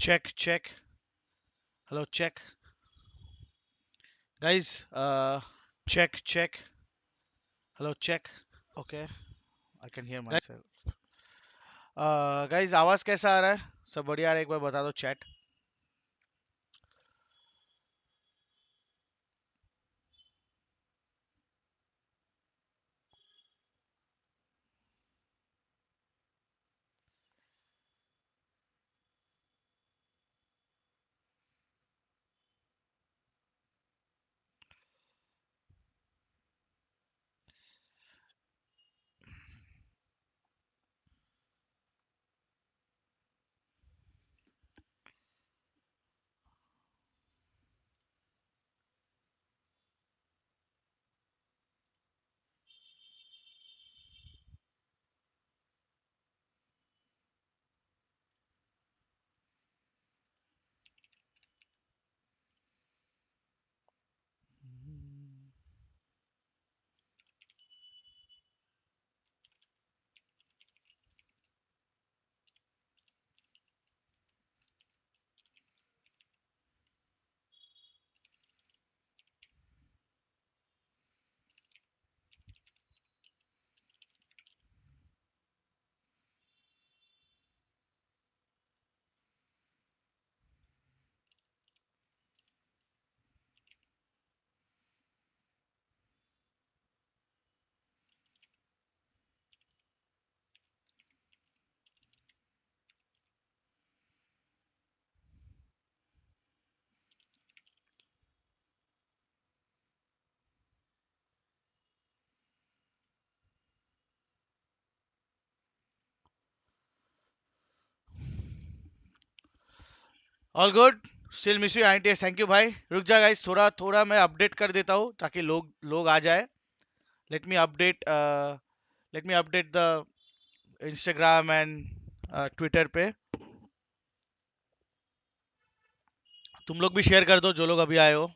Check, check. Hello, check. Guys, check, check. Hello, check. Okay, I can hear myself. Guys, आवाज कैसा आ रहा है? सब बढ़िया आ रहा है, एक बार बता दो chat. All good? Still miss you, INTS. Thank you, भाई. रुक जा guys, थोड़ा थोड़ा मैं अपडेट कर देता हूँ ताकि लोग लोग आ जाए. Let me update. Let me update the Instagram and Twitter पे. तुम लोग भी शेयर कर दो जो लोग अभी आए हो.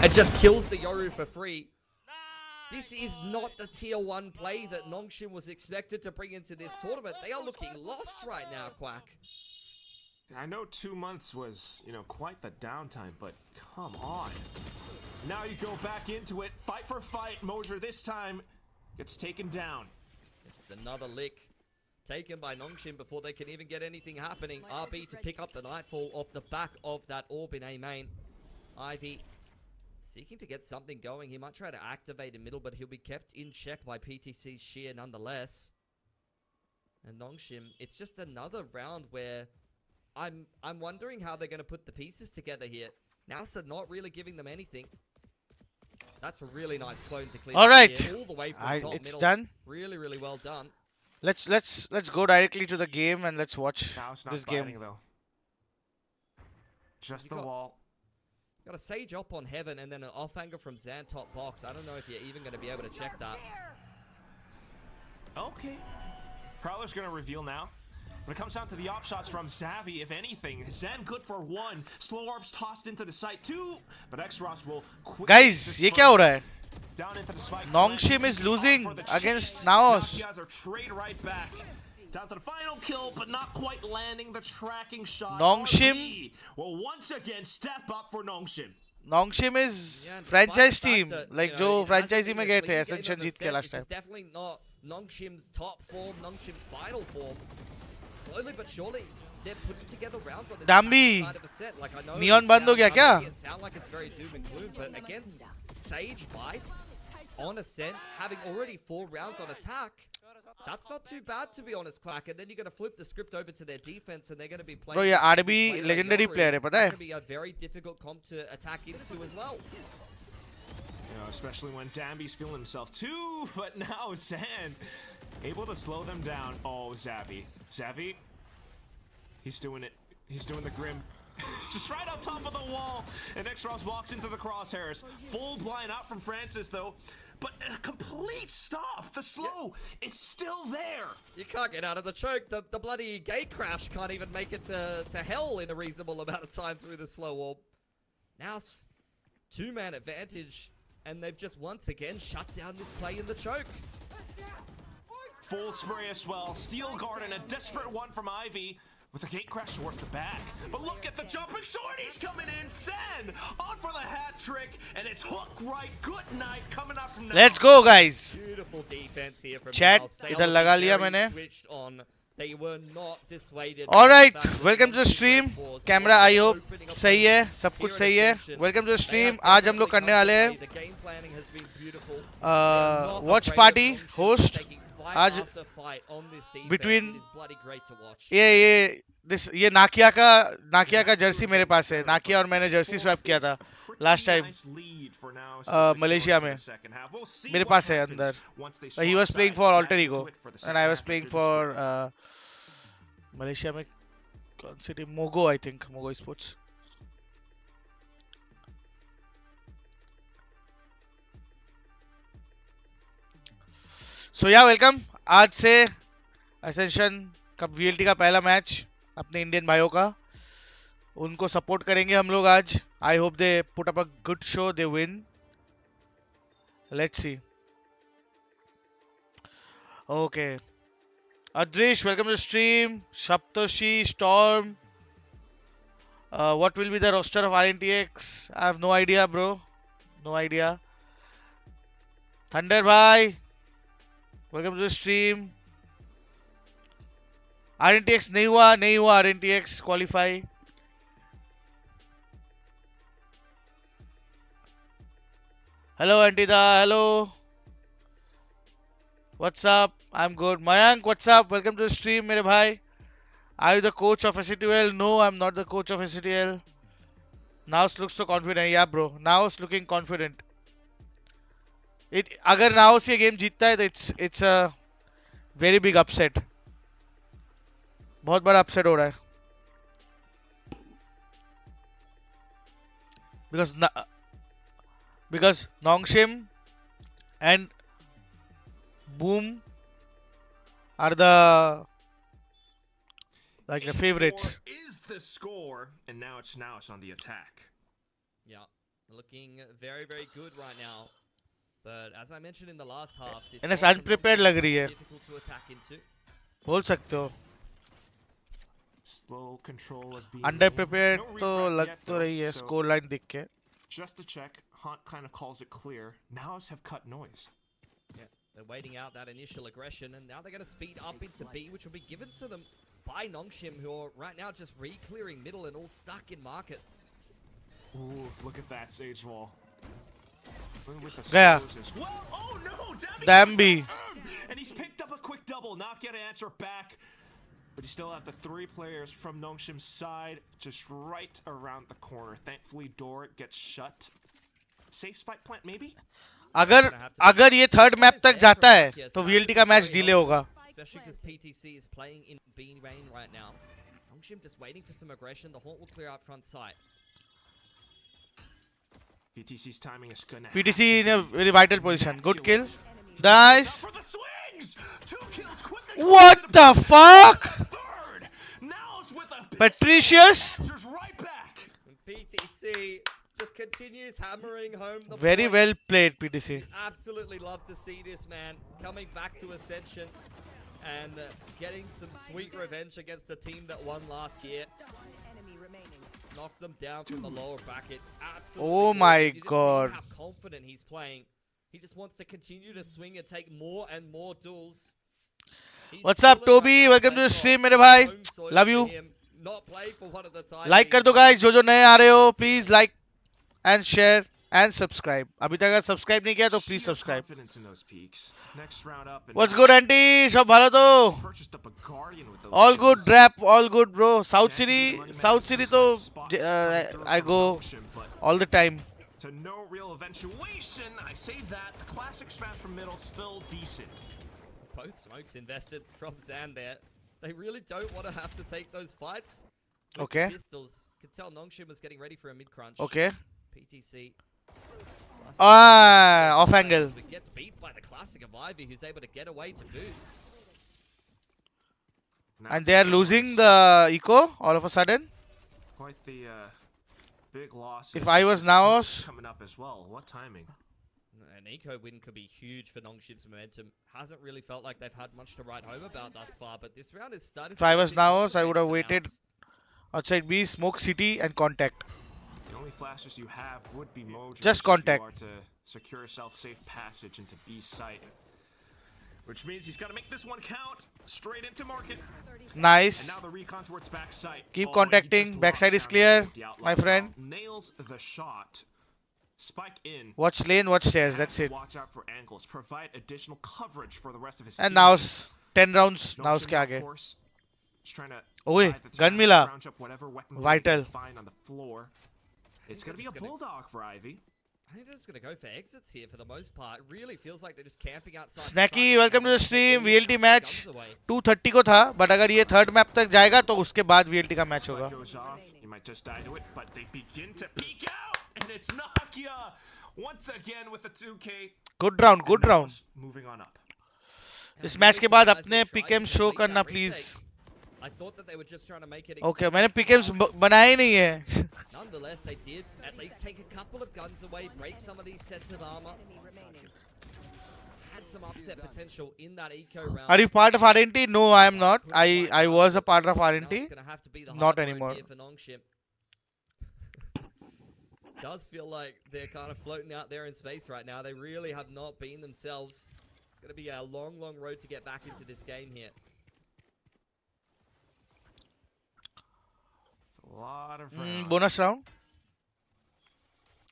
and just kills the Yoru for free. This is not the tier 1 play that Nongshim was expected to bring into this tournament. They are looking lost right now, Quack. I know 2 months was, quite the downtime, but come on. Now you go back into it, fight for fight. Mosier this time gets taken down. It's another lick taken by Nongshim before they can even get anything happening. RB to pick up the Nightfall off the back of that orb in A main. Ivy seeking to get something going. He might try to activate in middle, but he'll be kept in check by PTC's Sheer nonetheless. And Nongshim, it's just another round where I'm wondering how they're going to put the pieces together here. NASA not really giving them anything. That's a really nice clone to clear. All right, all the way from top it's middle. done. Really, really well done. Let's go directly to the game and let's watch this game. Though. Just the wall. Got a Sage up on Heaven and then an off-anger from Zan top box. I don't know if you're even going to be able to check that. Okay. Prowler's going to reveal now. When it comes down to the op shots from Savvy, if anything, Zen good for 1. Slow orbs tossed into the site 2. But X-Ross will quickly Guys, ये क्या हो रहा है? Down into the spike. Nongshim is losing against Naos. Are trade right back. Down to the final kill, but not quite landing the tracking shot. Nongshim will once again step up for Nongshim. Nongshim is franchise team, like जो franchisee में गए थे, Ascension जीत के last time. It's definitely not Nongshim's top form, Nongshim's final form. Slowly but surely, they're putting together rounds on this side of a set. Like Neon बंद हो गया क्या? It sounds like it's very doom and gloom, but against Sage Vice, on Ascent, having already 4 rounds on attack. That's not too bad, to be honest, Quack. And then you're going to flip the script over to their defense, and they're going to be playing. Bro, ये this RB lane like legendary Yori. player है, पता That है? can be a very difficult comp to attack into as well. You know, especially when Dambi's feeling himself too, but now Sand able to slow them down. Oh, Zavi, he's doing it. He's doing the grim. He's just right on top of the wall, and X-Ross walks into the crosshairs. Full blind out from Francis though, but a complete stop. The slow, it's still there. You can't get out of the choke. The bloody gate crash can't even make it to hell in a reasonable amount of time through the slow orb. Now, 2-man advantage, and they've just once again shut down this play in the choke. Full spray as well. Steel guard and a desperate one from Ivy. With a gate crash towards the back. But look at the jumping sorties coming in. Zen on for the hat trick. And it's hook right. Good night coming up from Let's go, guys. Beautiful defense here from Chat, Mouse. They इधर are लगा लिया very मैंने. switched on. They were not dissuaded. All right, by the fact that welcome to the Monkey stream. Red Force Camera, I hope opening up सही है, the सब कुछ here at सही है. Ascension. Welcome to the They stream. have आज हम लोग definitely करने come to वाले हैं play. The game planning has been beautiful. They are not watch afraid of party Monkey host. taking fight आज after fight on this defense. between It is bloody great to watch. ये नाकिया का Jersey मेरे पास है. नाकिया और मैंने Jersey swap किया था last time Malaysia में. मेरे पास है अंदर. He was playing for Alter Ego and I was playing for Malaysia में कौन सी टीम? Mogo, I think Mogo Sports. So yeah welcome. आज से Ascension का VLT का पहला मैच अपने इंडियन भाइयों का. उनको सपोर्ट करेंगे हम लोग आज. I hope they put up a good show, they win. Let's see. Okay, Adrish, welcome to the stream. Saptoshi, Storm. What will be the roster of RNTX? I have no idea, bro. No idea. Thunder Bhai, welcome to the stream. RNTX नहीं हुआ RNTX qualify. Hello Antida, hello. What's up? I'm good. Mayank, what's up? Welcome to the stream, मेरे भाई. Are you the coach of SCTL? No, I'm not the coach of SCTL. Naos looks so confident. Yeah, bro. Naos looking confident. अगर Naos ये game जीतता है तो it's a very big upset. बहुत बड़ा upset हो रहा है. Because Nongshim and Boom are the favorites. Is the score, and now it's on the attack. Yeah, looking very, very good right now. But as I mentioned in the last half, this NS unprepared लग रही है. difficult to attack into. बोल सकते हो. Slow control of being Underprepared no तो refract लग yet, तो though, रही है so score line दिख के. just to check, Hunt kind of calls it clear. Nows have cut noise. Yeah, they're waiting out that initial aggression, and now they're going to speed up into B, which will be given to them by Nongshim, who are right now just re-clearing middle and all stuck in market. Ooh, look at that Sage Wall. With the गया. slows as well. Oh no, Dambi. And he's picked up a quick double, not get an answer back. But you still have the 3 players from Nongshim's side just right around the corner. Thankfully, door gets shut. Safe spike plant, maybe? अगर ये third map तक जाता है तो VLT का match delay होगा. Especially because PTC is playing in B lane right now. Nongshim just waiting for some aggression. The Haunt will clear out front side. PTC's timing is gonna PTC in a very vital position. Good kill. Nice. for the swings! 2 kills quickly. What the fuck? Third. Now's with a Patricius? answers right back. And PTC just continues hammering home the Very point. well played, PTC. Absolutely love to see this man coming back to Ascension and getting some sweet revenge against the team that won last year. Knocked them down from the lower bracket. Absolutely. Oh my gorgeous. You just see God. how confident he's playing. He just wants to continue to swing and take more and more duels. He's What's up, pulling Toby? right now. Welcome to the Thank stream, God. मेरे भाई. Home soil Love for you. him. Not played for one of the time Like कर being. दो guys, जो नए आ रहे हो, please like and share and subscribe. अभी तक अगर subscribe नहीं किया तो please Sheer subscribe. confidence in those peaks. Next round up and What's now good, aunty? सब भालो तो? purchased up a guardian with those All good, skills. Drap. All good, bro. South Chance to be City, the money man South in City some तो side spots coming through I from go Notion, but all the time. to no real eventuation. I say that the classic smash from middle still decent. Both smokes invested from Zan there. They really don't want to have to take those fights. With the Okay. pistols. Could tell Nongshim was getting ready for a mid crunch. Okay. PTC. Off angle. But gets beat by the classic of Ivy, who's able to get away to boot. Now And it's they are Nails. losing the eco all of a sudden. Quite the big loss. If It's I just was that Naos- Smoke's coming up as well. What timing? An eco win could be huge for Nongshim's momentum. Hasn't really felt like they've had much to write home about thus far, but this round is starting If to I get a was bit Naos, I would have complicated waited for Naos. outside B, smoke city and contact. The only flashes you have would be Mojo. Just if you contact. are to secure yourself safe passage into B site. Which means he's got to make this one count. Straight into market. Nice. And now the recon towards backside. Keep Oh, he contacting. just Backside locks is down clear, the outlaw my as well. friend. Nails the shot. Spike in. Watch lane, watch stairs. Has That's to it. Watch out for angles. Provide additional coverage for the rest of his And teammates. now 10 rounds. No Now shimmy, उसके of आगे. course. Just trying to Oye, bide the gun time, मिला. scrounge up whatever weapon Vital. he can find on the floor. It's gonna be a just gonna- bulldog for Ivy. I think they're just going to go for exits here for the most part. It really feels like they're just camping outside. the Snacky, site right welcome now. to the They take stream. all VLT the match. guns away. 2:30 को था, but अगर ये third map तक जाएगा तो उसके बाद VLT का match Spike होगा. goes off. You might just die to it, but they begin to peek out, and it's Nakia once again with the 2K. Good round, good And round. Naos moving on up. And इस I'm match really के बाद surprised अपने they tried pick'ems to show complete करना that please. retake. I thought that they were just trying to make it Okay, expensive मैंने for pick'ems Naos. बनाए ही नहीं है. Nonetheless, they did at least take a couple of guns away, break some of these sets of armor. Had some upset potential in that eco round. Are you part of RNT? No, I am not. I was a part of Now RNT. it's gonna have to be the Not hard road anymore. here for Nongshim. Does feel like they're kind of floating out there in space right now. They really have not been themselves. It's gonna be a long, long road to get back into this game here. A lot of rounds. Bonus round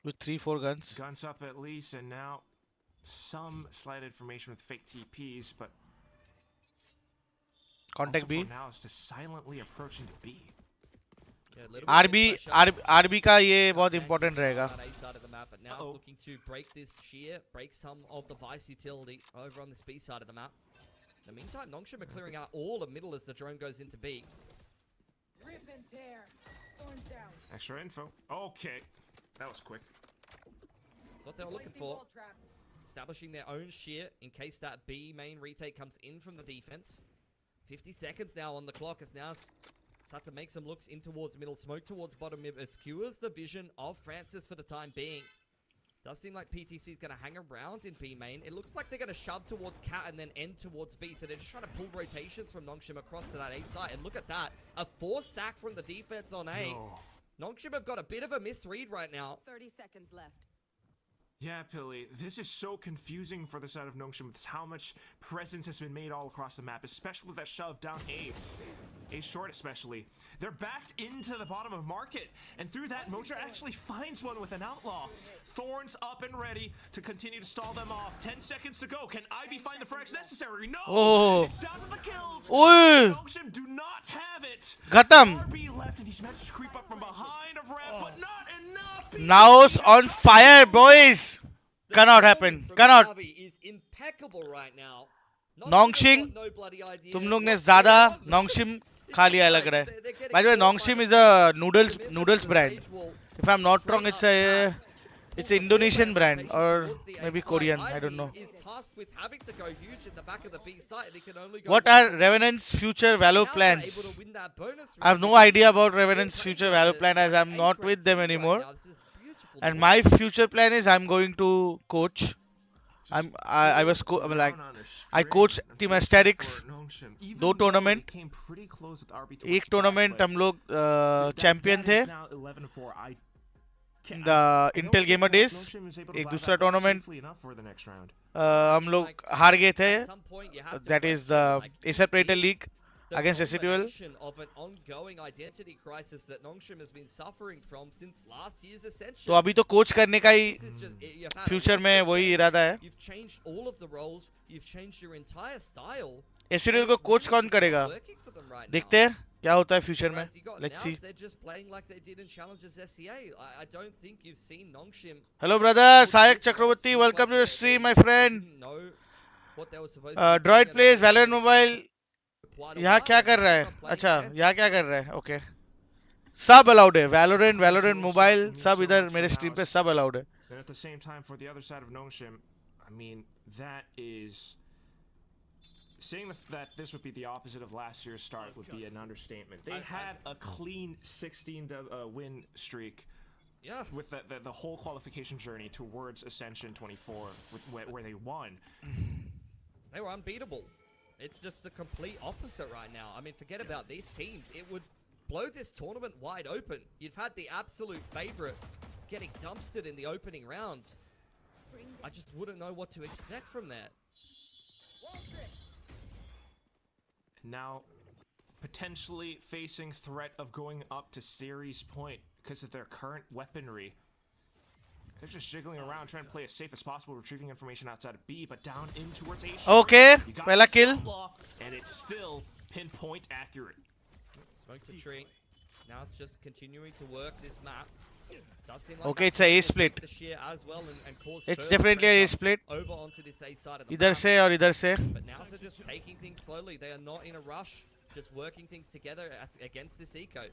with 3-4 guns. Guns up at least, and now some slight information with fake TPs, but Contact also B. for now is just silently approaching to B. Yeah, a little bit of RB pressure. RB का ये बहुत Ascension important on रहेगा. that A side of the map, but now it's Uh-oh. looking to break this shear, break some of the Vice utility over on this B side of the map. In the meantime, Nongshim are clearing out all of middle as the drone goes into B. Rip and tear. Thorns down. Extra info. Okay, that was quick. That's what they were looking Placing for. wall traps. Establishing their own shear in case that B main retake comes in from the defense. 50 seconds now on the clock as now start to make some looks in towards middle, smoke towards bottom mid, skewers the vision of Francis for the time being. Does seem like PTC is going to hang around in B main. It looks like they're going to shove towards Cat and then end towards B. So they're just trying to pull rotations from Nongshim across to that A site. And look at that. A 4 stack from the defense on A. No. Nongshim have got a bit of a misread right now. 30 seconds left. Yeah, Pilly, this is so confusing for the side of Nongshim with how much presence has been made all across the map, especially with that shove down A. A short especially. They're backed into the bottom of market, and through that, Mojo actually finds one with an outlaw. Thorns up and ready to continue to stall them off. 10 seconds to go. Can Ivy find the frags necessary? No! Oh. It's down to the kills! Oi. Nongshim do not have it! खत्म. RB left, and he's managed to creep up from behind of ramp, but not enough! Naos on fire, boys. The Cannot calling happen. from Cannot. Xavi is impeccable right now. Not Nongshim, no bloody idea तुम लोग ने what's ज़्यादा going on. Nongshim It's खा just लिया like लग रहा है. they're getting By the way, caught by Nongshim the is a defense. Commitment noodles to the brand. stage wall. If I'm not Straight wrong, it's up a back. it's Full Indonesian forward brand rotation or towards the A maybe side. Korean. I Ivy don't know. is tasked with having to go huge in the back of the B side, and he can only go What one are to one. Revenant's future Now value they're plans? able to win that bonus I have round. no idea It's about Revenant's playing future like value a- plan as like I'm an not A-grade with them team right anymore. now. This is beautiful to And watch. my future plan is I'm going to coach. I was like I coached Team Aesthetics. दो tournament. एक tournament हम लोग champion थे. The Intel Gamer Days. एक दूसरा tournament हम लोग हार गए थे. At some point, you have to That is question, the like, Acer is Praetor this League. the against SCTUL. culmination of an ongoing identity crisis that Nongshim has been suffering from since last year's Ascension. तो अभी तो coach करने का ही This is just, you've had a future roster में वही change, इरादा है. You've changed all of the roles. You've changed your entire style. SCTUL को कोच कौन करेगा? देखते हैं क्या होता है फ्यूचर में. Let's see. They're just playing like they did in Challengers SCA. I don't think you've seen Nongshim. Hello brother, Sayak Chakraborty, welcome to the stream my friend. Droid plays Valorant Mobile. यहाँ क्या कर रहा है? अच्छा, यहाँ क्या कर रहा है? Okay. सब अलाउड है. Valorant Mobile सब इधर मेरे स्ट्रीम पे सब अलाउड है. And at the same time, for the other side of Nongshim, I mean, that is... Saying that this would be the opposite of last year's start would be an understatement. They had a clean 16 win streak. Yeah. With the whole qualification journey towards Ascension 24, where they won. They were unbeatable. It's just the complete opposite right now. I mean, forget about these teams. It would blow this tournament wide open. You've had the absolute favorite getting dumpstered in the opening round. I just wouldn't know what to expect from that. Now, potentially facing threat of going up to series point because of their current weaponry. They're just jiggling around, trying to play as safe as possible, retrieving information outside of B, but down in towards A. Okay, pehla kill. And it's still pinpoint accurate. Smoke the tree. Now it's just continuing to work this map. Does seem like Okay, it's a A split. the shear as well and cause It's further definitely a A pressure split. over onto this A side of the इधर map. से और इधर से. But now they're just taking things slowly. They are not in a rush, just working things together against this eco.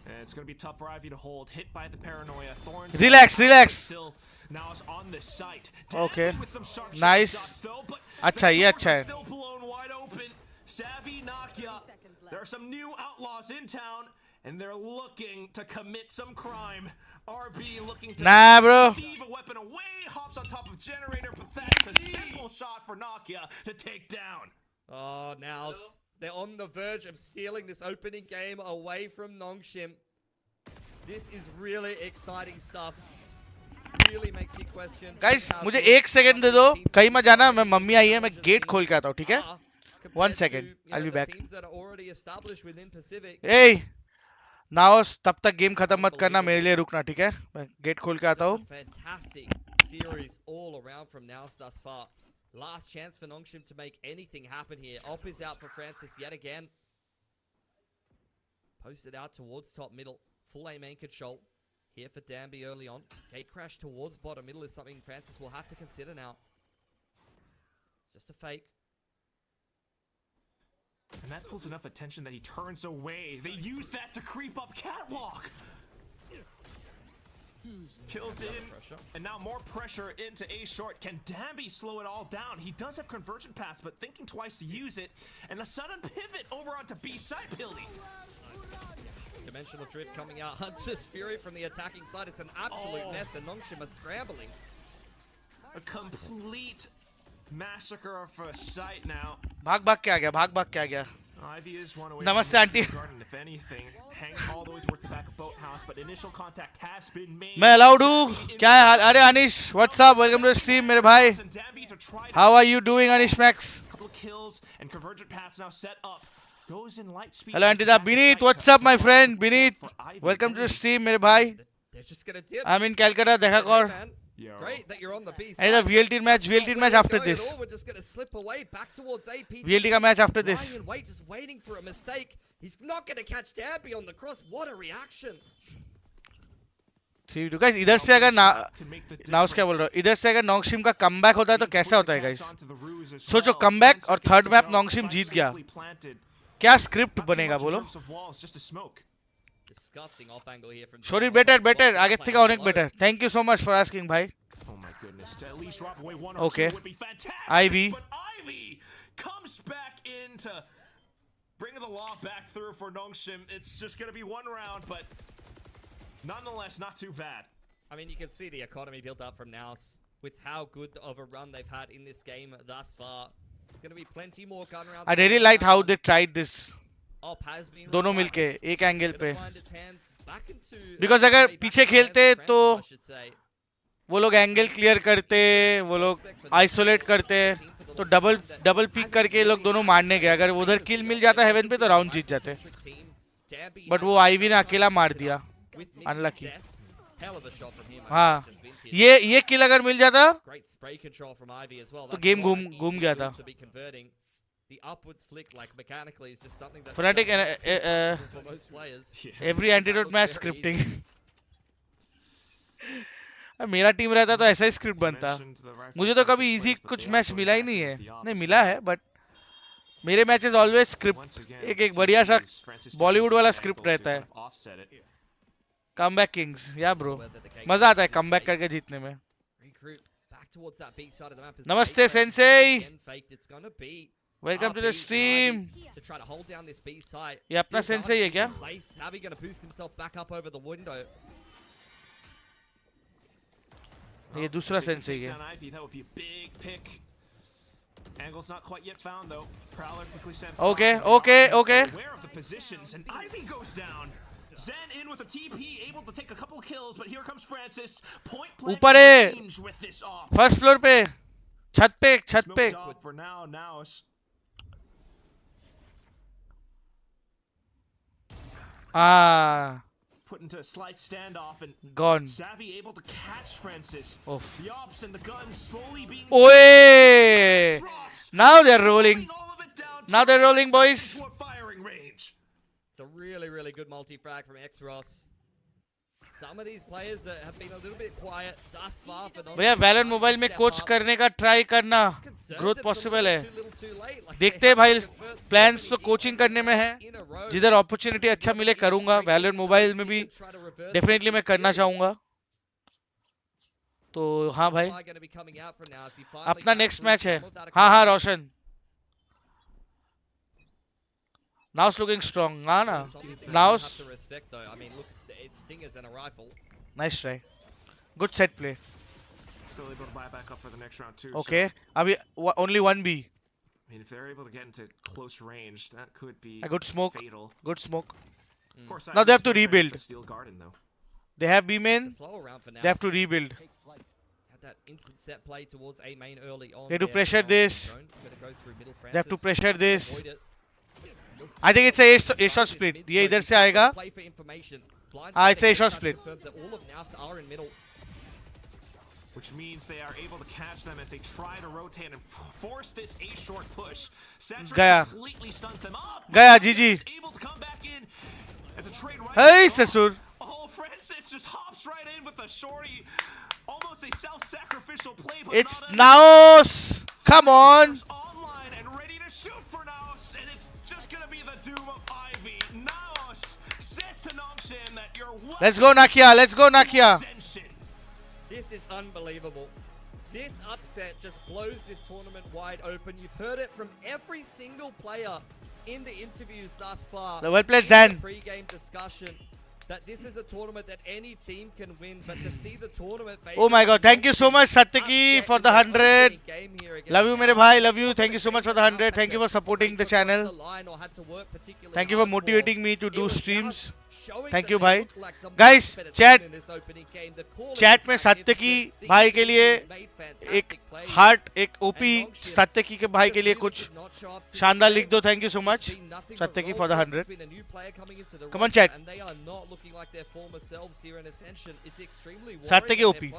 And it's going to be tough for Ivy to hold. Hit by the paranoia. Thorns. Relax. Still, now it's on the site. Okay. With some sharp Nice. shots though, but अच्छा ये अच्छा है. still blown wide open. Savvy Nakia. There are some new outlaws in town, and they're looking to commit some crime. RB looking to Nah, bro. leave a weapon away. Hops on top of generator, but that's a simple shot for Nakia to take down. Oh, now they're on the verge of stealing this opening game away from Nongshim. This is really exciting stuff. Really makes you question. Guys, मुझे एक second दे दो. कहीं मत जाना. मैं mummy आई है. मैं gate खोल के आता हूँ. ठीक है? 1 second. I'll be back. Hey. नाओस तब तक गेम खत्म मत करना. मेरे लिए रुकना. ठीक है? मैं गेट खोल के आता हूँ. Fantastic series all around from Naos thus far. Last chance for Nongshim to make anything happen here. Op is out for Francis yet again. Posted out towards top middle. Full A main control. Here for Danby early on. Gate crash towards bottom middle is something Francis will have to consider now. It's just a fake. And that pulls enough attention that he turns away. They use that to creep up catwalk. Kills in, and now more pressure into A short. Can Danby slow it all down? He does have conversion paths, but thinking twice to use it. And a sudden pivot over onto B side building. Dimensional drift coming out. Hunter's Fury from the attacking side. It's an absolute mess, and Nongshim are scrambling. A complete massacre of a site now. भाग के आ गया. भाग के आ गया. Ivy is one away Namaste, from auntie. the garden, if anything, hanging all the way towards the back of boathouse, but initial contact has been made. मैं allowed हूँ. क्या है हाल? अरे Anish, what's up? Welcome to the stream मेरे भाई. How are you doing, Anish Max? Couple of kills and convergent paths now set up. Goes in light speed. Hello Antida. Binit, what's up my friend? Binit, welcome to the stream मेरे भाई. They're just gonna dip. I'm in Calcutta. देखा कर. Great that you're on the B And the VLT match after this. We're just gonna slip away back towards AP. VLT का match after this. Lying in wait, just waiting for a mistake. He's not gonna catch Danby on the cross. What a reaction! 3-2 guys. इधर से अगर knows क्या बोल रहा हूँ? इधर से अगर नोंगशिम का कमबैक होता है तो कैसा होता है guys? सोचो कमबैक और थर्ड मैप नोंगशिम जीत गया. क्या स्क्रिप्ट बनेगा बोलो? Disgusting off angle here from. Sorry, better. आगे থেকে অনেক better. Thank you so much for asking भाई. Oh my goodness. To at least drop away one or Okay. two would be fantastic. Ivy. But Ivy comes back in to bring the law back through for Nongshim. It's just going to be one round, but nonetheless, not too bad. I mean, you can see the economy built up from Naus with how good of a run they've had in this game thus far. There's going to be plenty more gun rounds. I really liked how they tried this. Op has been दोनों मिलके एक angle पे. gonna find its hands back into Because अगर back पीछे into the hands खेलते of तो Francis, I should say. वो लोग एंगल क्लियर करते, वो लोग आइसोलेट करते. तो डबल डबल पिक करके ये लोग दोनों मारने गए. अगर उधर किल मिल जाता हेवन पे तो राउंड जीत जाते. बट वो आईवी ने अकेला मार दिया. अनलकी. हाँ, ये किल अगर मिल जाता तो गेम घूम घूम गया था. The upwards flick, like mechanically, is just something that Fnatic for most players. every antidote match scripting. मेरा टीम रहता तो ऐसा ही स्क्रिप्ट बनता. मुझे तो कभी इजी कुछ मैच मिला ही नहीं है. नहीं मिला है बट मेरे मैचेस ऑलवेज स्क्रिप्ट एक बढ़िया सा बॉलीवुड वाला स्क्रिप्ट रहता है. कमबैक किंग्स या ब्रो, मजा आता है कमबैक करके जीतने में. नमस्ते sensei, welcome to the stream. ये अपना सेंसेई है क्या? ये दूसरा सेंसेई है. Angle's not quite yet found though. Prowler quickly sent. Okay. Aware of the positions and Ivy goes down. Zen in with a TP, able to take a couple kills, but here comes Francis. Point blank ऊपर है, range with this off. First floor पे, छत पे. Smoked off for now. Put into a slight standoff and gone. Savvy able to catch Francis. Oof. The ops and the gun slowly being. Oye! Now they're rolling. Now they're rolling, boys. Firing range. It's a really, really good multi-frag from X-Ross. Some of these players that have been a little bit quiet thus far for भैया valent mobile में coach करने का try करना. Growth possible है. देखते हैं भाई, plans तो कोचिंग करने में है. जिधर अपॉर्चुनिटी अच्छा मिले करूंगा. वैलेंट मोबाइल में भी डेफिनेटली मैं करना चाहूंगा. तो हाँ भाई, अपना नेक्स्ट मैच है. हाँ रोशन. Now it's looking strong. Now nice try. Good set play. Still able to buy back up for the next round too. Okay. Abhi only 1B. I mean, if they're able to get into close range, that could be A good smoke. fatal. Good smoke. Of course, Now they have to rebuild. Steel Garden though. They have B main. They have to rebuild. That instant set play towards A main early on. They have to pressure this. They have to pressure this. I think it's a shot split. ये इधर से आएगा. It's a shot split. Which means they are able to catch them as they try to rotate and force this A short push. Gaya. Completely stuns them up. Gaya GG. Able to come back in at the trade right. Hey Sasur. Oh, Francis just hops right in with a shorty. Almost a self-sacrificial play. But It's Naos. Come on. Online and ready to shoot for Naos, and it's just gonna be the doom of Ivy. Naos says to Nongshin that you're. Let's go Nakia. Let's go Nakia. This is unbelievable. This upset just blows this tournament wide open. You've heard it from every single player in the interviews thus far. Well played, in Zan. the pre-game discussion, that this is a tournament that any team can win, but to see the tournament. Oh my God! Thank you so much, Satyaki, for the 100. Love you, mere bhai. Love you. Thank you so much for the 100. Thank you for supporting the channel. Thank you for motivating me to do streams. Thank you भाई. Guys, chat में सात्यकी भाई के लिए एक heart, एक OP Satyaki के भाई के लिए कुछ शानदार लिख दो. Thank you so much Satyaki for the 100. Come on chat. Satyaki OP.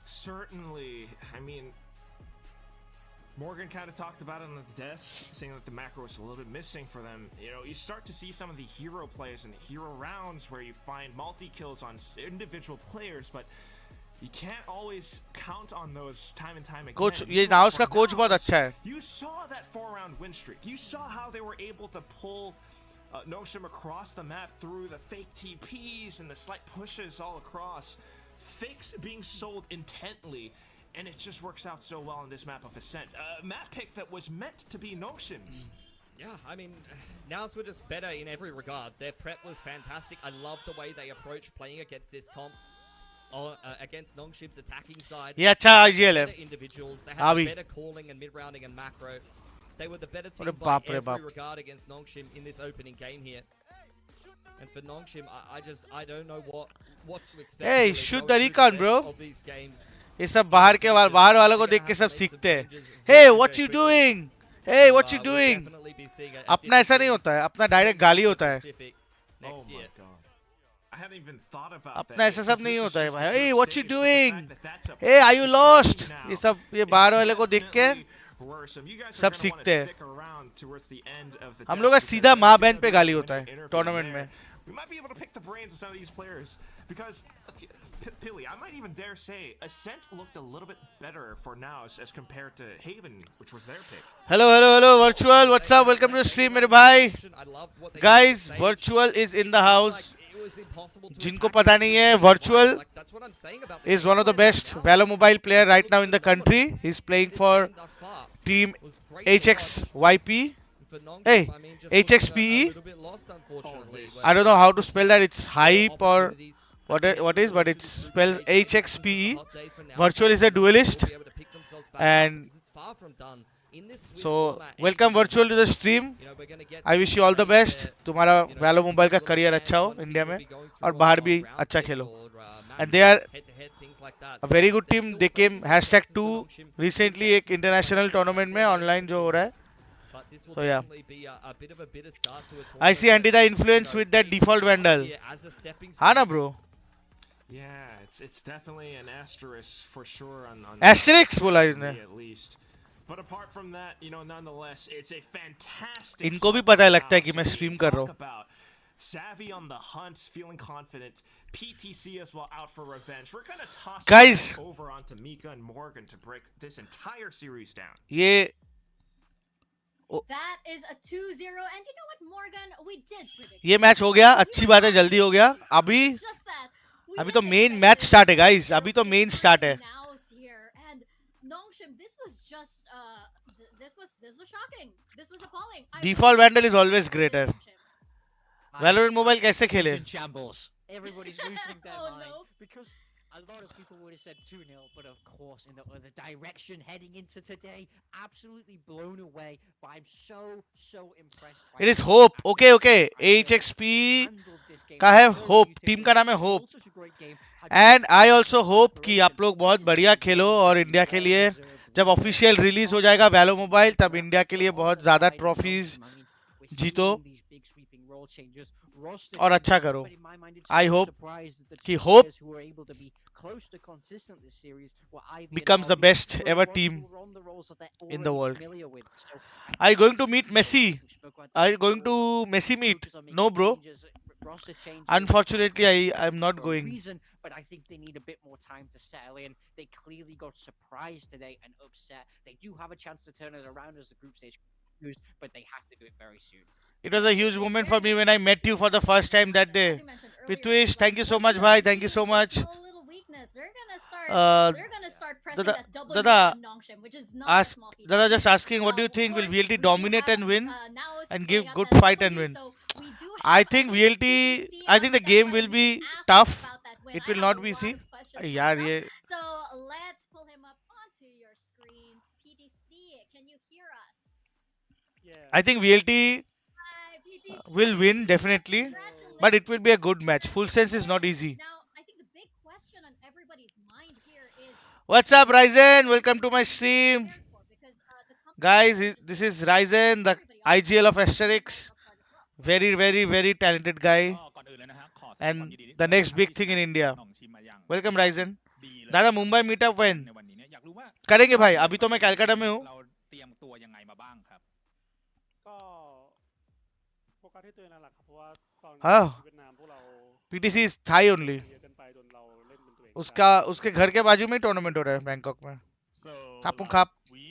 Certainly, I mean, Morgan kind of talked about it on the desk, saying that the macro was a little bit missing for them. You know, you start to see some of the hero plays and the hero rounds where you find multi-kills on individual players, but you can't always count on those time and time again. Coach, ये knows का coach बहुत अच्छा है. You saw that 4-round win streak. You saw how they were able to pull Noshim across the map through the fake TPs and the slight pushes all across. Fakes being sold intently. And it just works out so well on this map of Ascent. Map pick that was meant to be Noxim's. Yeah, I mean, Nows were just better in every regard. Their prep was fantastic. I love the way they approach playing against this comp. Against Nongshim's attacking side. ये अच्छा IGL है. Individuals. They had the better calling and mid-rounding and macro. They were the better team by every regard against Nongshim in this opening game here. And for Nongshim, I don't know what to expect Hey, really shoot going the through the recon, rest bro. of these games ये सब in बाहर Ascension. वालों They're को gonna देख के have to सब make some सीखते हैं. changes Hey, very, what very you quickly doing? Hey, to what you we'll doing? definitely be seeing a अपना different ऐसा नहीं team होता है, अपना डायरेक्ट heading गाली into होता है. Pacific Oh next my year. god. I hadn't even thought about अपना that ऐसा yet, सब 'cause नहीं this was होता है just the भाई. Hey, group what you stage, but the doing? fact that that's a Hey, are you possibility lost? now ये सब ये is बाहर वाले को देख के definitely worrisome. You guys are सब going to want सीखते to हैं. stick around towards the end of the हम test लोग का because सीधा there's माँ going बहन to पे be a गाली होता mini है interview टूर्नामेंट there. में. We might be able to pick the brains of some of these players because Pilly, I might even dare say Ascent looked a little bit better for now as compared to Haven, which was their pick. Hello, hello, hello, Virtual. What's up? Welcome to the stream, मेरे भाई. Guys, Virtual is in the house. जिनको पता नहीं है, Virtual is one of the best Valo Mobile player right now in the country. He's playing for Team HXYP. Hey, HXPE. I don't know how to spell that. It's hype or what is, but it's spelled HXPE. Virtual is a duelist, and so welcome Virtual to the stream. I wish you all the best. तुम्हारा Valo Mobile का career अच्छा हो India में और बाहर भी अच्छा खेलो. And they are a very good team. They came #2 recently एक international tournament में online जो हो रहा है. So yeah, I see Anti the influence with that default vandal. हाँ ना bro? Yeah, it's definitely an asterisk for sure on Asterisk बोला for इसने. me at least. But apart from that, nonetheless, it's a fantastic. इनको भी start पता for है now. लगता है कि So मैं we stream कर रहा talk हूँ. about Savvy on the hunt, feeling confident. PTC as well out for revenge. We're gonna toss Guys. it over onto Mika and Morgan to break this entire series down. ये That is a 2-0, and you know what, Morgan? We did predict. ये match हो गया. अच्छी बात है, जल्दी हो गया. अभी It's just that we अभी तो had main expected match start है a गाइस. better अभी तो मेन pace स्टार्ट है. nows here, and Nongshim, this was just this was shocking. This was appalling. Default vandal is always greater. Nongshim. Valorant Mobile कैसे खेले? In shambles. Everybody's losing their Oh, mind no. because a lot of people would have said 2-0, but of course, in the other direction, heading into today, absolutely blown away. But I'm so impressed. By It is how hope. Active Okay, okay. and they HXP handled this game का है so hope. beautifully. Team का नाम है They hope. built such a great game, had And such I a also good hope कि preparation, आप लोग which बहुत is बढ़िया a खेलो very, और very इंडिया के लिए well-deserved जब win. ऑफिशियल So रिलीज हो well जाएगा done वैलो to मोबाइल Mika तब इंडिया के लिए on बहुत the ज्यादा side of trophies Nongshim. I mean, we're जीतो seeing these big sweeping role changes, roster और अच्छा changes, करो. but in my mind, it's I no hope surprise that the कि two hope players who were able to be close to consistent this series were Ivy becomes and the RB, best who are the ever ones team who are on the roles that they're in the already world. familiar with. So Are you going to meet you know, Messi? we spoke about Are this you going before, to but Messi meet? focus on No, making bro. changes, roster changes, Unfortunately, I'm not for a going. reason, but I think they need a bit more time to settle in. They clearly got surprised today and upset. They do have a chance to turn it around as the group stage continues, but they have to do it very soon. It was a huge moment for me when I met you for the first time that day. Pritwish, Pritwish, thank you so much, bhai. Thank you so much. They're gonna start pressing Dada, that W Dada, on Nongshim, which is not a ask, small feat. Dada, just asking, what do you Of think? Will course, VLT we do dominate have, and win Naos and playing give out good that fight and W, win? so we do I have think at least VLT, PTC I on think the side, game but will we can be ask tough. about that win. It I will have not a be lot easy. of questions यार myself, ये so let's pull him up onto your screens. PTC, can you hear us? I think VLT Hi, PTC. will win Yes, definitely, but it will congratulations. be a good match. Full sense is not Well, easy. now I think the big question on everybody's mind here is What's up, what Ryzen? are Welcome they to my actually stream. prepared for? Because the Guys, competition is just this getting is hotter, Ryzen, and the everybody, IGL obviously, of wants to be on Asterix. top card as well. Very, very, very talented guy. ก็ก่อนอื่นเลยนะฮะขอแสดงความ And ยินดี the ด้วยนะ next ครับ big ที่ช thing นะ in India. หน่องชิมมาอย่าง Welcome, ค่อนข้าง Ryzen. ดีเลย दादा นะครับ Mumbai meetup ในเกม when ในวันนี้เนี่ยอยากรู้ว่า करेंगे ก่อน भाई ที่จะ अभी ไป तो मैं เกม कलकत्ता จริง में เนี่ย हूँ เราเตรียมตัวยังไงมาบ้างครับ ก็โฟกัสที่ตัวเองนั่นแหละครับเพราะว่าตอน हाँ ที่เวียดนามพวกเรา PTC is Thai only เยอะเกินไปจนเราเล่นเป็นตัวเอง उसका उसके घर के बाजू में ही टूर्नामेंट हो रहा है बैंकॉक में so खापूं like khap we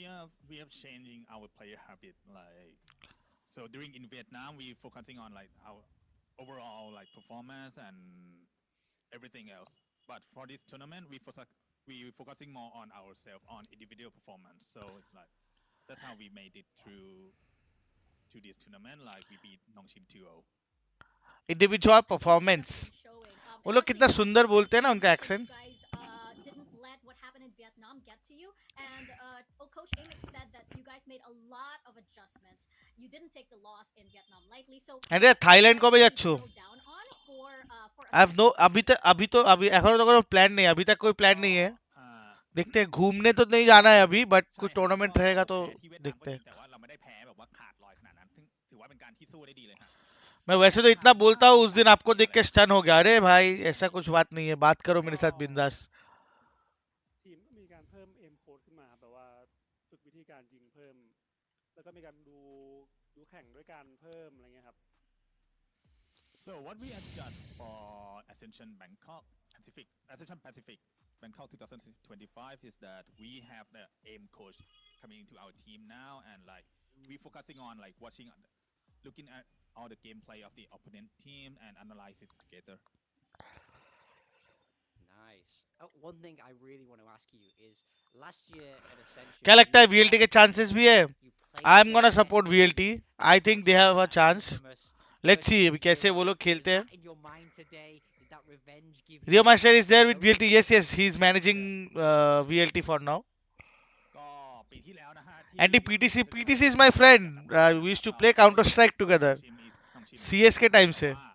have changing our player habit like so during in Vietnam we focusing on like our overall like performance and everything else but for this tournament we focusing more on ourselves on individual performance so it's like that's how we made it through to this tournament like we beat Nongshim 2-0 individual performance वो लोग कितना सुंदर बोलते हैं ना उनका accent Didn't let what happened in Vietnam get to you, and Coach Amix said that you guys made a lot of adjustments. You didn't take the loss in Vietnam lightly, so अरे Thailand को भी really अच्छो drill down on I have no अभी एखोनो तो कोनो plan नहीं है, अभी तक कोई प्लान नहीं है। อ่า देखते हैं, घूमने तो नहीं जाना है अभी, बट ใช่ कुछ ฮะก็ टूर्नामेंट ก็ रहेगा แพ้ तो ที่เวียดนามก็ देखते จริ हैं। งแต่ว่าเราไม่ได้แพ้แบบว่าขาดลอยขนาดนั้นซึ่งถือว่าเป็นการที่สู้ได้ดีเลยฮะ मैं แต่ वैसे तो ถ้า इतना ถามว่า बोलता हूँ, มี उस การ दिन ปรับ आपको เปลี่ยน देख อะไร के ไหม स्टन हो गया। अरे भाई ยัง ऐसा ไง कुछ बात नहीं है, बात करो मेरे साथ ก็ बिंदास। ทีมมีการเพิ่มเอมโค้ดขึ้นมาครับแบบว่าฝึกวิธีการยิงเพิ่ม แล้วก็มีการดูแข่งด้วยการเพิ่มอะไรเงี้ยครับ So what we adjust for Ascension Bangkok Pacific Ascension Pacific Bangkok 2025 is that we have the aim coach coming into our team now, and like we focusing on like watching looking at all the gameplay of the opponent team and analyze it together. Nice. One thing I really want to ask you is last year at Ascension, क्या लगता you है VLT के played chances भी है? you played I'm against gonna their support team, VLT. I think they have a chance. infamous Let's see versus कैसे वो Zero. लोग खेलते Was हैं. that in your mind today? Did that revenge give Rio you Master is there with knowing VLT. that Yes, they yes, could he's managing counter? VLT for now. ก็ปีที่แล้วนะฮะที่ Anti เล่นกับ PTC, Ascension PTC is Pacific my ก็เจอ friend. กับนักเตะนะ We ค used รับ to เรา play ก็ Counter รู้ Strike น้อง together. ชิมน้องชิม CS นะ के ครับ time แต่ से. ว่า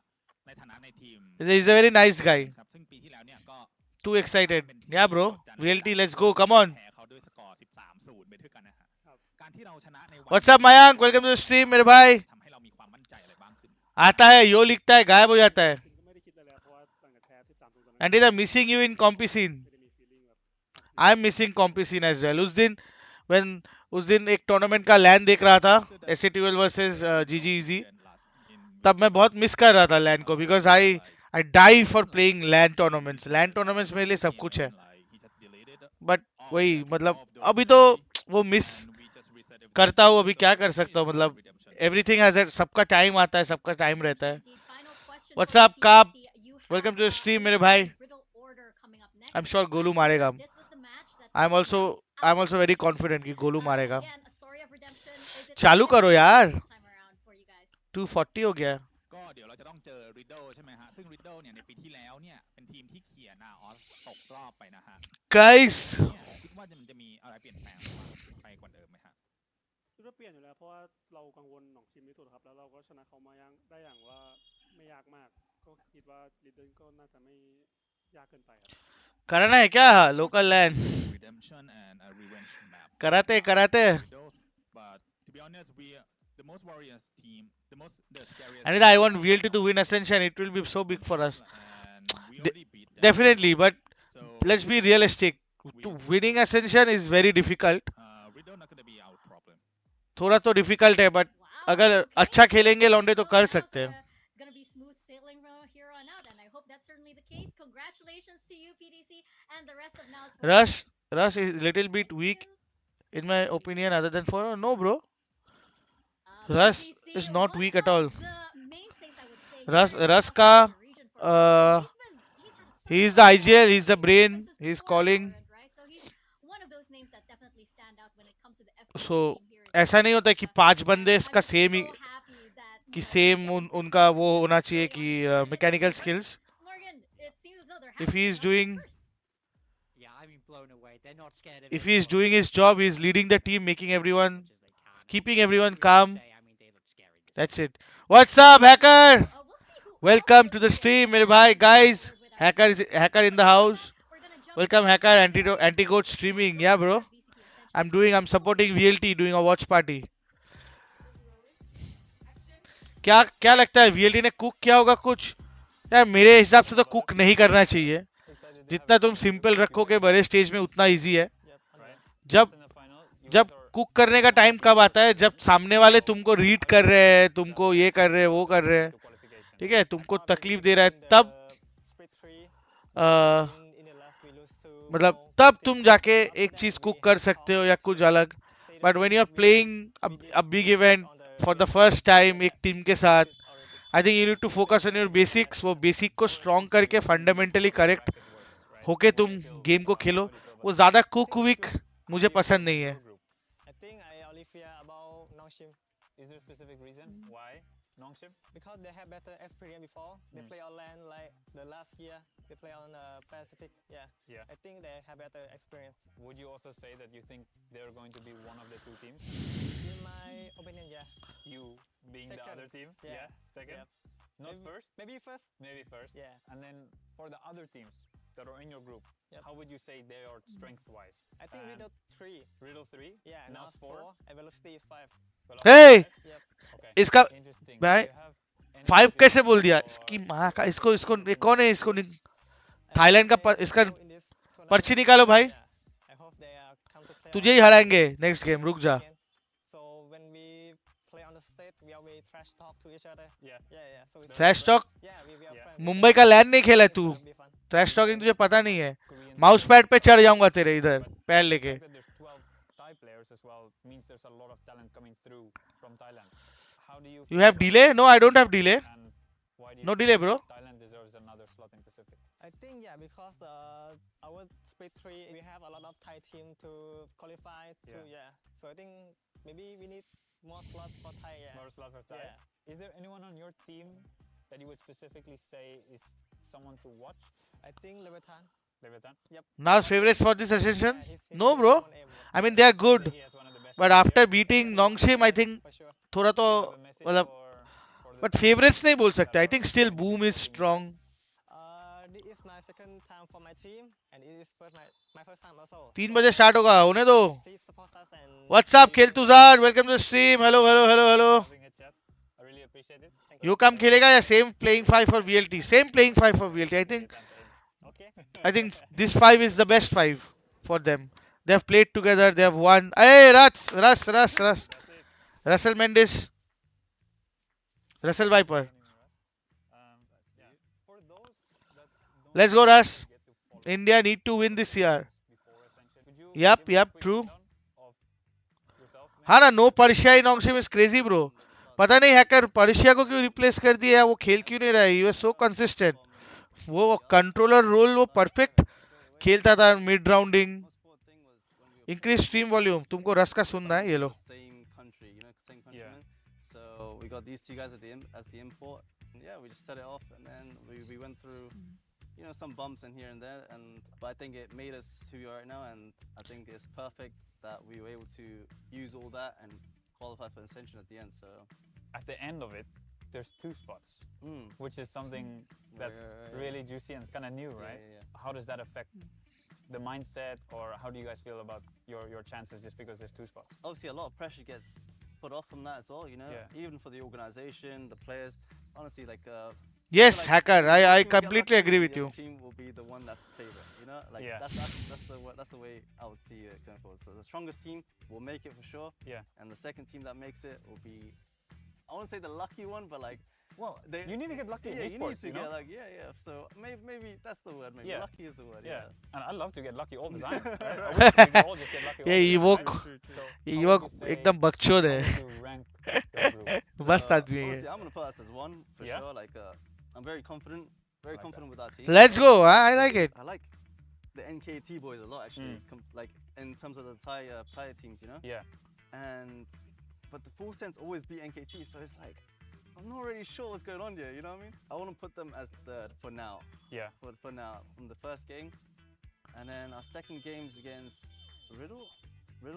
ในฐานะในทีม He's a very nice guy. ครับซึ่งปีที่แล้วเนี่ยก็ Too ค่อนข้าง excited. เป็นที่ Yeah, bro. กดดันระดับ VLT, let's เพ go. ราะว่า Come เรา on. แพ้เขาด้วยสกอร์ 13-0 ไปด้วยกันนะฮะ ครับ การที่เราชนะในวัน What's นี้ up, Mayank? ก็ Welcome to the เป็น stream, การ मेरे भाई. ทำให้เรามีความมั่นใจอะไรบ้างขึ้น आता है, यो लिखता है, गायब हो जाता है. จริงๆก็ไม่ได้คิดอะไรแล้วเพราะว่าหลังจากแพ้13-0ตอนนั้น And they're missing you in compy scene. ไม่ได้มี feeling แบบ I'm missing compy scene as well. उस दिन एक टूर्नामेंट का लैन देख रहा था, SA12 वर्सेस GG Easy. तब मैं बहुत मिस कर रहा था लैन को, because I die for playing LAN tournaments. LAN tournaments मेरे लिए सब कुछ है. But वही मतलब अभी तो वो मिस करता हूँ. अभी क्या कर सकता हूँ, मतलब everything has a, सबका टाइम आता है, सबका टाइम रहता है. What's up, Kap? Welcome to the stream, मेरे भाई. I'm sure गोलू मारेगा. I'm also very confident कि गोलू मारेगा. चालू करो यार. 240 हो गया. ก็เดี๋ยวเราจะต้องเจอ Riddle ใช่ไหมฮะ ซึ่ง Riddle เนี่ยในปีที่แล้วเนี่ยเป็นทีมที่เขี่ยนาออสตกรอบไปนะฮะ Guys. เนี่ยคิดว่ามันจะมีอะไรเปลี่ยนแปลงไปกว่าเดิมไหมฮะ คิดว่าเปลี่ยนอยู่แล้วเพราะว่าเรากังวลหนองชิมที่สุดครับแล้วเราก็ชนะเขามาได้อย่างว่าไม่ยากมากก็คิดว่าลีดเดอร์ก็น่าจะไม่ยากเกินไปครับ कराना है क्या local land? Redemption and a revenge map कराते Riddles, but to be honest we the most warriors team the scariest and team I want is VLT to win Nongshim. Ascension. It will be so big for us. And we De- already beat them. Definitely, but So let's be Riddle- realistic. To winning Ascension is very difficult. Riddle not gonna be our problem. थोड़ा तो difficult है, but अगर अच्छा खेलेंगे लौंडे तो कर सकते हैं. It's gonna be smooth sailing from here on out, and I hope that's certainly the case. Congratulations to you, PDC, and the rest of Now's Rush is little bit weak in my opinion, other than for no bro. Rush PDC, is not one weak at of all. the mainstays, I would say, Rush here in Rush Southeast का Asia region for Valorant. he's He's the had such IGL, he's the performances brain, he's before calling. Valorant, right? So he's one of those names that definitely stand out when it comes to the FPS So scene here in ऐसा नहीं Southeast होता कि Asia. 5 And बंदे I'm इसका just same he so happy that कि Morgan same showed this उनका much वो होना success चाहिए early कि on in the tournament. Mechanical Right? Skills. Morgan, it seems as though they're If happy he that is Now's doing first. Yeah, I mean, blown away. They're not scared of if he is anyone. doing his job, he is leading the team, making everyone, As much as they can. keeping everyone Needless to calm. say, I mean, they look scary this That's time. it. What's up, hacker? We'll see who Welcome else to the looks stream, good मेरे as भाई. we move Guys, forward with our series. hacker in But the before house. that, we're gonna jump Welcome, into hacker. another Antidote for streaming. the Yeah, bro. VCT Ascension I'm Pacific supporting Open. VLT, doing a watch party. क्या क्या लगता है VLT ने cook किया होगा कुछ? यार मेरे हिसाब से तो कुक नहीं करना चाहिए. जितना तुम सिंपल रखोगे बड़े स्टेज में उतना इजी है. जब जब कुक करने का टाइम कब आता है, जब सामने वाले तुमको रीड कर रहे हैं, तुमको ये कर रहे हैं, वो कर रहे हैं, ठीक है, तुमको तकलीफ दे रहा है, तब मतलब तब तुम जाके एक चीज कुक कर सकते हो या कुछ अलग. But when you are playing a big event for the first time एक टीम के साथ, I think you need to focus on your basics. वो बेसिक को स्ट्रॉन्ग करके फंडामेंटली करेक्ट होके तुम गेम को खेलो. वो ज्यादा कुक विक मुझे पसंद नहीं है. I think I only fear about Nongshim. Is there a specific reason why Nongshim? Because they have better experience before. They play on land like the last year. They play on Pacific. Yeah. Yeah. I think they have better experience. Would you also say that you think they're going to be one of the two teams? In my opinion, yeah. You being the Second. other team? Yeah. Second? Yep. Not first? Maybe first. Maybe first. Yeah. And then for the other teams that are in your group, Yep. how would you say they are strength-wise? I think And Riddle 3. Riddle 3? Yeah, and Nas Nas 4? 4. And Velocity 5. Velocity Hey! 5? Yep. Okay. इसका Interesting. भाई Do you have any 5 कैसे ideas बोल दिया or इसकी माँ का what इसको you इसको think ये in कौन है that इसको group? I थाईलैंड hope का they इसका go in this पर्ची tournament. निकालो भाई Yeah. I hope they come to play तुझे on ही हराएंगे the नेक्स्ट गेम रुक finals जा weekend. So when we play on the stage, we always trash talk to each other. Yeah. Yeah. So it's Trash talk? Yeah, we are Yeah. friends. Mumbai का land नहीं खेला है It's तू gonna be fun. Trash talking तुझे Almost पता nothing नहीं but है Korean mouse players pad पे as चढ़ well. जाऊंगा तेरे इधर But पैर the लेके fact that there's 12 Thai players as well means there's a lot of talent coming through from Thailand. How do you You feel have about delay? that? No, I don't have delay. And why do you No think delay, bro. Thailand deserves another slot in Pacific? I think yeah, because our split 3 we have a lot of Thai team to qualify to Yeah. So I think maybe we need more slots for Thai. Yeah. More slot for Thai? Yeah. Is there anyone on your team that you would specifically say is someone to watch? I think Leviathan. Leviathan? Now's favorites for this Ascension? Yeah, he's No, the bro. number one ever. I mean, they are So you good. think he has one of the best But players after here? beating Definitely one of the Nongshim, I best, think for sure. थोड़ा तो Do you have a message मतलब for the but team favorites नहीं बोल that सकते. I are think still going to Boom be is supporting you strong. guys? This is my second time for my team, and it is my first time also. 3 बजे start होगा होने दो. Please support us and. What's up, Kheltuzar? Welcome to the stream. Hello, hello, hello, hello. Having a chat. I really appreciate it. You come खेलेगा या same playing 5 for VLT? Same playing 5 for VLT. I think Okay. I think this 5 is the best 5 for them. They have played together. They have won. Hey, Russ. That's it. Russell Mendes. Russell Viper. Yeah. For those that don't Let's go, Russ. get to follow India need to win this year. before Ascension, could you Yep, give us a quick true. rundown of yourself, हाँ maybe? ना no Persia in ऑक्सिम is crazy bro पता नहीं hacker Persia को क्यों replace कर दिया है वो खेल क्यों नहीं रहा है ही वाज सो कंसिस्टेंट वो कंट्रोलर रोल वो परफेक्ट खेलता था mid rounding increase stream volume तुमको रस का सुनना है ये लो Same country, you know, same Yeah. countrymen. So we got these two guys as the import. And yeah, we just set it off, and then we went through, you know, some bumps in here and there, but I think it made us who we are right now, and I think it's perfect that we were able to use all that and qualify for Ascension at the end. So At the end of it, there's 2 spots, mm, which is something that's right. really juicy and it's kind of new, right? yeah. How does that affect the mindset, or how do you guys feel about your chances just because there's 2 spots? Obviously, a lot of pressure gets put off from that as well, you know, Yeah. even for the organization, the players. Honestly, like yes like, hacker one I team will get completely lucky, agree the with you other team will be the one that's favorite, you know, like Yeah. that's the way I would see it going forward. So the strongest team will make it for sure, Yeah. and the second team that makes it will be, I won't say the lucky one, but like Well, you need to get lucky in yeah, you need esports, to you know? get like yeah. So maybe that's the word. Maybe Yeah. lucky is the word. Yeah. And I love to get lucky all the time. Right? I Right. wish we could all just get lucky all ये the time, evoke right? So, ये how evoke would you say- एकदम बकचोद how है would you rank your group? मस्त आदमी है Honestly, I'm gonna put us as one for Yeah? sure. Like I'm very confident, like confident with our team. Let's go I like it I like the NKT boys a lot actually. Like in terms of the Thai teams, you know. Yeah. But the full sense always beat NKT, so it's like I'm not really sure what's going on here. You know what I mean? I want to put them as third for now. Yeah. For now, from the first game, and then our second game's against Riddle,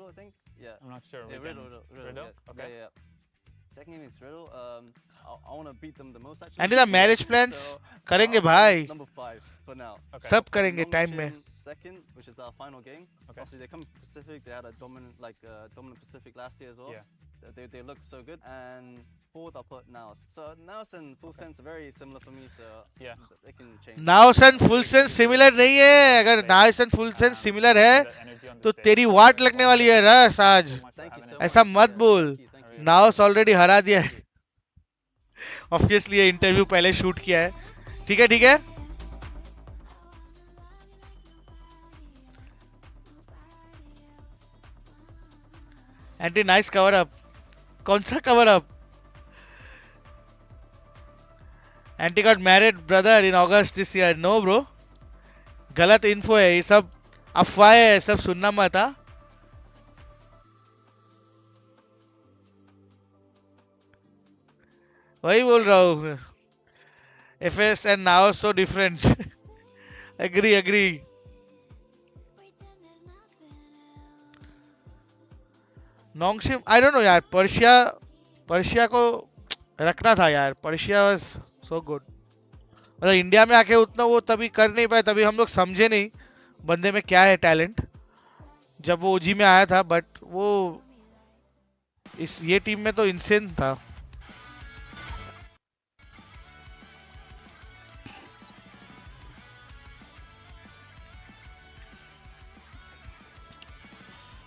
I think. Yeah. I'm not sure. Yeah, We can- Riddle. Yeah. Okay. Yeah. Second game is Riddle. I want to beat them the most actually. And the marriage plans So, करेंगे I'll put भाई Number 5 for now. Okay. सब करेंगे time में Nongshim second, which is our final game. Okay. Obviously, they come from Pacific. They had a dominant Pacific last year as well. Yeah. They look so good. And fourth, I'll put Naos. So Naos and Full Sense are very similar for me. So Yeah. they can change. Knows and full sense similar नहीं है अगर knows and full sense similar है The energy on the तो stage. तेरी वाट लगने वाली है रस आज So much for Thank you having so us. ऐसा much. मत Yeah, बोल thank you. नाउस ऑलरेडी हरा दिया है ऑब्वियसली ये इंटरव्यू पहले शूट किया है ठीक है एंटी नाइस कवर अप कौन सा cover up aunty got married brother in August this year no bro गलत इन्फो है ये सब अफवाह है सब सुनना मत हाँ वही बोल रहा हूँ FS and now so different. agree. नोंगशिम I don't know यार पर्शिया को रखना था यार पर्शिया was सो गुड। मतलब इंडिया में आके उतना वो तभी कर नहीं पाए, तभी हम लोग समझे नहीं बंदे में क्या है टैलेंट, जब वो ओजी में आया था। बट वो इस ये टीम में तो इंसेन था।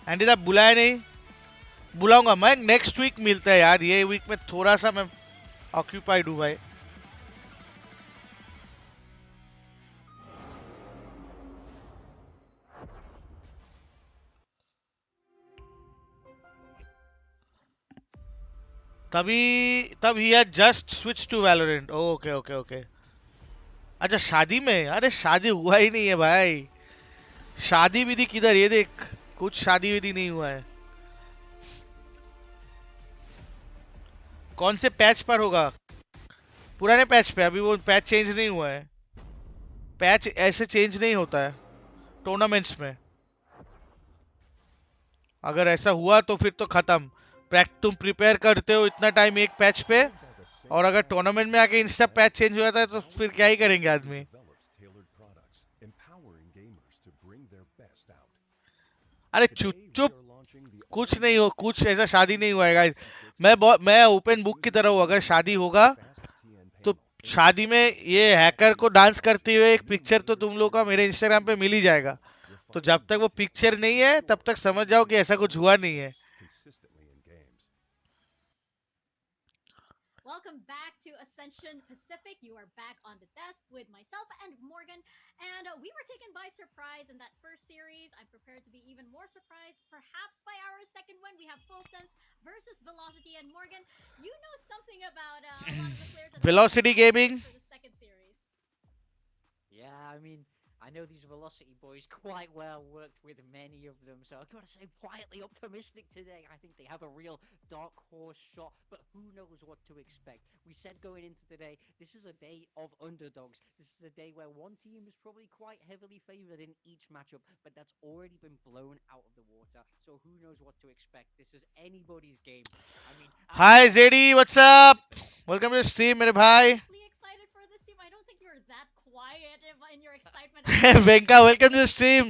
एंडी साहब बुलाया नहीं, बुलाऊंगा मैं, नेक्स्ट वीक मिलता है यार, ये वीक में थोड़ा सा मैं ऑक्यूपाइड हूँ भाई। तभी तब ही had just switch to Valorant. Okay okay okay. अच्छा शादी में, अरे शादी हुआ ही नहीं है भाई, शादी विधि किधर, ये देख कुछ शादी विधि नहीं हुआ है। कौन से पैच पर होगा? पुराने पैच पे, अभी वो पैच चेंज नहीं हुआ है। पैच ऐसे चेंज नहीं होता है टूर्नामेंट्स में। अगर ऐसा हुआ तो फिर तो खत्म। तुम प्रिपेयर करते हो इतना टाइम एक पैच पे, और अगर टूर्नामेंट में आके इंस्टा पैच चेंज हो जाता है तो फिर क्या ही करेंगे आदमी। अरे चुप चुप, कुछ नहीं हो, कुछ ऐसा शादी नहीं हुआ है गाइस। मैं ओपन बुक की तरह हूँ, अगर शादी होगा तो शादी में ये हैकर को डांस करते हुए एक पिक्चर तो तुम लोग का मेरे इंस्टाग्राम पे मिल ही जाएगा। तो जब तक वो पिक्चर नहीं है तब तक समझ जाओ कि ऐसा कुछ हुआ नहीं है। Welcome back to Ascension Pacific. You are back on the desk with myself and Morgan. And we were taken by surprise in that first series. I'm prepared to be even more surprised, perhaps by our second one. We have Full Sense versus Velocity. And Morgan, you know something about a lot of the players that Velocity Gaming. for the second series. Yeah, I mean, I know these Velocity boys quite well, worked with many of them, so I've got to say, quietly optimistic today. I think they have a real dark horse shot, but who knows what to expect. We said going into today, this is a day of underdogs. This is a day where one team is probably quite heavily favored in each matchup, but that's already been blown out of the water, so who knows what to expect. This is anybody's game. I mean, Hi Zedi, what's up? Welcome to the stream मेरे भाई। Really excited for this team. I don't think you're that quiet in your excitement. Venka, welcome to the stream.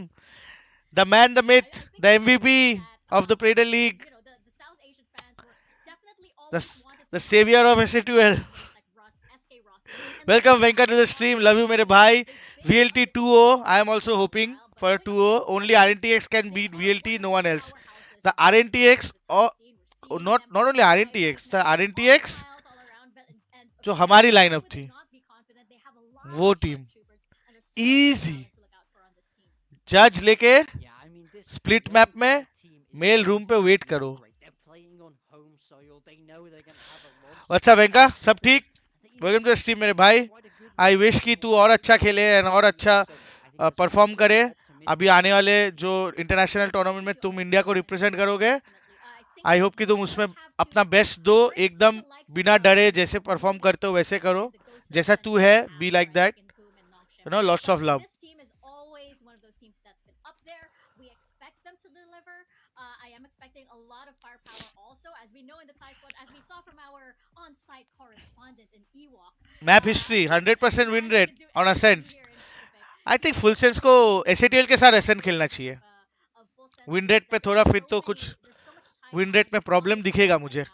The man, the myth, I think the it's just MVP that, of the Prater League, you know, the South Asian fans were definitely the, always wanted the to see savior of names SA2L. like Russ, SK Rossi, and Welcome lately Venka to the a lot stream. of Love you these मेरे players, भाई। they've been VLT undefeated 2-0. this I am season also for a hoping while, but for a coming up 2-0. against Only Velocity, RNTX can they beat are one VLT, of no the one else. powerhouses The in the RNTX, top or scene. We're seeing them not only rise right RNTX, the now, all RNTX smiles all around, and of जो course, हमारी why lineup would they थी, not be confident? They have a lot वो of team sharpshooters, and there's so much easy talent to look out for on this team. जज लेके yeah, I mean, this split map में Velocity team is mail going room to पे be wait really करो। great. They're playing on home soil. They know they're going to have a launch अच्छा pad वेंका, of सब ठीक? confidence. I think he's welcome going to to stream be मेरे भाई। quite a good I matchup wish कि तू for और अच्छा everybody खेले in और the अच्छा team. So I think that's why I'm perform quite करे। optimistic अभी for आने this वाले team. जो इंटरनेशनल टूर्नामेंट में Thank you, तुम Ice इंडिया को Spirit, and रिप्रेजेंट करोगे, definitely, I think I hope कि we तुम will उसमें have अपना to बेस्ट दो, bring through एकदम the likes बिना of डरे, जैसे परफॉर्म Morgan करते हो वैसे करो, and the ghosts of जैसा तू Ascension है, that we be have like right that, in Boom and Nongshim. You know, lots But of love. this team is always one of those teams that's been up there. We expect them to deliver. I am expecting a lot of firepower also, as we know in the Thai squad, as we saw from our on-site correspondent in Ewok. Map history 100% win Manny rate can do on anything Ascent. here in Pacific. I He think is Full one Sense of को the SATL के best साथ players Ascent in खेलना terms चाहिए। of Full Sense. Win We know rate पे that थोड़ा फिर तो कुछ there's so much Thai win rate talent में on प्रॉब्लम this दिखेगा series right मुझे now,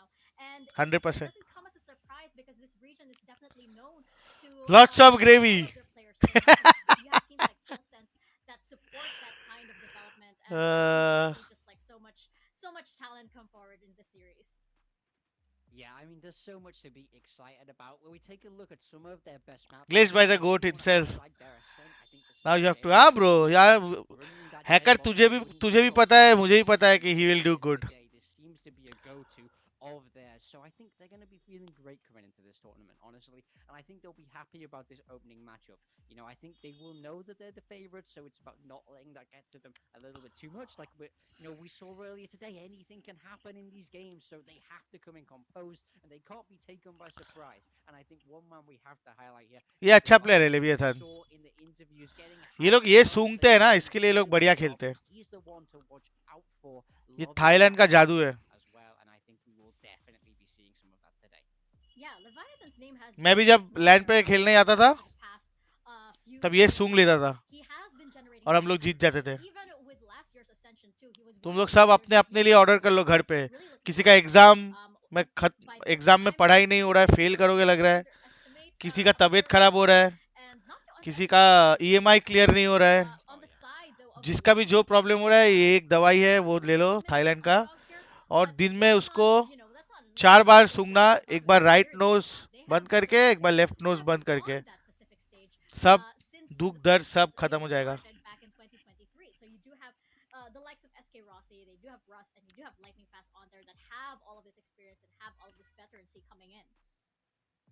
and it 100%। doesn't come as a surprise because this region is definitely known to lots of gravy. develop their players so much, and you have teams like Full Sense that support that kind of development, and we're gonna see just like so much talent come forward in this series. Yeah, I mean, there's so much to be excited about. When we take a look at some of their best maps, I glazed by the definitely goat want to himself. highlight their ascent. I think this is now a you have to, very हाँ good bro map. यार, Running that hacker deadlock map, running तुझे भी deadlock पता है, solo मुझे भी seems पता to है be कि the he will do focus good. today. This seems to be a go-to of theirs. So I think they're going to be feeling great coming into this tournament, honestly. And I think they'll be happy about this opening matchup. You know, I think they will know that they're the favorites, so it's about not letting that get to them a little bit too much. Like we saw earlier today, anything can happen in these games, so they have to come in composed and they can't be taken by surprise. And I think one man we have to highlight here ये is अच्छा player है Velocity. We leviathan. saw in the interviews getting ये लोग hyped ये about सूंघते हैं playing ना, against इसके लिए ये लोग really बढ़िया well. खेलते हैं। He's the one to watch out for. ये Lots of थाईलैंड का talent जादू है। as well, and I think we will definitely be seeing some of that today. Yeah, Leviathan's name has मैं been भी जब familiar land पे खेलने आता था for the past few तब ये years सूंघ लेता because था he has been generating और हम great लोग जीत जाते numbers. थे. Even with last year's Ascension too, he was तुम one of लोग the सब players अपने that अपने made लिए the ऑर्डर कर लो numbers. घर पे. Really looking किसी का forward to that. एग्जाम में By this एग्जाम में time पढ़ाई next नहीं हो year, रहा है, we फेल also करोगे not लग to रहा है. underestimate किसी का तबीयत other खराब हो रहा regions है, and not to किसी का underestimate the ईएमआई क्लियर नहीं हो रहा है. on the side though of जिसका भी Velocity. जो प्रॉब्लम हो रहा है, ये एक दवाई है, वो Huge ले लो improvements थाईलैंड का. underdogs here, और but दिन में that's उसको not, that's not an 4 बार excuse सूंघना, for the एक problem बार of right severity nose right now. They बंद have been करके, एक practicing. बार लेफ्ट They नोज have बंद been करके. on that Pacific stage सब since दुख the दर्द first सब season खत्म हो even जाएगा. started back in 2023. So you do have the likes of SK Rossi, they do have Russ, and you do have Lightning Fast on there that have all of this experience and have all of this veterancy coming in.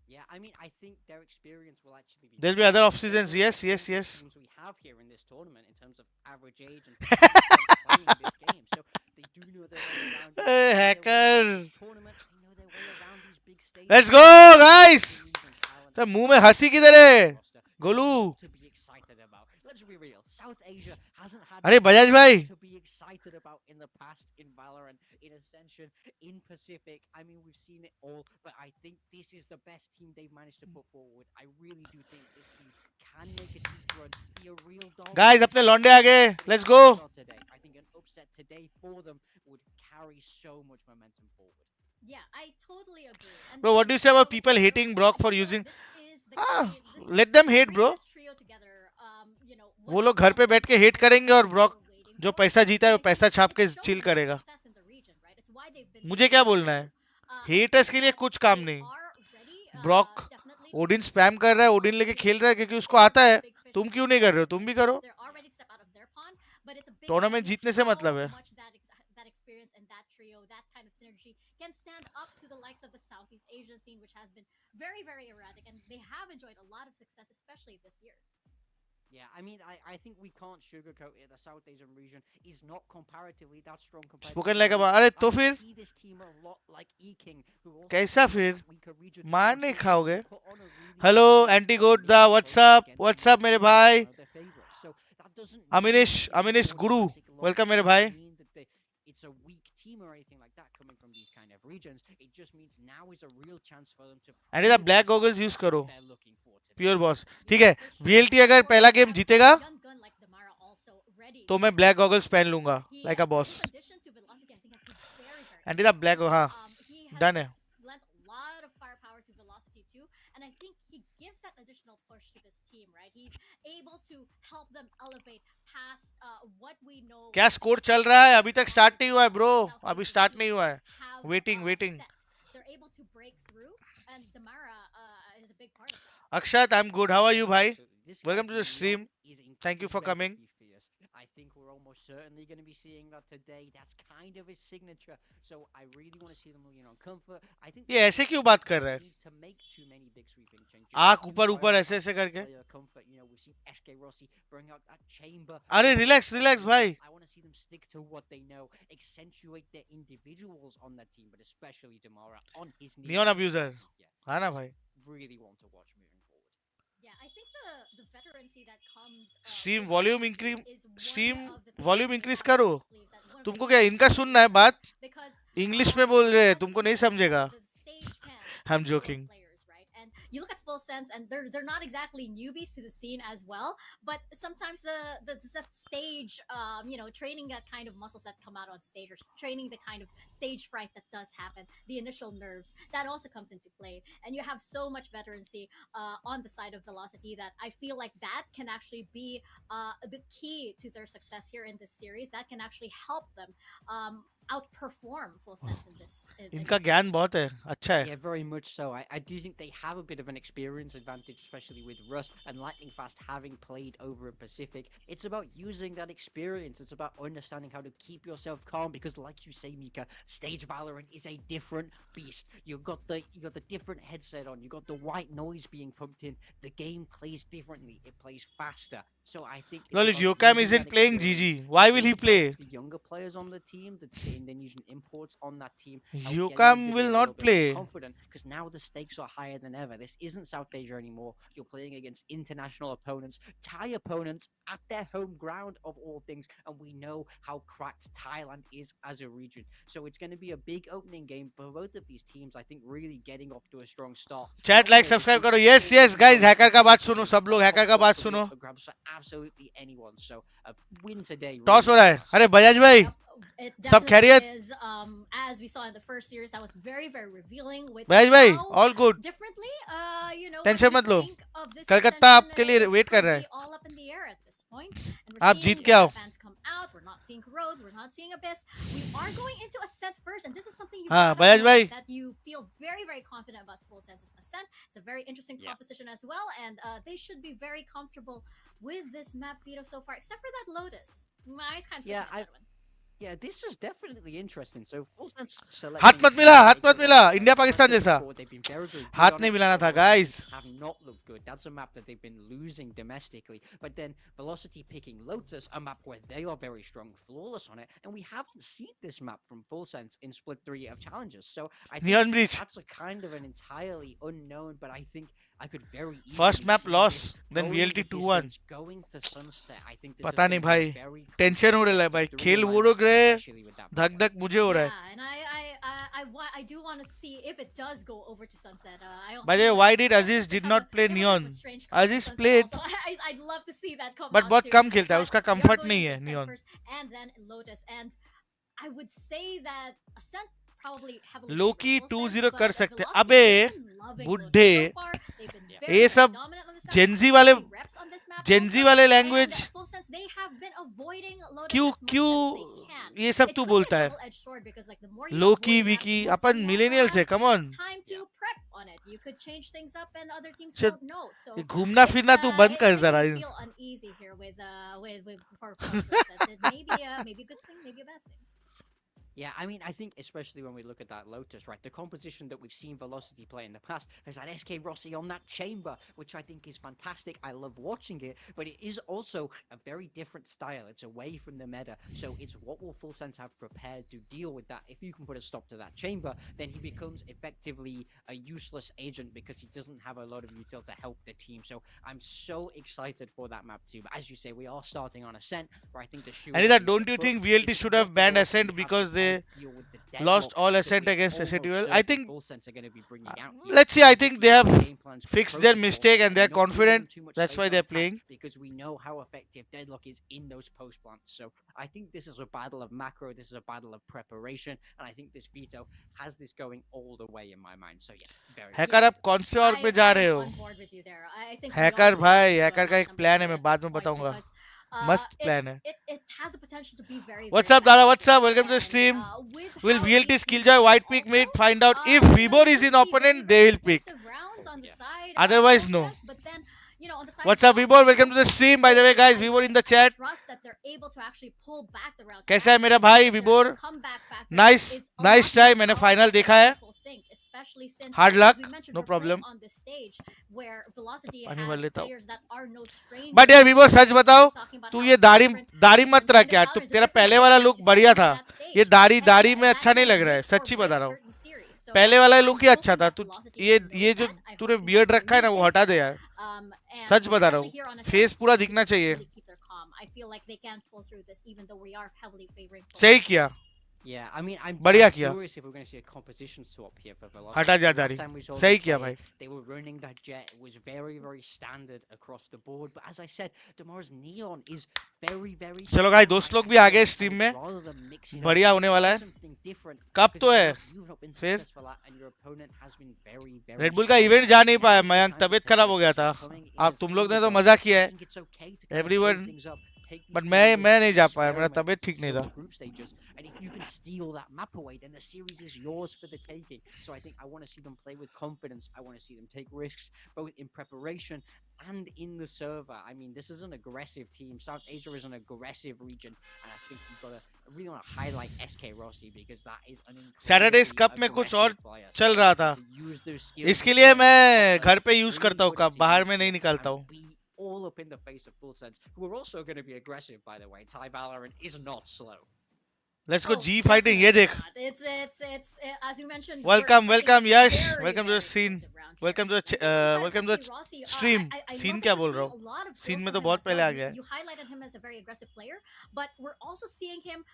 Yeah, I mean, I think their experience will actually be There'll be other massive. off They're seasons. one of Yes, the yes, oldest yes. teams we have here in this tournament in terms of average age and time spent playing this game. So they do know their way around it. They know their way around hacker. this tournament. They know their way around these big stages. Let's go, They guys. believe in talent. Sir They मुंह में believe हंसी in किधर this है, roster. There's Golu? a lot to be excited about. Let's be real. South Asia hasn't had अरे बजाज भाई, much to be excited about in the past in Valorant, in Ascension, in Pacific. I mean, we've seen it all, but I think this is the best team they've managed to put forward. I really do think this team can make a deep run, be a real dark guys horse. अपने लौंडे आगे. But let's if go. they lose out today, I think an upset today for them would carry so much momentum forward. Yeah, I totally agree. And Bro, what do you say like I about was people saying hating earlier, Brock I for think using? this is the हाँ, key. This is let them hate, bringing bro. this trio together. वो Was लोग घर पे something बैठ के that hate I think करेंगे और fans Brock were waiting जो for. पैसा जीता है And वो I think पैसा छाप के it's चिल shown their करेगा. success in the region, right? It's why they've been मुझे so क्या बोलना है? successful. I हेटर्स think के लिए that कुछ काम they नहीं. are ready, Brock definitely to Odin step spam कर रहा है, out ओडिन of लेके the खेल रहा है क्योंकि उसको it's आता a है. big fish तुम in क्यों the नहीं कर रहे हो? pond, तुम and भी करो. they're already stepped out of their pond, but it's a big tournament question जीतने से how मतलब है. much that experience and that trio, that kind of synergy can stand up to the likes of the Southeast Asia scene, which has been very, very erratic, and they have enjoyed a lot of success, especially this year. Yeah, I mean, I think we can't sugarcoat it. The South Asian region is not comparatively that strong compared to spoken some like of the अरे others. तो I फिर see this team a lot like E-King, who also कैसा came from फिर that weaker region मार and नहीं built खाओगे? put on a really hello good performance by एंटीगोट the winning closely what's up against what's up मेरे Nongshim, who was भाई. one of their favorites. So that doesn't mean that it's an अमिनिश Guru, automatic loss. Welcome It मेरे doesn't भाई. mean that it's a weak team or anything like that coming from these kind of regions. It just means now is a real chance for them to anti the prove black themselves. Goggles use That's करो, what they're looking for today. Pure boss. ठीक Yeah, है, for sure. VLT And अगर of course, पहला you game have जीतेगा a young gun like Damara also ready तो to मैं come black out goggles and पहन play. लूंगा He, like a boss. his addition to Velocity, I think, has been very, very anti the black, interesting. हाँ He has done है. lent a lot of firepower to Velocity too, and I think he gives that additional push to this team, right? He's able to help them elevate past what we know. क्या score चल रहा है? अभी तक start नहीं हुआ है bro, अभी स्टार्ट नहीं हुआ है. Have waiting waiting. set. They're able to break through, and Damara is a big part of that. Akshat, I am good. How are you भाई? Absolutely. This Welcome to the guy's stream. knob is Thank you for coming. incredibly fierce. I think we're almost certainly going to be seeing that today. That's kind of his signature. So I really want to see them, on comfort. I think ये ऐसे क्यों बात कर रहा है? need to make too many big sweeping changes. आँख Do ऊपर ऊपर ऐसे prioritize ऐसे करके. player comfort. We've seen SK Rossi bring out that chamber. अरे really relax help relax them भाई. out. I want to see them stick to what they know, accentuate their individuals on that team, but especially Damara on his knees. Neon abuser. Yeah, हाँ ना भाई. really want to watch moving forward. Yeah, I think the veterancy that comes stream with volume Velocity increase is one stream of the things volume that they increase have up करो. their sleeve that one of तुमको the क्या youngest इनका teams सुनना है have बात? because English में बोल रहे हैं, Velocity तुमको नहीं is one of समझेगा. the stage camp I am top tier joking. players, right? And you look at Full Sense, and they're not exactly newbies to the scene as well, but sometimes the that stage, training that kind of muscles that come out on stage, or training the kind of stage fright that does happen, the initial nerves that also comes into play, and you have so much veterancy on the side of Velocity that I feel like that can actually be the key to their success here in this series. That can actually help them outperform Full Sense in this. इनका ज्ञान बहुत है, अच्छा है. Yeah, very much so. I do think they have a bit of an experience advantage, especially with Russ and Lightning Fast having played over in Pacific. It's about using that experience. It's about understanding how to keep yourself calm because, like you say, Mika, stage Valorant is a different beast. You got the different headset on. You got the white noise being pumped in. The game plays differently. It plays faster. So I think it's Lol, if about Yokam using that isn't playing experience, GG, why will he develop play? the younger players on the team, then using imports on that team, help getting them Yokam to be will a little not bit more play. confident because now the stakes are higher than ever. This isn't South Asia anymore. You're playing against international opponents, Thai opponents at their home ground of all things, and we know how cracked Thailand is as a region. So it's going to be a big opening game for both of these teams. I think really getting off to a strong start. Chat Not like more this subscribe week, करो. but Yes, also yes, in guys. going hacker का into बात next सुनो. week. सब A लोग top hacker का spot बात could be up सुनो. for grabs for absolutely anyone. So a win today toss really हो would रहा be है. must. अरे बजाज भाई, Yep, it सब definitely खैरियत? is. As we saw in the first series, that was very, very revealing with Bajaj भाई, how all good. differently, when tension we मत लो. think of this Calcutta ascension, आपके लिए it वेट कर could रहा be है. all up in the air at this point. And we're आप seeing Jeet the के आओ. fans come out. We're not seeing Corrode. We're not seeing Abyss. We are going into Ascent first, and this is something you हाँ, brought up, Bajaj Morgan, भाई. that you feel very, very confident about Full Sense's Ascent. It's a very interesting Yeah. composition as well, and they should be very comfortable with this map Vito so far, except for that Lotus. My eyes kind of Yeah, twitching at that one. Yeah, this is definitely interesting. So full sense हाथ selecting मत मिला, हाथ makes मत a lot मिला. of India sense. As I Pakistan said जैसा. before, they've been very, very good हाथ on नहीं it, मिलाना but था, Velocity guys. have not looked good. That's a map that they've been losing domestically. But then Velocity picking Lotus, a map where they are very strong, flawless on it, and we haven't seen this map from Full Sense in Split 3 of Challenges. So I think Neon Breach. that's a kind of an entirely unknown, but I think I could very First easily map see loss, this then going VLT the 2-1. distance, going to Sunset. I think this is पता going नहीं to be a भाई. very tension हो close रहा है best भाई. of 3 खेल in my वो लोग mind, रहे. especially with that धक matchup. धक मुझे हो रहा है. Yeah, and I do want to see if it does go over to Sunset. I also By the way, know why that did Full Aziz Sense, they did have not play they have a bit of a Neon? strange connection Aziz with Sunset played, also. I'd love to see that come but out बहुत too. कम खेलता है. But उसका we are comfort going नहीं into है Ascent Neon. first, and then Lotus. And I would say that Ascent probably heavily Loki favors Full 2-0 Sense, कर but सकते. Velocity, अबे they've been loving Lotus बुड्ढे, so far. They've been Yeah. very, ये very सब dominant on this map. Gen Z So वाले many reps on this map Gen Z also. वाले And language Full Sense, they have been avoiding Lotus क्यों as much क्यों as they can. ये And सब it तू could be a बोलता है. double-edged sword because like the more you Loki avoid a map, the Vicky more upon time you also millennials है. have come on. time to prep on it. You could change things up and other teams चल, won't know. So ये घूमना फिरना तू बंद it's कर making जरा. me feel uneasy here with for Full Sense. It may be a good thing, maybe a bad thing. Yeah, I mean, I think especially when we look at that Lotus, right, the composition that we've seen Velocity play in the past has had SK Rossi on that chamber, which I think is fantastic. I love watching it, but it is also a very different style. It's away from the meta, so it's what will Full Sense have prepared to deal with that. If you can put a stop to that chamber, then he becomes effectively a useless agent because he doesn't have a lot of utility to help the team. So I'm so excited for that map too. But as you say, we are starting on Ascent, where I think the shoe. Anita, don't you think VLT should have banned Ascent because they lost all Ascent against SATL? I think. Let's see. I think they have fixed their mistake and they're confident. That's why they're playing. Because we know how effective Deadlock is in those post plants. So I think this is a battle of macro. This is a battle of preparation, and I think this veto has this going all the way in my mind. So yeah, very. Hacker आप कौन से और पे जा रहे हो? Hacker भाई, hacker का एक प्लान है, मैं बाद में बताऊंगा. मस्त प्लान है. What's up, Dada? What's up? Welcome to the stream. Will VLT Skilljoy White Pick mid find out if Vibor is in opponent? They will pick. Otherwise, no. What's up, Vibor? Welcome to the stream. By the way, guys, Vibor in the chat. कैसा है मेरा भाई Vibor? Nice try. मैंने final देखा है. Hard luck, no problem. पानी भर लेता हूँ. But यार Vibor सच बताओ, तू ये दाढ़ी मत रख यार. तू तेरा पहले वाला लुक बढ़िया था. ये दाढ़ी में अच्छा नहीं लग रहा है. सच्ची बता रहा हूँ. पहले वाला लुक ही अच्छा था. तू ये जो तूने बियर्ड रखा है ना, वो हटा दे यार. सच बता रहा हूँ. फेस पूरा दिखना चाहिए. सही किया. Yeah, I mean, I'm curious if we're going to see a composition swap here for Velocity. हटा जा दाढ़ी. सही किया भाई. They were running that jet. It was very, very standard across the board. But as I said, tomorrow's Neon is very, very. चलो भाई, दोस्त लोग भी आ गए स्ट्रीम में. बढ़िया होने वाला है. कब तो है? फिर रेड बुल का इवेंट जा नहीं पाया. मयंक तबीयत खराब हो गया था. आप तुम लोग ने तो मजा किया है. Everyone. But मैं नहीं जा पाया. मेरा तबीयत ठीक नहीं था. And if you can steal that map away, then the series is yours for the taking. So I think I want to see them play with confidence. I want to see them take risks, both in preparation and in the server. I mean, this is an aggressive team. South Asia is an aggressive region, and I think you've got to really want to highlight SK Rossi because that is an Saturdays Cup में कुछ और चल रहा था. इसके लिए मैं घर पे यूज करता हूँ कप. बाहर में नहीं निकालता हूँ. all up in the face of Full Sense, who are also going to be aggressive, by the way. Thai Valorant is not slow. Let's go Oh, G fighting. ये definitely देख. not. It's as you mentioned. Welcome, we're welcome expecting Yash. very, Welcome to the very scene. explosive rounds here. Welcome to And with that being welcome said, to SK Rossi, stream. I Scene love क्या that we're बोल रहा seeing हूँ? a lot of Scene growth में from तो him बहुत as well. पहले आ गया है. You highlighted him as a very aggressive player, but we're also seeing him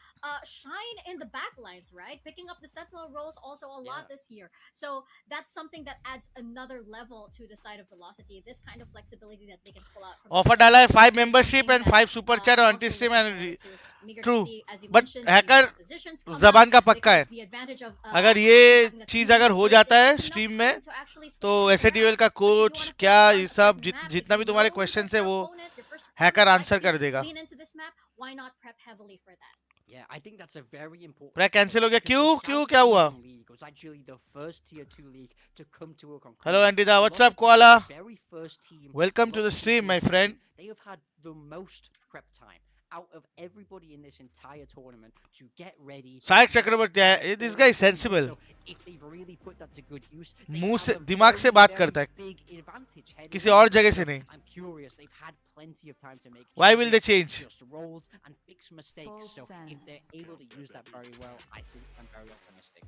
shine in the back lines, right? Picking up the sentinel roles also a lot this year. So that's something that adds another level to the side of Velocity. This kind of flexibility that they can pull out from Offer the डाला है players 5 is membership something and that 5 super chat I'm और also anti stream looking and forward to. I'm eager to true. see, as you But mentioned, hacker these compositions come जबान out का पक्का है. because the advantage of अगर actually ये having a चीज team अगर as हो good जाता is है just enough स्ट्रीम में time to actually तो switch things एसएटीएल around, का especially if you coach want to क्या focus on ये a सब certain map. If जितना you भी तुम्हारे know क्वेश्चंस that है your वो opponent, your first hacker opponent answer likes कर to देगा. lean into this map, why not prep heavily for that? Yeah, I think that's a very important पूरा point cancel हो गया. because the क्यों क्यों South क्या हुआ? Asian League was actually the first Tier 2 league to come to a hello conclusion. एंटीदा. What's up Velocity were कोआला? the very first team welcome to the locked stream into my Ascension. Friend. They have had the most prep time out of everybody in this entire tournament to get ready. Sayak to Chakraborty prepare है. This for guy the tournament. Sensible. So if they've really put that to good use, they मुंह have से a दिमाग से very, बात very करता है. big advantage heading किसी into और it. जगह से So नहीं. I'm curious. They've had plenty of time to make Why will changes, they change? adjust roles, and fix mistakes. So if they're able to use that very well, I think I'm very optimistic.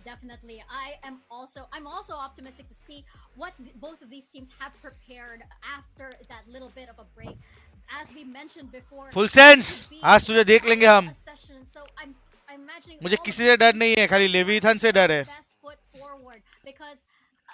Definitely. I'm also optimistic to see what both of these teams have prepared after that little bit of a break. As we mentioned before, full this sense. could be आज तुझे देख लेंगे हम. a session. So I'm imagining मुझे all of किसी these से डर teams नहीं है. खाली have to, like, लेविथन से put डर their है. best foot forward because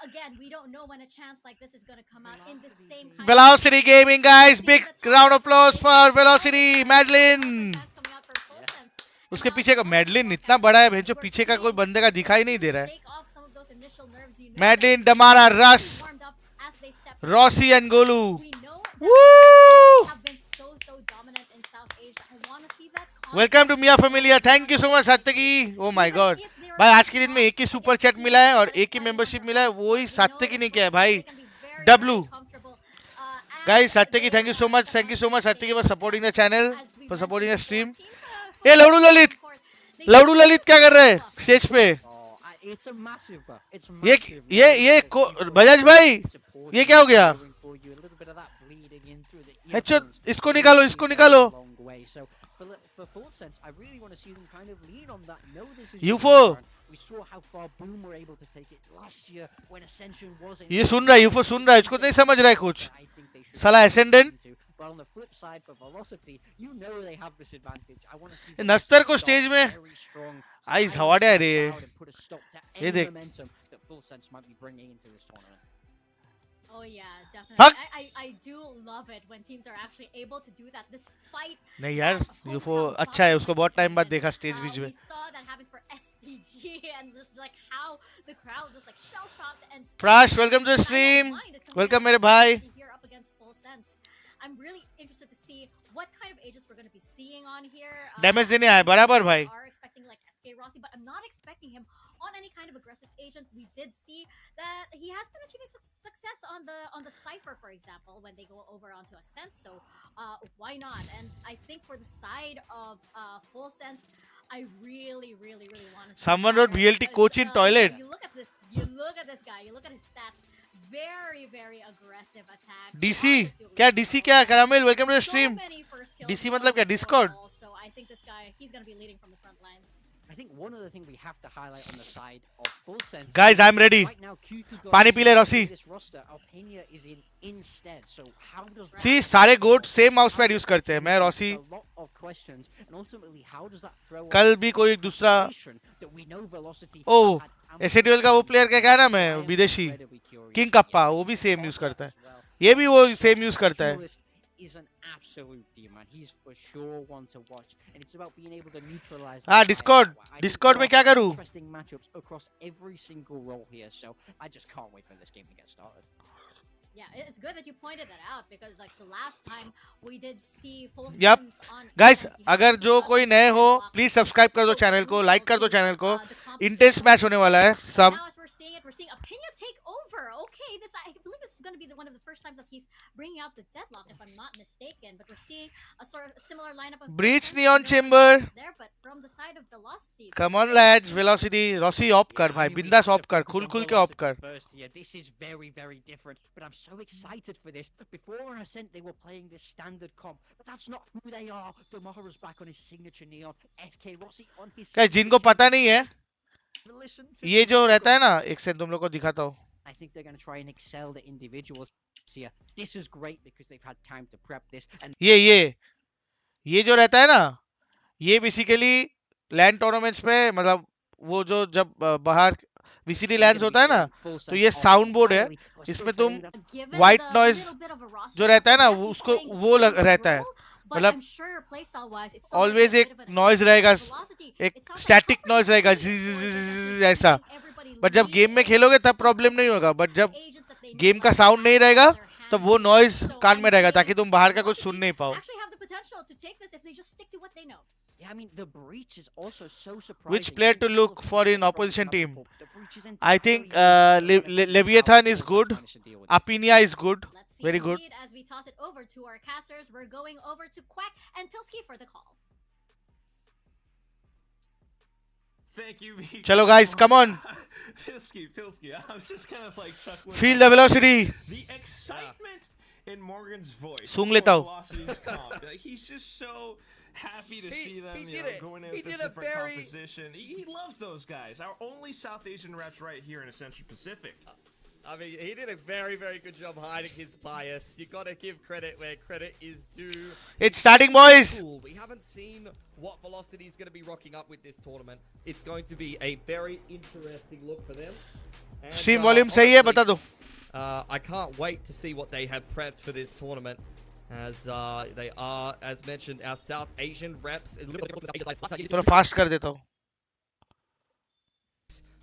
again, we don't know when a chance like this is going to come out in the same kind Velocity of Gaming guys. seeing Big the top round of applause players, for all the Velocity. time, Madeline. all the fans coming out for Full Sense. उसके And पीछे का also Madeline look इतना at बड़ा है this. भेजो We're पीछे का कोई seeing बंदे का दिखाई नहीं to दे रहा है. shake off some of those initial nerves, you know Madeline that डमारा they रस warmed up as they stepped Rossi in. And Golu. We know that Woo! have been so dominant in South Asia. I want to see that. Welcome to mia familia. Thank you so much Satyaki. Oh my god भाई आज के दिन में एक ही super chat मिला है और एक ही मेंबरशिप मिला है. वो ही सत्यकी नहीं किया है भाई. W guys. Satyaki thank you so much. Thank you so much Satyaki for supporting the channel, for supporting the stream. ए लवड़ू ललित. लवड़ू ललित क्या कर रहे हैं स्टेज पे? It's a massive buff. It's ये massive. ये बजाज भाई ये क्या हो गया? हेडशॉट. इसको निकालो, इसको निकालो. So for Full Sense, I really want to see them kind of lean on that. No, this is UFO. We saw how far Boom were able to take it last year when Ascension was in. ये सुन रहा है यूफो, सुन रहा है. इसको नहीं समझ रहा है कुछ. साला ascendant. But on the flip side, for Velocity, you know they have this advantage. I want to see नस्तर को स्टेज में आइस हवाड़े आ रही है. ये देख. momentum that Full Sense might be bringing into this tournament. Oh yeah, definitely. I do love it when teams are actually able to do that despite. नहीं यार यूफो अच्छा है. उसको बहुत टाइम बाद देखा स्टेज बीच में. We saw that happen for SPG and just like how the crowd was like shell shocked and. Prash, welcome to the stream. Welcome मेरे भाई. Here up against Full Sense. I'm really interested to see what kind of agents we're going to be seeing on here. Damage देने आए बराबर भाई. Are expecting like SK Rossi, but I'm not expecting him on any kind of aggressive agent. We did see that he has been achieving success on the Cypher, for example, when they go over onto Ascent. So why not? And I think for the side of Full Sense, I really want to. Someone wrote VLT coach in toilet. You look at this. You look at this guy. You look at his stats. Very aggressive attacks. DC क्या DC क्या caramel. Welcome to the stream. DC मतलब क्या Discord? So I think this guy, he's going to be leading from the front lines. I think one other thing we have to highlight on the side of Full Sense. Guys, I'm ready. Right now, पानी P ले Rossi. This roster, Alpenia is in instead. So how does that? See सारे गोट same mouse pad use करते हैं. मैं Rossi. A lot of questions, and ultimately, how does that throw? कल भी कोई दूसरा. ओह एसएटीएल का वो प्लेयर क्या नाम है विदेशी किंग कप्पा. वो भी सेम यूज करता है. ये भी वो सेम यूज करता है. Is an absolute demon. He's for sure one to watch, and it's about being able to neutralize. Discord में क्या करूँ? Interesting matchups across every single role here, so I just can't wait for this game to get started. Yeah, it's good that you pointed that out because like the last time we did see Full Yep. Sense on. Guys, अगर जो कोई नए हो please subscribe कर दो channel को, like कर दो चैनल को. इंटेंस मैच होने वाला है. सब we're seeing it. We're seeing Opinion take over. Okay, I believe this is going to be one of the first times that he's bringing out the deadlock, if I'm not mistaken. But we're seeing a sort of similar lineup of Breach defense. Neon No Chamber. one is there, but from the side of Velocity, Come they're on straight up lads, in Velocity. Rossi of कर भाई, we बिंदास have of to कर, focus खुल on खुल के of Velocity कर. first here. This is very, very different, but I'm so excited for this. Before on Ascent, they were playing this standard comp, but that's not who they are. Damara's back on his signature Neon. SK Rossi on his Guys, जिनको signature पता नहीं है, Listen to ये the जो रहता है music. ना, एक सेकंड तुम लोग को दिखाता हूँ. I think they're going to try and excel the individuals here. This is great because they've had time to prep this. And ये जो रहता है ना, ये बेसिकली लैंड टूर्नामेंट्स पे, मतलब वो जो जब बाहर VCT लैंड्स होता है ना, तो ये साउंड बोर्ड है, इसमें तुम व्हाइट नॉइज जो रहता है ना, उसको वो रहता है, मतलब ऑलवेज एक नॉइज रहेगा, एक स्टैटिक नॉइज रहेगा ऐसा. बट जब गेम में खेलोगे तब प्रॉब्लम नहीं होगा, बट जब गेम का साउंड नहीं रहेगा तब वो नॉइज कान में रहेगा, ताकि तुम बाहर का कुछ सुन नहीं पाओ. yeah, I mean, the breach is also so surprising. Which player to look for in opposition team? I think Leviathan is good. Apinia is good. Very good. As we toss it over to our casters, we're going over to Quack and Pilsky for the call. Thank you, Miko. Chalo guys, come on. Pilsky. I was just kind of like chuckling. Feel the velocity. The excitement in Morgan's voice. Sung leta hu. Velocity's comp. Like, he's just so happy to see them going in with this different composition. He loves those guys. Our only South Asian reps right here in Ascension Pacific. I mean, he did a very, very good job hiding his bias. You gotta give credit where credit is due. It's starting, boys. Cool. We haven't seen what Velocity is going to be rocking up with this tournament. It's going to be a very interesting look for them. And, Stream volume सही है, बता दो. I can't wait to see what they have prepped for this tournament. As they are, as mentioned, our South Asian reps. थोड़ा fast कर देता हूँ.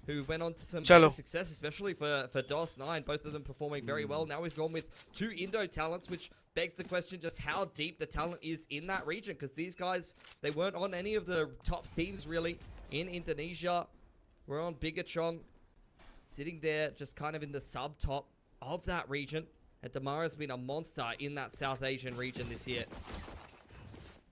Who went on to some Chalo. success, especially for DOS9, both of them performing very well. Now we've gone with two Indo talents, which begs the question just how deep the talent is in that region, because these guys, they weren't on any of the top teams really in Indonesia. We're on Bigatron, sitting there just kind of in the sub-top of that region. And Damara's been a monster in that South Asian region this year.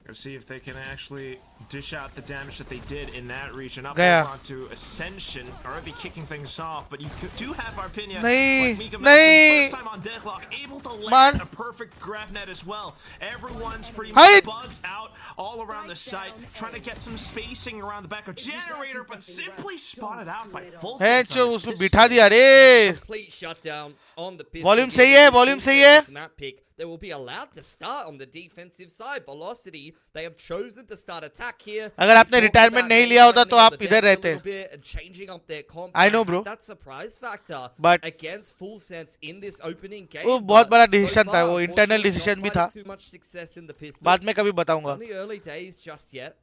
Let's see if they can actually dish out the damage that they did in that region. Up Gaya. on to Ascension, already kicking things off, but you do have Arpinia. Nahi, Like Mika nahi. mentioned, first time on deadlock, able to land Man. a perfect grab net as well. Everyone's pretty Height. much bugged out all around the site, trying to get some spacing around the back of Generator, but simply spotted out by full है sense जो on his उसको pistol. बिठा दिया रे. Complete shutdown on the pistol. Volume सही है, volume सही है. Map pick. They will be allowed to start on the defensive side. Velocity, they have chosen to start attack here. अगर आपने retirement नहीं लिया होता तो आप इधर रहते. Changing up their comp. I know, bro. That surprise factor But against Full Sense in this opening game. वो बहुत बड़ा So decision था, far, वो internal unfortunately, decision not भी finding था. Too much success in the pistol. बाद में कभी It's बताऊंगा. only early days just yet.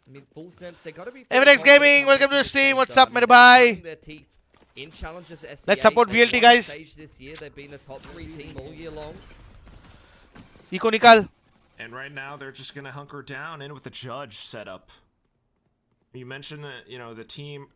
I mean, Full Sense, they got to be. Everex Gaming, welcome to the stream. What's up, मेरे भाई? In challenges SCA, Let's support they've VLT, won guys. the stage this year. They've been a top 3 team all year long. Eco निकाल. And right now, they're just going to hunker down in with the judge setup. You mentioned that, the team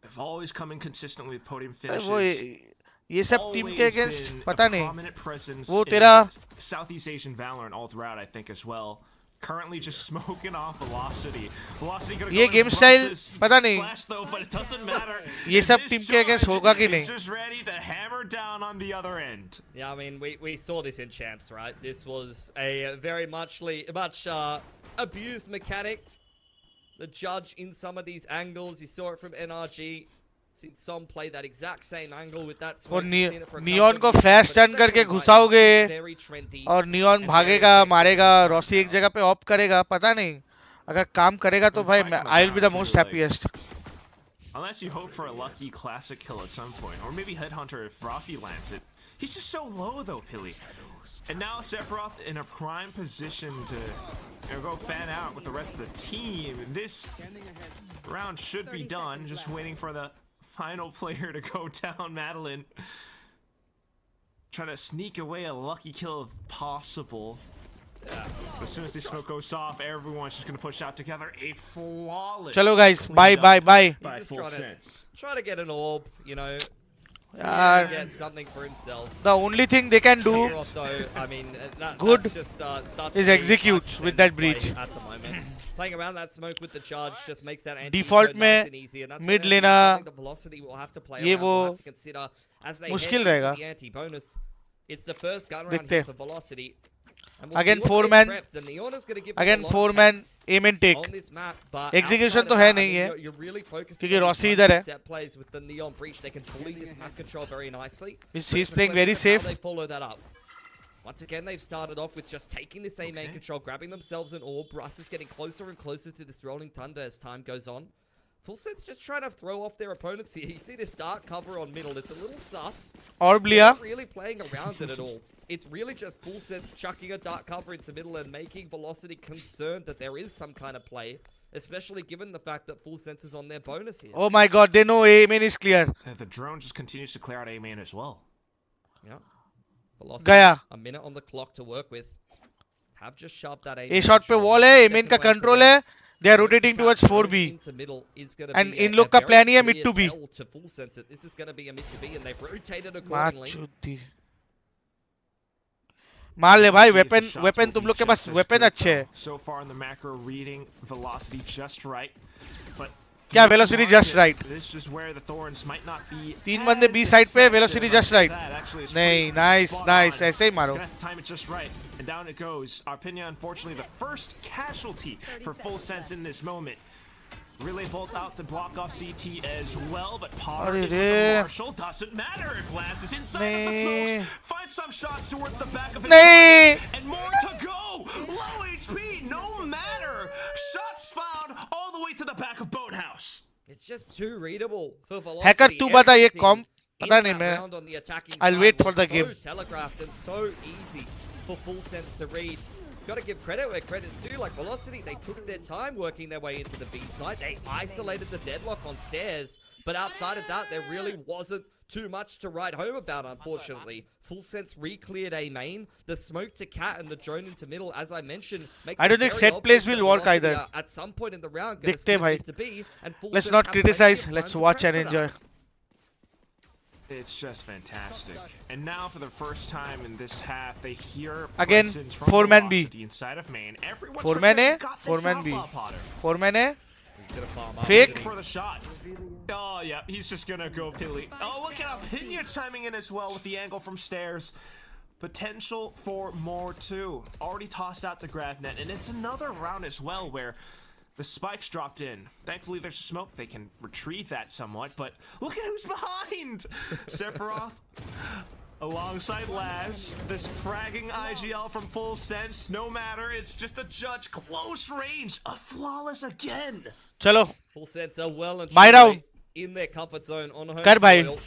have always come in consistently with podium finishes. वो ये सब team के Always against been पता a नहीं. prominent presence वो in तेरा Southeast Asian Valorant all throughout, I think, as well. Currently just smoking off Velocity. Velocity gonna ये go game in style versus पता नहीं. Splash, though, but it doesn't matter. ये सब This team के against judge होगा कि is नहीं. just ready to hammer down on the other end. Yeah, I mean, we saw this in Champs, right? This was a very much abused mechanic. The judge in some of these angles, you saw it from NRG. Seen some play that exact same angle with that smoke. और neon को flash turn करके घुसाओगे और neon भागेगा, मारेगा, Rossi एक जगह पे op करेगा, पता नहीं. अगर काम करेगा तो भाई I will be the most happiest. Unless you hope for a lucky classic kill at some point, or maybe Headhunter if Rossi lands it. He's just so low though, Pilly. And now Sephiroth in a prime position to go fan out with the rest of the team. This round should be done. Just waiting for the final player to go down. Madeline trying to sneak away a lucky kill if possible. As soon as the smoke goes off, everyone's just gonna push out together. A flawless. Chalo guys, clean bye up bye bye. by He's just Full trying to- Sense. Try to get an orb, you know. Get something for himself. The only thing they can do Sephiroth, though, I mean, Good that's just such is a execute 5% with that play breach. at the moment. Playing around that smoke with the charge just makes that Default anti-eco में nice and easy, and that's mid gonna be लेना something the Velocity will have to play ये around, will वो have to consider as they मुश्किल head रहेगा. into the anti-bonus. It's the first gun round देखते here हैं. for Velocity. And we'll Again, see what 4-man. they've prepped, and Neona's gonna give them Again a lot of 4-man pace aim and take. on this map, but Execution outside तो of है that, I नहीं mean, है. you're really focusing क्योंकि on Rossi these इधर है. set plays with the Neon breach. They can bully this map control very nicely. He's But it's a playing very question of how safe. they follow that up. Once again, they've started off with just taking this A main control, grabbing themselves an orb. Russ is getting closer and closer to this rolling thunder as time goes on. Full Sense just trying to throw off their opponents here. You see this dark cover on middle. It's a little sus. Orb They're लिया. not really playing around it at all. It's really just Full Sense chucking a dark cover into middle and making Velocity concerned that there is some kind of play, especially given the fact that Full Sense is on their bonus here. Oh my god, they know A main is clear. The drone just continues to clear out A main as well. Yeah. Velocity, गया. a minute on the clock to work with. Have just shoved that A A shot पे wall है, A main का control है. They are rotating towards 4B. Into middle is gonna And be इन लोग का very plan ही है mid clear to B. tell to Full Sense that this is going to be a mid to B, and they've rotated मार accordingly. चूती. मार ले भाई, See if the weapon shots weapon will तुम be लोग के just पास as weapon good, अच्छे है. though. So far in the macro reading, Velocity just right. But क्या velocity just right? This is where the thorns might not be. तीन बंदे B side पे, velocity just right. नहीं, nice nice, ऐसे ही मारो. Gonna have to time it just right, and down it goes. Arpinia, unfortunately, the first casualty for Full Sense in this moment. Relay bolt out to block off CT as well, but Potter अरे in with the रे. Marshall doesn't matter if Lance is inside of नहीं. the smokes. Find some shots towards the back of his नहीं. target, and more to go. Low HP, no matter. Shots found all the way to the back of Boathouse. It's just too readable for Velocity. Hacker तू बता ये Everything comp in पता नहीं that मैं. round on the attacking I'll side wait for was the so game. telegraphed and so easy for Full Sense to read. Got to give credit where credit's due. Like Velocity, they took their time working their way into the B side. They isolated the deadlock on stairs, but outside of that, there really wasn't too much to write home about, unfortunately. Full Sense re-cleared A main. The smoke to Cat and the drone into middle, as I mentioned, makes I don't it think very set obvious plays will that work Velocity either. are at some point in the round gonna दिखते split भाई. mid to B, and Full Let's Sense not have plenty of criticize. time Let's to watch prep and for that. enjoy. It's just fantastic. And now, for the first time in this half, they hear Again, presence from 4-man B. Velocity inside of main. Everyone's 4-man A, got this 4-man B. southpaw Potter. 4-man है. He's gonna farm up, Fake. isn't he? For the shot. Oh, yeah, he's just gonna go Pilly. Oh, look at Pinya chiming in as well with the angle from stairs. Potential for more, too. Already tossed out the grab net, and it's another round as well where the spikes dropped in. Thankfully, there's smoke. They can retrieve that somewhat, but look at who's behind! Sephiroth alongside Lash. This fragging IGL from Full Sense. No matter, it's just a judge. Close range. A flawless again. चलो. Full Sense are well and My truly round. in their comfort zone on home कर भाई. soil.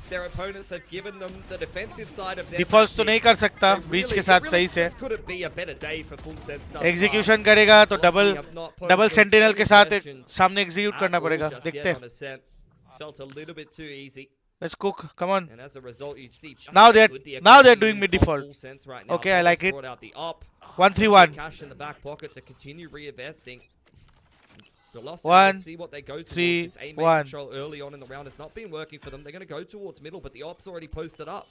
Their opponents have given them the defensive side of their Defaults तो tactic. नहीं कर सकता They breach really- के साथ it really सही से. just couldn't be a better day for Full Sense thus Execution far. करेगा तो Velocity double have not posed double them sentinel any के साथ questions सामने execute at करना all पड़ेगा. just देखते yet हैं. on Ascent. It's felt a little bit too easy. Let's cook. Come on. And as a result, you see just Now how they're- good the now they're economy doing is mid on default. Full Sense right now. Okay, I Paul's like it. brought out the op. 1-3-1. Cash in the back pocket to continue reinvesting. Velocity, 1, let's see what they go towards. 3, This aim 1. control early on in the round has not been working for them. They're going to go towards middle, but the op's already posted up.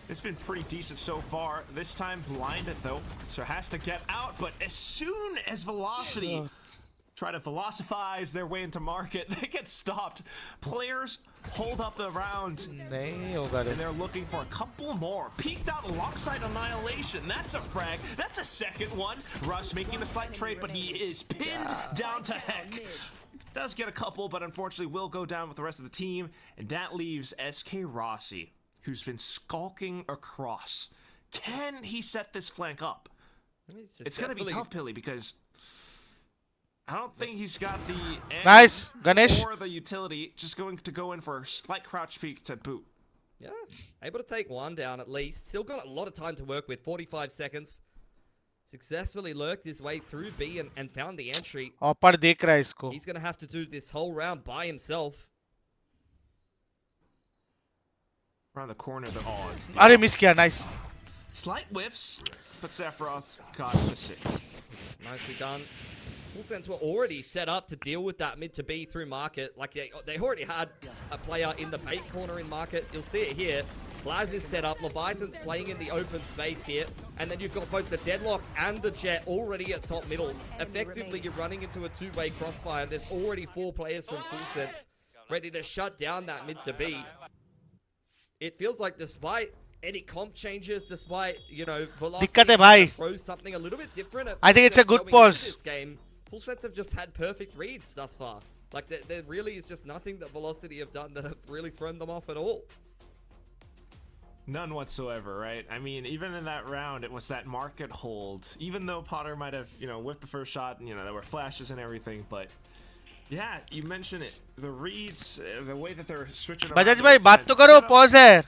It's been pretty decent so far. This time blinded though, so has to get out. But as soon as Velocity try to velocifize their way into market, they get stopped. Players hold up the round, नहीं होगा रे. and they're looking for a couple more. Peeked out alongside Annihilation. That's a frag. That's a second one. Russ making a slight trade, but he is pinned down to heck. Does get a couple, but unfortunately will go down with the rest of the team, and that leaves SK Rossi, who's been skulking across. Can he set this flank up? It's going to be tough, Pilly, because I don't think he's got the Nice, Ganesh. or the utility. Just going to go in for a slight crouch peek to boot. Yeah, able to take one down at least. Still got a lot of time to work with. 45 seconds. Successfully lurked his way through B and found the entry. Opper देख रहा है इसको. He's going to have to do this whole round by himself. Around the corner, the अरे miss किया. Nice. Slight whiffs, but Sephiroth got the 6. Nicely done. Full Sense were already set up to deal with that mid to B through market. Like they already had a player in the bait corner in market. You'll see it here. Blaz is set up. Leviathan's playing in the open space here. And then you've got both the Deadlock and the Jet already at top middle. Effectively, you're running into a two-way crossfire. There's already 4 players from Full Sense ready to shut down that mid to B. It feels like despite any comp changes, despite, you know, Velocity throws something a little bit different. I think it's a good pause. This game, Full Sense have just had perfect reads thus far. Like, there really is just nothing that Velocity have done that have really thrown them off at all. None whatsoever, right? I mean, even in that round, it was that market hold. Even though Potter might have, you know, whipped the first shot, and, you know, there were flashes and everything, but yeah, you mentioned it. The reads, the way that they're switching around. Bajaj bhai, baat to karo, pause hai.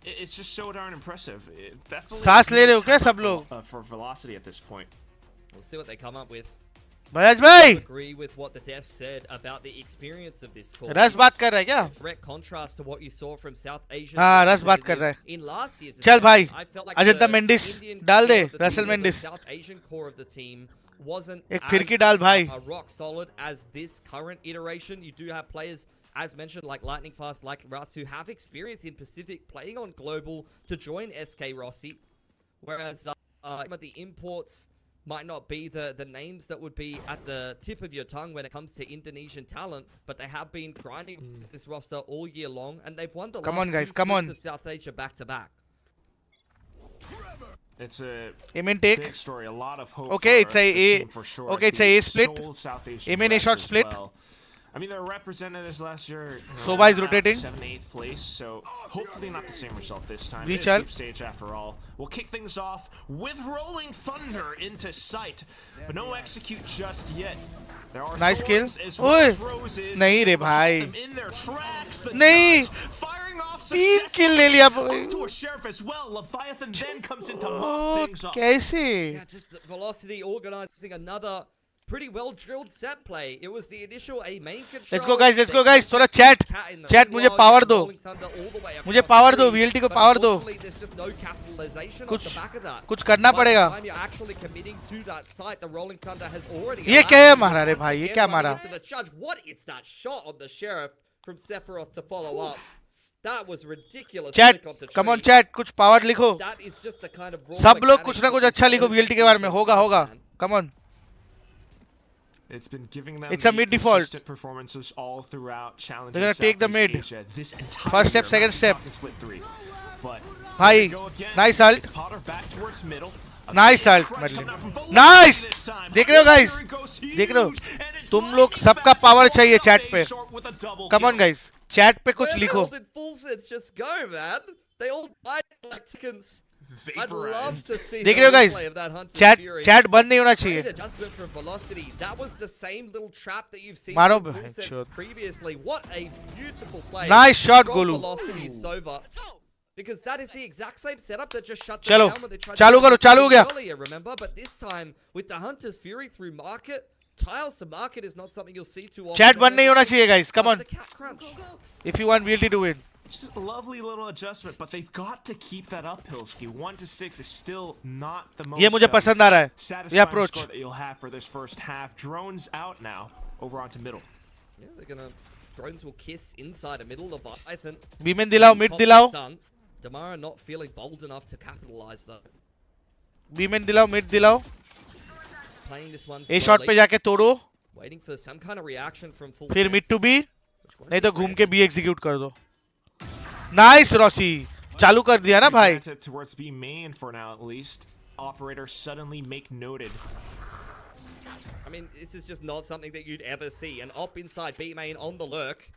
It's just so darn impressive. It definitely सांस ले रहे हो क्या सब लोग? For Velocity at this point. We'll see what they come up with. Bajaj bhai, Agree with what the desk said about the experience of this course. रस बात कर रहा है क्या? Direct contrast to what you saw from South Asia. हाँ, रस बात कर रहा है. In last year's चल भाई, I felt like Ajanta the Mendis Indian डाल दे, core of the Russell team, or the Mendis. South Asian core of the team wasn't एक as फिरकी डाल भाई. rock solid as this current iteration. You do have players, as mentioned, like Lightning Fast, like Russ, who have experience in Pacific playing on Global to join SK Rossi. Whereas the imports might not be the names that would be at the tip of your tongue when it comes to Indonesian talent, but they have been grinding this roster all year long, and they've won the last 2 splits of South Asia back to back. It's a take. big story, a lot of hope. Okay, for it's a the A. team for sure. Okay, it's a A split. A shot split. Well. I mean, their representatives last year. Soba is rotating. 7th, 8th place, so hopefully not the same result this time. Reach It's a out. group stage after all. We'll kick things off with Rolling Thunder into sight, but no execute just yet. There are Nice kill. Oi! नहीं रे भाई. नहीं. 3 kill ले लिया भाई. To a sheriff as well. Leviathan then comes in to mop Oh, things up. कैसे? Yeah, just the Velocity organizing another pretty well drilled set play. It was the initial A main control. Let's go guys, let's go guys. थोड़ा chat. Chat मुझे power दो. मुझे power दो, VLT को power दो. कुछ करना पड़ेगा. ये क्या है मारा रे भाई? ये क्या मारा? What is that shot on the sheriff from Sephiroth to follow up? That was ridiculous. Chat, come on chat, कुछ power लिखो. That is just the kind of सब लोग कुछ ना कुछ अच्छा लिखो VLT के बारे में. होगा. Come on. It's been giving them It's a mid default. performances all throughout challenges. They're gonna take the mid. Asia, this First step, second step. Split 3. But भाई, nice ult. it's Potter back towards middle. Nice ult, Madeline. Nice. देख रहे हो guys? देख रहे हो? तुम लोग सबका power चाहिए chat पे. Come on guys, chat पे कुछ लिखो. Where did Full Sense just go, man? They all died like chickens. I'd love to see देख रहे हो guys? Chat बंद नहीं होना चाहिए. Adjustment from Velocity. That was the same little trap that you've seen मारो from Full Sense भाई. previously. What a beautiful play. Nice shot, from Golu. Velocity Sova. Because that is the exact same setup that just shut them चलो, down when they tried चालू to करो, चालू हो गया. earlier, remember? But this time with the Hunter's Fury through market, tiles to market is not something you'll see too often. Chat बंद नहीं होना चाहिए guys. Come on. The cat crunch. If you want VLT to win. Just a lovely little adjustment, but they've got to keep that up, Pilski. 1-6 is still not the most ये मुझे पसंद आ रहा है. ये satisfying approach. score that you'll have for this first half. Drones out now, over onto middle. Yeah, they're gonna. Drones will kiss inside a middle of Leviathan. Beeman दिलाओ, mid दिलाओ. Damara not feeling bold enough to capitalize though. Beeman दिलाओ, mid दिलाओ. Playing this one A shot पे जाके तोड़ो. waiting for some kind of reaction from Full फिर mid Sense, to B. which won't नहीं be तो घूम great. के B execute कर दो. Nice Rossi. चालू कर दिया ना भाई. Granted towards B main for now at least. Operator suddenly make noted. I mean, this is just not something that you'd ever see. An op inside B main on the lurk.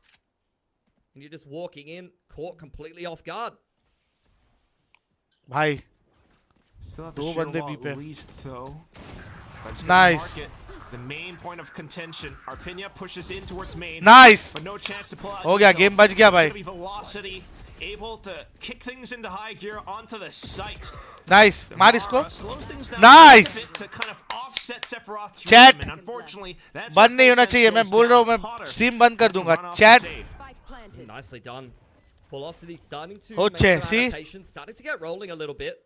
And you're just walking in, caught completely off guard. भाई. Still have the दो sheer बंदे wall B पे. at least though. But it's gonna Nice. mark it. The main point of contention. Arpinia pushes in towards main. Nice. But no chance to pull out. हो गया, himself. game बच गया It's भाई. gonna be Velocity able to kick things into high gear onto the site. Nice. मार इसको. Damara slows things down Nice. a bit to kind of offset Sephiroth's Chat. rhythm, and unfortunately, that's बंद where नहीं होना Full चाहिए. Sense मैं goes बोल रहा हूँ down. मैं Potter stream बंद कर has to दूंगा. run off Chat. the save. Nicely done. Velocity starting to Oh, make some see? adaptations, starting to get rolling a little bit.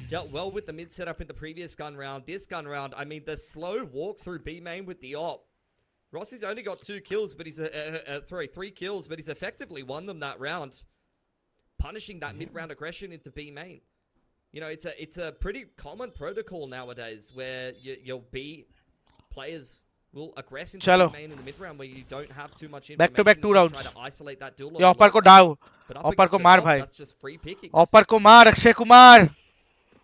Dealt well with the mid setup in the previous gun round. This gun round, I mean, the slow walk through B main with the op. Rossi's only got 2 kills, but he's 3 kills, but he's effectively won them that round, punishing that mid-round aggression into B main. You know, it's a pretty common protocol nowadays where your B players will aggress into Chalo. B main in the mid-round where you don't have too much information. Back to back 2 rounds. Try to isolate that duel. ये ऑपर को डाल, ऑपर को मार भाई, that's just free pickings. ऑपर को मार Akshay Kumar.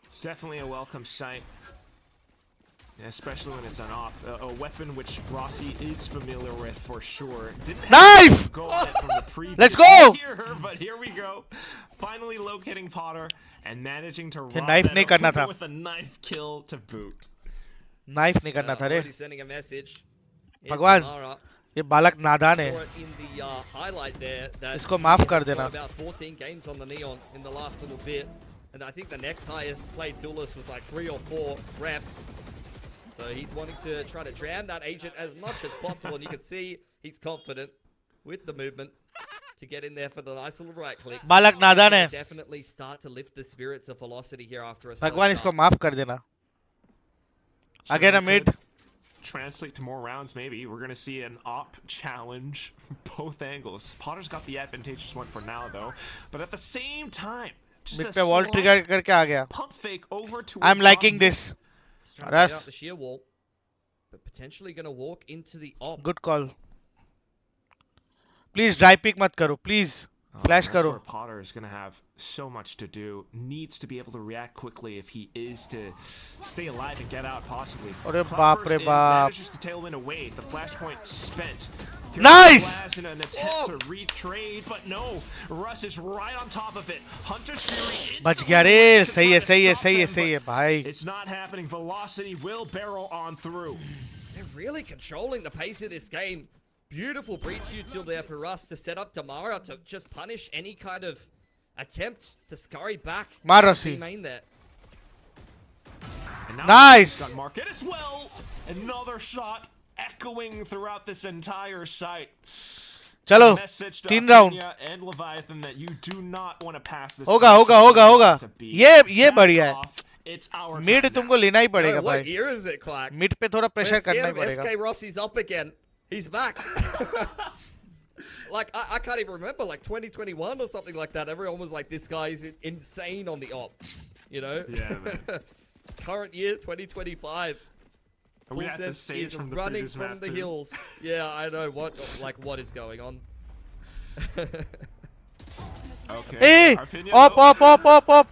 It's definitely a welcome sight, especially when it's an op, a weapon which Rossi is familiar with for sure. Didn't Knife! Go on it from the previous Let's go! year, but here we go. Finally locating Potter and managing to rob knife that नहीं करना opponent था. with a knife kill to boot. Knife नहीं करना था रे. Already sending a message. Here's भगवान, Samara. ये बालक नादान है. Saw it in the highlight there that इसको माफ he कर has got देना. about 14 games on the Neon in the last little bit, and I think the next highest played duelist was like 3 or 4 reps. So he's wanting to try to drown that agent as much as possible, and you can see he's confident with the movement to get in there for the nice little right click. बालक नादान है. Definitely start to lift the spirits of Velocity here after a slow भगवान इसको start. माफ कर देना. Again a mid. Translate to more rounds, maybe. We're going to see an op challenge both angles. Potter's got the advantageous one for now, though. But at the same time, just Mid a पे wall slight trigger करके आ गया. pump fake over to I'm liking this. He's trying to get out Russ, the sheer wall, but potentially going to walk into the op. good call. Please dry pick मत करो, please. Flash that's करो. where Potter is going to have so much to do. Needs to be able to react quickly if he is to stay alive and get out, possibly. अरे Cloud बाप burst रे in, बाप. manages to tailwind away. The flashpoint spent. Here's Nice! the blast in an attempt to retrade, but no. Russ is right on top of it. Hunter's Fury बच instantly गया रे. away to सही try है, to सही है, stop सही है, them, सही है but भाई. it's not happening. Velocity will barrel on through. They're really controlling the pace of this game. Beautiful breach util there for Russ to set up Tamara to just punish any kind of attempt to scurry back. मार to रस्सी. B main there. And now Nice! got Market as well. Another shot echoing throughout this entire site. चलो, Message to 3 round. Athenia and Leviathan that you do not want to pass this. होगा, होगा, होगा, होगा. to be. ये Back बढ़िया है. off. It's our Mid time now. तुमको लेना ही No, पड़ेगा what भाई. year is it, Quack? Mid पे थोड़ा We're pressure scared करना ही of पड़ेगा. SK Rossi's up again. He's back. Like, I can't even remember, like 2021 or something like that. Everyone was like, this guy is insane on the op. You know? Yeah, man. Current year, 2025. We had the Sense sage is from the running previous from map, the too. hills. Yeah, I know. What is going on? Okay. Hey! Arpinia, Up, though. up, up, up, up.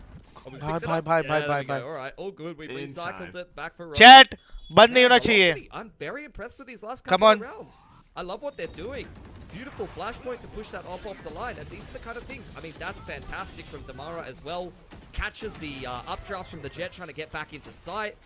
Oh, we भाई picked it भाई up? भाई Yeah, भाई there भाई we go. भाई. All right, all good. We've In recycled time. it back for Rossi. Chat बंद नहीं Man, होना चाहिए. Velocity, I'm very impressed with these last Come couple of on. rounds. I love what they're doing. Beautiful flashpoint to push that off the line, and these are the kind of things. I mean, that's fantastic from Damara as well. Catches the updraft from the Jet, trying to get back into sight.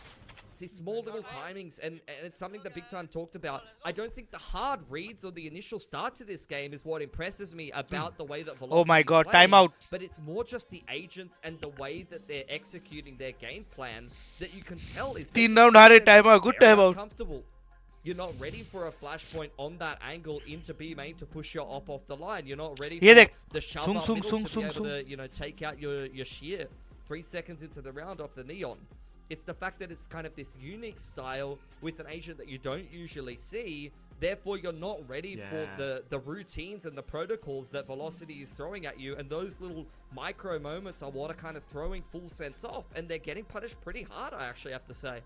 These small little timings, and it's something that Big Time talked about. I don't think the hard reads or the initial start to this game is what impresses me about the way that Velocity Oh my God, playing, timeout. but it's more just the agents and the way that they're executing their game plan that you can tell is 3 round हारे, timeout, good very timeout. uncomfortable. You're not ready for a flashpoint on that angle into B main to push your op off the line. You're not ready ये for देख. the shove Sung, up sung, middle sung, to be sung, able to, you know, take out your shear 3 seconds into the round off the Neon. It's the fact that it's kind of this unique style with an agent that you don't usually see. Therefore, you're not ready for the routines and the protocols that Velocity is throwing at you. And those little micro moments are what are kind of throwing full sense off. And they're getting punished pretty hard, I actually have to say.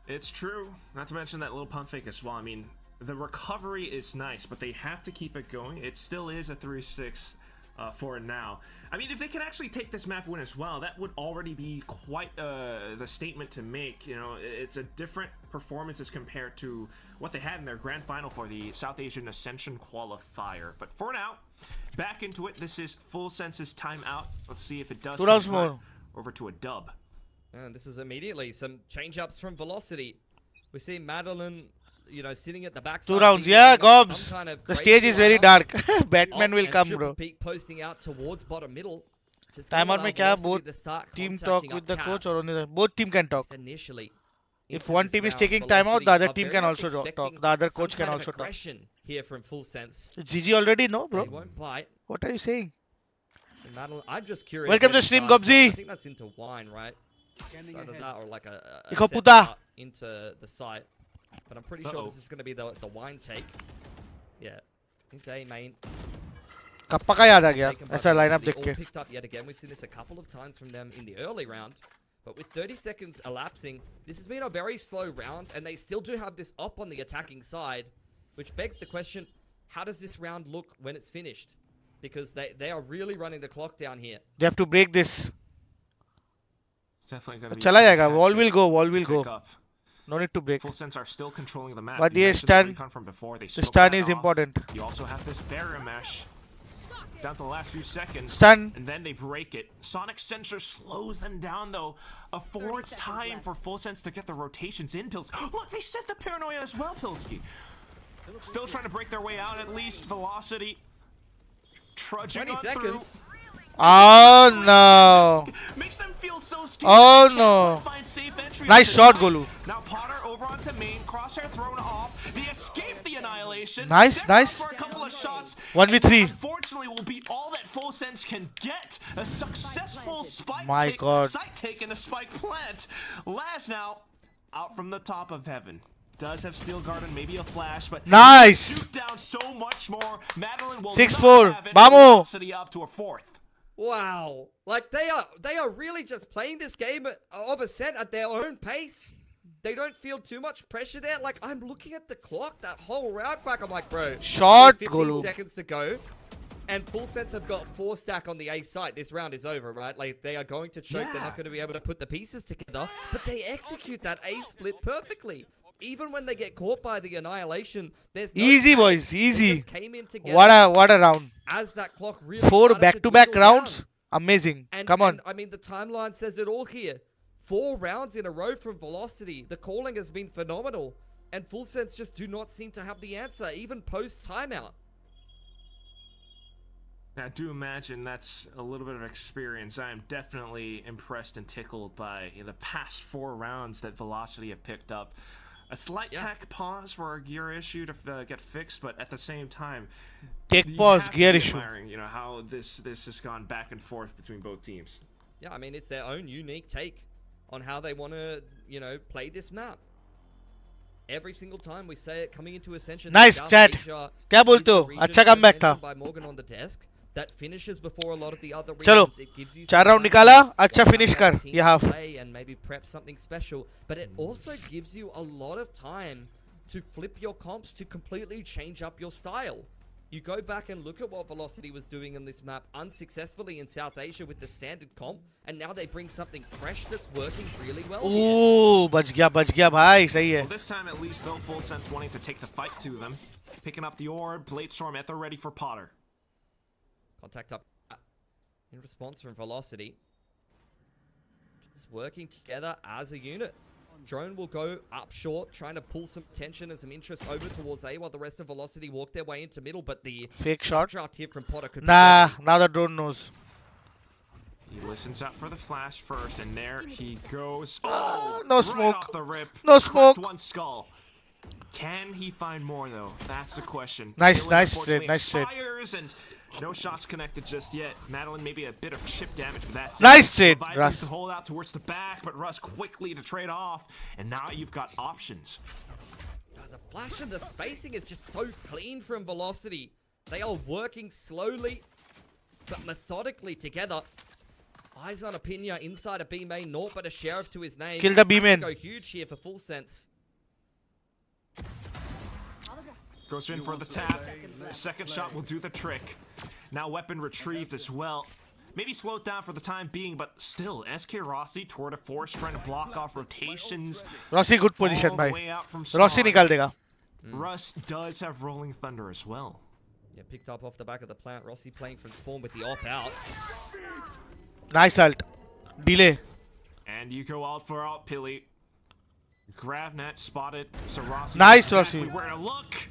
It's true. Not to mention that little pump fake as well. I mean, the recovery is nice, but they have to keep it going. It still is a 3-6 for now. I mean, if they can actually take this map win as well, that would already be quite the statement to make. You know, it's a different performance as compared to what they had in their grand final for the South Asian Ascension qualifier. But for now, back into it. This is Full Sense's timeout. Let's see if it does 2 rounds convert more. over to a dub. And this is immediately some change-ups from Velocity. We see Madeline, you know, sitting at the back. 2 rounds. Yeah, Gobs. Kind of The stage is very dark. Batman will come, bro. Peak posting out towards bottom middle. Just Timeout gonna में allow क्या Velocity both to start team contacting talk with up the cap. coach or only both team can talk. Just initially. If into one this team is round, taking timeout, Velocity the other are team very can much also talk. expecting The other some coach can kind of also talk. aggression here from Full Sense. GG already? No, They bro. won't bite. What are you saying? Madeline, I'm just curious. Welcome where to this stream, starts, Gobzi. I think that's into wine, right? So either that or like a Ikaw set puta. out into the site. But I'm pretty sure this is going to be the wine take. Yeah. Into A main. कब का याद आ गया Taken by ऐसा lineup Velocity, देख all के picked up yet again. We've seen this a couple of times from them in the early round. But with 30 seconds elapsing, this has been a very slow round, and they still do have this up on the attacking side, which begs the question, how does this round look when it's finished? Because they are really running the clock down here. they have to break this It's definitely going to be चला जाएगा hectic wall will go to pick up. no need to break Full Sense are still controlling the map. but You ये mentioned the stun recon from before. They the smoke stun that is off. important You also have this barrier mesh down to the last few seconds. Stun. And then they break it. Sonic Sensor slows them down, though. Affords time for Full Sense to get the rotations in, Pilsky. Look, they set the paranoia as well, Pilsky. Still trying to break their way out, at least. Velocity trudging 20 on seconds. oh no Makes them feel so scared. oh no Find safe entry nice into shot the Golu Now Potter over onto main, crosshair thrown off. They escape the annihilation. Nice, Sets nice. up for a couple of shots. 1v3 Unfortunately, will be all that Full Sense can get. A successful spike My God. site take and a spike plant. Laz now out from the top of heaven. Does have Steel Guard and maybe a flash, but Nice. shoot down so much more. Madeline will 6-4. not have it. Vamos. Velocity up to a fourth. Wow. Like they are really just playing this game of Ascent at their own pace. They don't feel too much pressure there. Like I'm looking at the clock that whole round back. I'm like, bro, Shot, there's 15 Golu. seconds to go. And Full Sense have got 4 stack on the A site. This round is over, right? Like they are going to choke. They're not going to be able to put the pieces together. But they execute that A split perfectly. Even when they get caught by the annihilation, there's no easy panic. boys They easy just came in together what a round as that clock really 4 started back-to-back dwindle down. rounds amazing And, come on and, I mean, the timeline says it all here. 4 rounds in a row from Velocity. The calling has been phenomenal. And Full Sense just do not seem to have the answer, even post-timeout. I do imagine that's a little bit of experience. I am definitely impressed and tickled by the past 4 rounds that Velocity have picked up. A slight tech pause for a gear issue to get fixed, but at the same time, take you pause have to gear be issue admiring, you know, how this has gone back and forth between both teams. Yeah, I mean, it's their own unique take on how they want to, you know, play this map. Every single time we say it coming into Ascension. Nice South chat Asia क्या is बोलते the हो region, अच्छा comeback था mentioned by Morgan on the desk, that finishes before a lot of the other चलो regions. It gives you 4 some round time निकाला to अच्छा get finish back कर our team ये to half play and maybe prep something special, but it also gives you a lot of time to flip your comps to completely change up your style. You go back and look at what Velocity was doing on this map unsuccessfully in South Asia with the standard comp, and now they bring something fresh that's working really well here. ओह बच गया भाई सही है Well, this time at least, though, Full Sense wanting to take the fight to them. Picking up the orb, Blade Storm Ether ready for Potter. Contact up in response from Velocity. Just working together as a unit. Drone will go up short, trying to pull some attention and some interest over towards A while the rest of Velocity walk their way into middle, but the fake shot draft here from Potter could nah be now the drone knows He listens out for the flash first, and there he goes. Oh, no right smoke. off the rip. No Cracked smoke. one skull. Can he find more though? That's the question. Nice, Killing, nice unfortunately, trade, nice trade. expires, and no shots connected just yet. Madeline maybe a bit of chip damage, but that's Nice it. trade, Leviathan Russ. to hold out towards the back, but Russ quickly to trade off, and now you've got options. The flash and the spacing is just so clean from Velocity. They are working slowly, but methodically together. Eyes on Opinia inside a B main, naught but a sheriff to his name. Kill the B Has to main. Go huge here for Full Sense. Goes in for the tap. Second shot will do the trick. Now weapon retrieved as well. Maybe slowed down for the time being, but still, SK Rossi, Tour de Force, trying to block off rotations. Rossi good position all the भाई way out from Rossi spawn. निकाल देगा Russ does have Rolling Thunder as well. Yeah, picked up off the back of the plant. Rossi playing from spawn with the op out. nice ult delay And you go out for out, Pilly. Gravnet spotted, so Rossi Nice, knows exactly Rossi. where to look.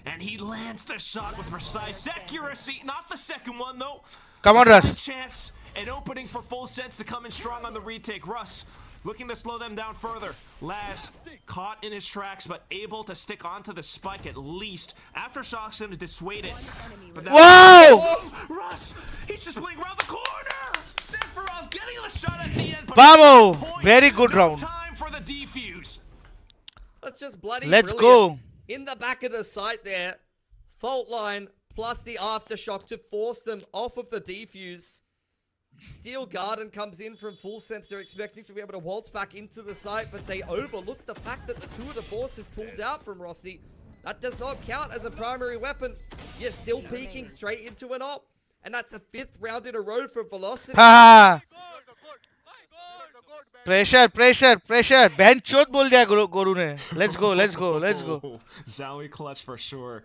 And he lands the shot with precise accuracy. Not the second one, though. come on Slight Russ chance, an opening for Full Sense to come in strong on the retake. Russ looking to slow them down further. Laz caught in his tracks, but able to stick onto the spike at least. After shocks him to dissuade it. But Whoa! Russ! He He's just playing around the corner. Sephiroth getting the shot at the end. Vamos! Very good round. Time for the defuse. That's just bloody Let's brilliant. go. In the back of the site there, fault line plus the aftershock to force them off of the defuse. Steel Garden comes in from full sense. They're expecting to be able to waltz back into the site, but they overlook the fact that the tour de force is pulled out from Rossi. That does not count as a primary weapon. You're still peeking straight into an op. And that's a 5th round in a row for Velocity. Ha! Pressure, pressure, pressure. बहन चोद बोल दिया गोरू ने. Let's go, let's go, let's go. Zowie clutch for sure.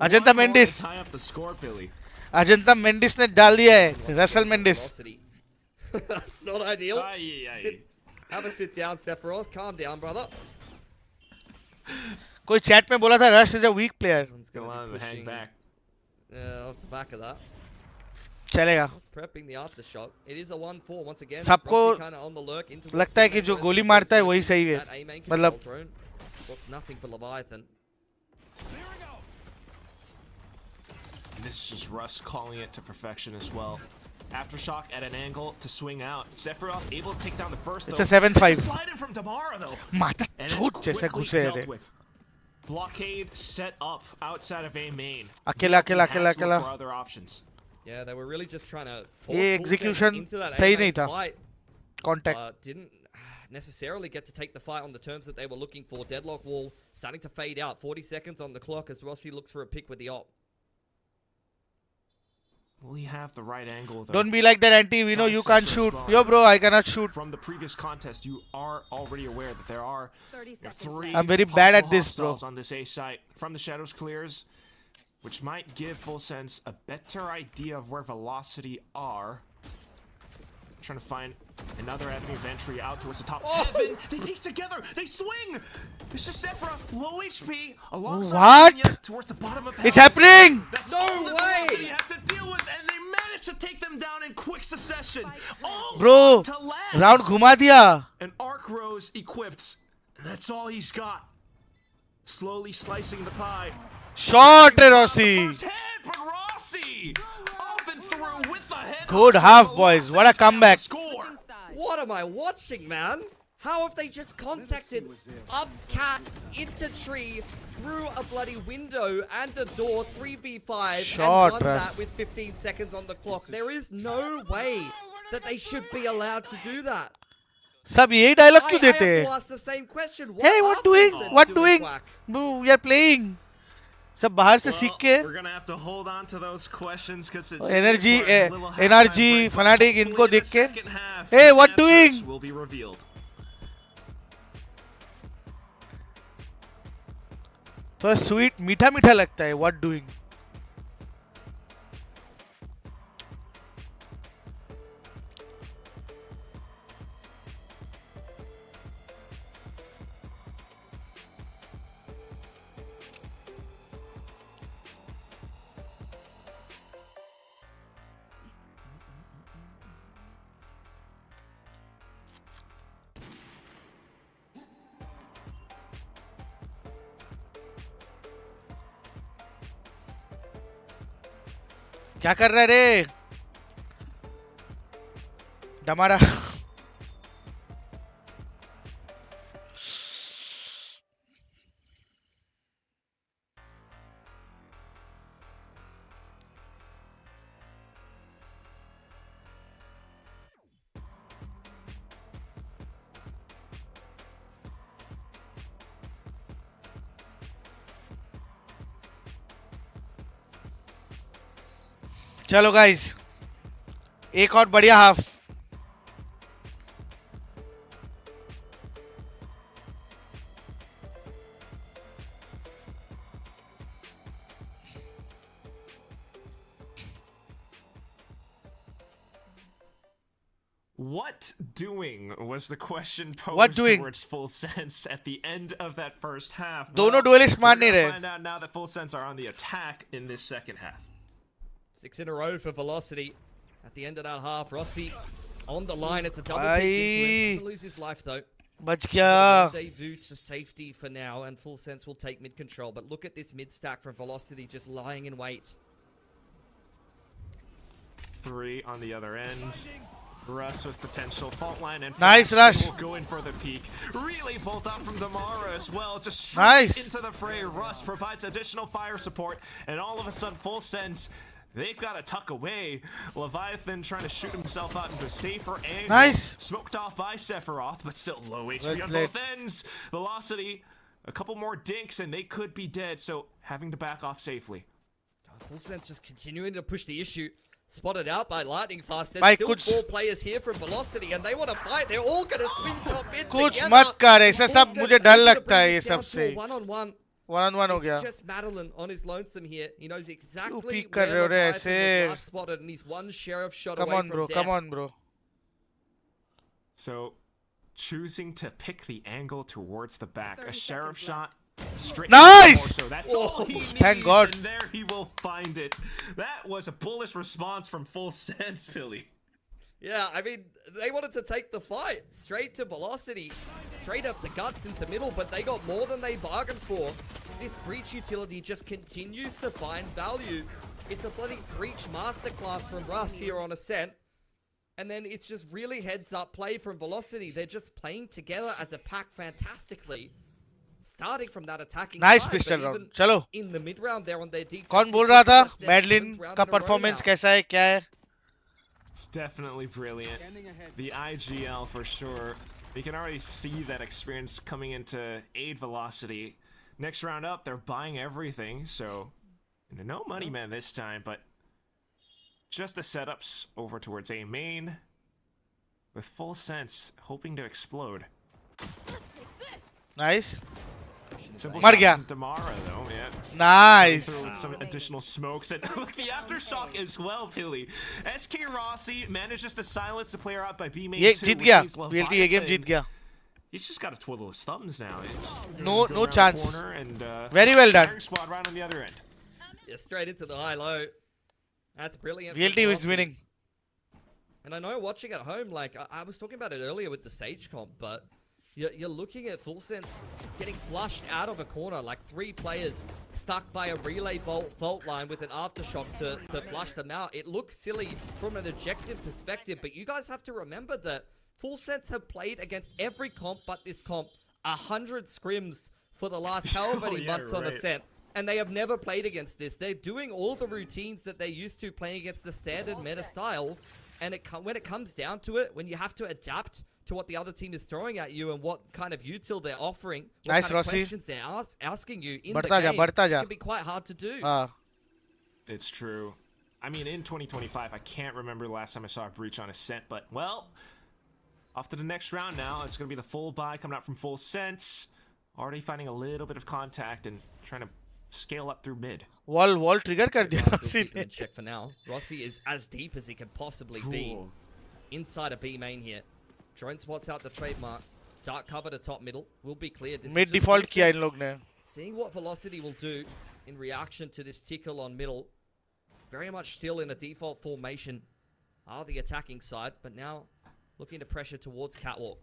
Ajanta Mendis. Tie up the score, Billy. Ajanta Mendis ने डाल दिया है. Russell Mendis. That's not ideal. Aye, aye. Have a sit down, Sephiroth. Calm down, brother. कोई chat में बोला था rush is a weak player. Go on, hang back. Off the back of that. चलेगा. It's prepping the aftershock. It is a 1-4 once again. सबको लगता है कि जो गोली मारता है वही सही है. मतलब What's nothing for Leviathan. And this is just Russ calling it to perfection as well. Aftershock at an angle to swing out. Sephiroth able to take down the first. It's a 7-5. Slide in from Damara though. माता चोद जैसे घुसे है रे. Blockade set up outside of A main. अकेला अकेला अकेला अकेला. For other options. Yeah, they were really just trying to force ये full execution sense into that सही A-main नहीं था. fight. Contact. Didn't necessarily get to take the fight on the terms that they were looking for. Deadlock wall starting to fade out. 40 seconds on the clock as Rossi looks for a pick with the op. Will he have the right angle though? Don't be like that, Anti. We know you can't shoot. Yo, bro, I cannot shoot. From the previous contest, you are already aware that there are 3 I'm very bad at this, bro. hostiles on this A site. From the shadows clears, which might give Full Sense a better idea of where Velocity are. Trying to find another avenue of entry out towards the top. Heaven, they peek together. They swing. It's just Sephiroth, low HP, alongside What? towards the bottom of It's happening. That's No all that way! Velocity have to deal with, and they managed to take them down in quick succession. All Bro, to last. round घुमा दिया. An Arc Rose equipped. That's all he's got. Slowly slicing the pie. Shot रे Rossi. First head, but Rossi off and through with the head. Good half, boys. What a comeback. Score. What am I watching, man? How have they just contacted up cat into tree through a bloody window and a door 3v5 Shot, and won Russ. that with 15 seconds on the clock? There is no way that they should be allowed to do that. सब यही dialogue I क्यों have देते to हैं? ask the same question. Hey, what are doing? Full Sense What doing? Quack? Bro, we are playing. सब बाहर से सीख के We're gonna have to hold on to those questions because it's energy a little halftime energy break, but fanatic hopefully इनको in the देख के second half, Hey, the what answers doing? will be revealed. थोड़ा sweet मीठा मीठा लगता है. What doing? क्या कर रहा है रे? डमारा. चलो गाइस, एक और बढ़िया half. What doing was the question posed What doing? towards Full Sense at the end of that first half. दोनों duelist मार नहीं we're gonna रहे. find out now that Full Sense are on the attack in this second half. 6 in a row for Velocity. At the end of that half, Rossi on the line. It's a double Aye. pick into him. Doesn't lose his life though. बच गया. Rendezvous to safety for now, and Full Sense will take mid control. But look at this mid stack from Velocity just lying in wait. 3 on the other end. Russ with potential fault line and Nice rush. will go in for the peak. Really bolt out from Damara as well. Just straight Nice. into the fray. Russ provides additional fire support, and all of a sudden, full sense. They've got to tuck away. Leviathan trying to shoot himself out into a safer angle. Nice. Smoked off by Sephiroth, but still low HP Well on played. both ends. Velocity, a couple more dinks, and they could be dead. So having to back off safely. Full Sense just continuing to push the issue. Spotted out by Lightning Fast. There's Bhai, still kuch- 4 players here from Velocity, and they want to fight. They're all going to swing top mid कुछ together. मत कर ऐसा Full सब Sense मुझे डर able to लगता bring है ये this down सब to से a one-on-one. 1-on-1 हो गया It's just Madeline on his lonesome here. He knows exactly peek where कर रहे हो रे Leviathan ऐसे? was last spotted, and he's one sheriff shot come away on from bro death. come on bro So choosing to pick the angle towards the back. A 30 sheriff seconds left. shot. Straight Nice! to the torso. That's all he needs, Thank God. and there he will find it. That was a bullish response from Full Sense, Philly. Yeah, I mean, they wanted to take the fight straight to Velocity, straight up the guts into middle, but they got more than they bargained for. This breach utility just continues to find value. It's a bloody breach masterclass from Russ here on Ascent. And then it's just really heads up play from Velocity. They're just playing together as a pack fantastically. Starting from that attacking Nice side, pistol but round. even चलो in the mid round there on their defense. कौन बोल रहा था That's their Madeline 7th round का in a row performance now. कैसा है क्या है It's definitely brilliant. The IGL for sure. You can already see that experience coming into aid Velocity. Next round up, they're buying everything, so no money man this time, but just the setups over towards A main with Full Sense hoping to explode. nice Simple मर shot गया from Damara though, yeah. nice Through some additional smokes and look the aftershock as well, Philly. SK Rossi manages to silence the player out by B main ये 2, जीत which गया means VLT ये game Leviathan- जीत गया He's just got to twiddle his thumbs now. No- Go no around the chance. corner and, Very well done. firing squad right on the other end. Yeah, straight into the high-low. That's brilliant. from VLT is Velocity. winning And I know watching at home, like, I was talking about it earlier with the Sage comp, but you're looking at Full Sense getting flushed out of a corner, like 3 players stuck by a relay fault line with an aftershock to flush them out. It looks silly from an objective perspective, but you guys have to remember that Full Sense have played against every comp but this comp 100 scrims for the last however many yeah, months on right. Ascent. And they have never played against this. They're doing all the routines that they're used to playing against the standard meta style. And when it comes down to it, when you have to adapt to what the other team is throwing at you and what kind of util they're offering, what Nice, kind of Rossi. questions they're asking you in the बढ़ता जा game, बढ़ता it जा can be quite hard to do. हाँ It's true. I mean, in 2025, I can't remember the last time I saw a breach on Ascent, but, well, off to the next round now. It's going to be the full buy coming out from Full Sense. Already finding a little bit of contact and trying to scale up through mid. wall trigger कर दिया We'll Rossi keep them ने in check for now. Rossi is as deep as he can possibly be Cool. inside a B main here. Drone spots out the trademark. Dark cover to top middle. Will be clear. This is mid just default Full किया इन Sense लोग ने seeing what Velocity will do in reaction to this tickle on middle. Very much still in a default formation are the attacking side, but now looking to pressure towards Catwalk.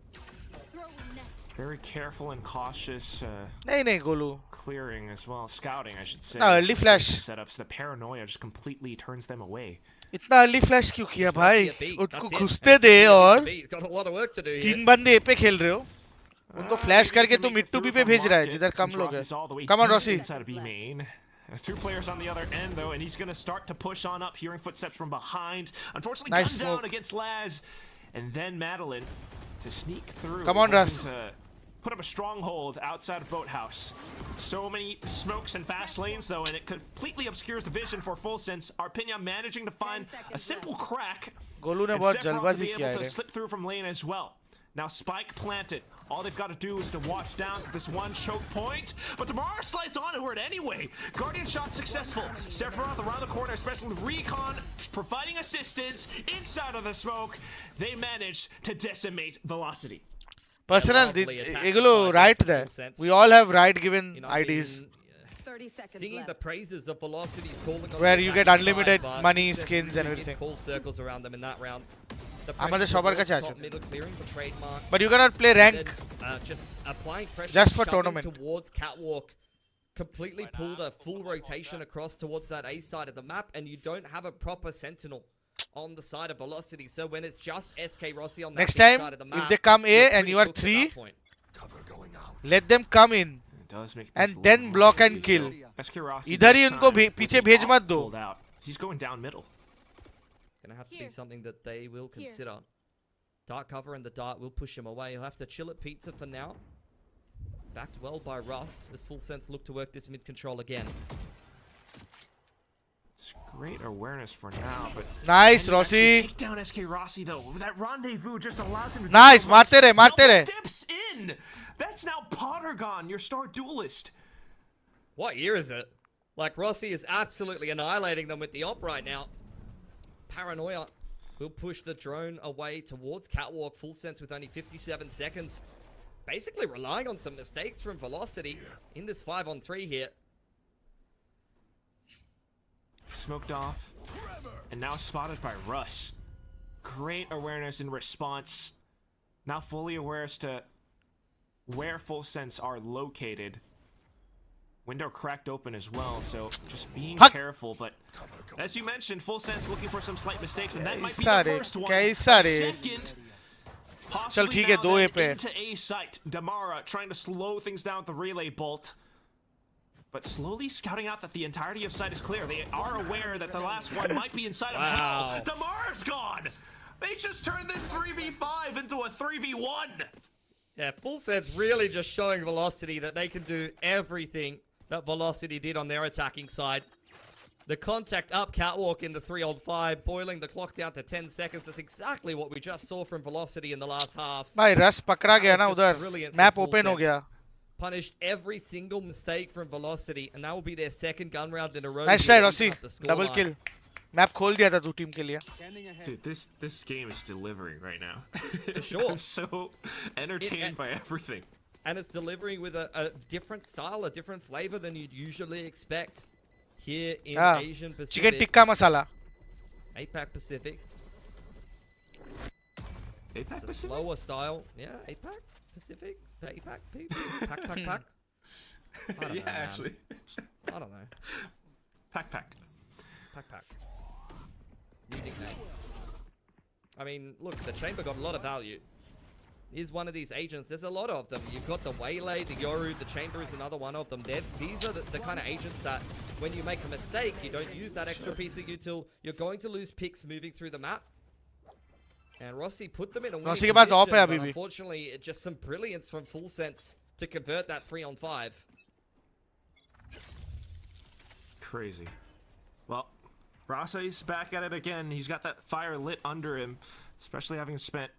Very careful and cautious नहीं नहीं Golu clearing as well. Scouting, I should say. इतना early flash Setups. The paranoia just completely turns them away. इतना early flash क्यों किया भाई Rossi a beat. उनको That's it. घुसते It's they gonna be a bit और to beat. Got a lot of work to do here. 3 बंदे ए पे खेल रहे हो उनको फ्लैश maybe करके to तो make mid it to through B पे from भेज रहा है market, जिधर कम since लोग Rossi's all the way हैं come on deep Rossi inside of B main. There's 2 players on the other end though, and he's going to start to push on up, hearing footsteps from behind. Unfortunately, Nice gunned down smoke. against Laz, and then Madeline to sneak through. Come on, hoping Russ. to put up a stronghold outside of Boathouse. So many smokes and fast lanes though, and it completely obscures the vision for Full Sense. Arpinia managing to find a simple crack. Golu ने And बहुत Sephiroth to जल्दबाजी be किया able है to slip through from lane as well. Now Spike planted. All they've got to do is to watch down this one choke point. But Damara slides onto it anyway. Guardian shot successful. Sephiroth around the corner, especially with Recon providing assistance inside of the smoke. They managed to decimate Velocity. Personal lovely attack Anglo inside right for there Full Sense. we all have right given You know, IDs in, 30 seconds singing left. the praises of Velocity's calling on Where the you get attacking unlimited side, but money, Full Sense skins and really did everything. Pull circles around them in that round. The আমাদের pressure সবার towards কাছে আছে top middle, clearing the trademark. but you cannot play rank Then, just applying pressure Just for shoving tournament. towards Catwalk. Completely pulled a full rotation across towards that A side of the map, and you don't have a proper sentinel. on the side of Velocity. So when it's just SK Rossi on that Next B time, side of the map, if they come you're A and pretty you are cooked at 3, that point. let them come in It does make and things a then little block more and tricky. kill. So, SK Rossi इधर this ही उनको time with पीछे the भेज op मत दो. pulled out. He's going down middle. Gonna have to be Here. something that they will Here. consider. Dart cover and the dart will push him away. He'll have to chill at pizza for now. Backed well by Russ as Full Sense look to work this mid control again. It's great awareness for now, but Nice, can you actually Rossi. take down SK Rossi though. That rendezvous just allows him to Nice, do so much. मारते रहे, मारते Double रहे. dips in. That's now Pottergon, your star duelist. What year is it? Like, Rossi is absolutely annihilating them with the op right now. Paranoia will push the drone away towards Catwalk. Full Sense with only 57 seconds. Basically relying on some mistakes from Velocity in this 5-on-3 here. Smoked off, and now spotted by Russ. Great awareness in response. Now fully aware as to where Full Sense are located. Window cracked open as well, so just being careful. But as you mentioned, Full Sense looking for some slight mistakes, and that might be the first one. Second, possibly ठीक है, now दो then A पे. into A site. Damara trying to slow things down with the relay bolt. But slowly scouting out that the entirety of site is clear. They are aware that the last one might be inside of hell. Damara's gone! They just turned this 3v5 into a 3v1! Yeah, Full Sense really just showing Velocity that they can do everything that Velocity did on their attacking side. The contact up Catwalk in the 3-on-5, boiling the clock down to 10 seconds. That's exactly what we just saw from Velocity in the last half. भाई रस पकड़ा गया ना उधर. Map open हो गया. Punished every single mistake from Velocity, and that will be their second gun round in a row. Nice here try, to Rossi. even up the scoreline. Double kill. Map खोल दिया था तू team के लिए. Dude, this game is delivering right now. For sure. I'm so entertained by everything. And it's delivering with a different style, a different flavor than you'd usually expect here in Asian Pacific. Chicken tikka masala. APAC Pacific. APAC It's a Pacific? slower style. Yeah, APAC Pacific. APAC people. Pack. I don't know, Yeah, man. actually. I don't know. Pack. Pack. New nickname. I mean, look, the Chamber got a lot of value. Is one of these agents. There's a lot of them. You've got the Waylay, the Yoru, the Chamber is another one of them. These are the kind of agents that when you make a mistake, you don't use that extra piece of util. You're going to lose picks moving through the map. And Rossi put them in a winning Rossi के पास position, of है but अभी भी. unfortunately, it's just some brilliance from Full Sense to convert that 3-on-5. Crazy. Well, Rossi's back at it again. He's got that fire lit under him, especially having spent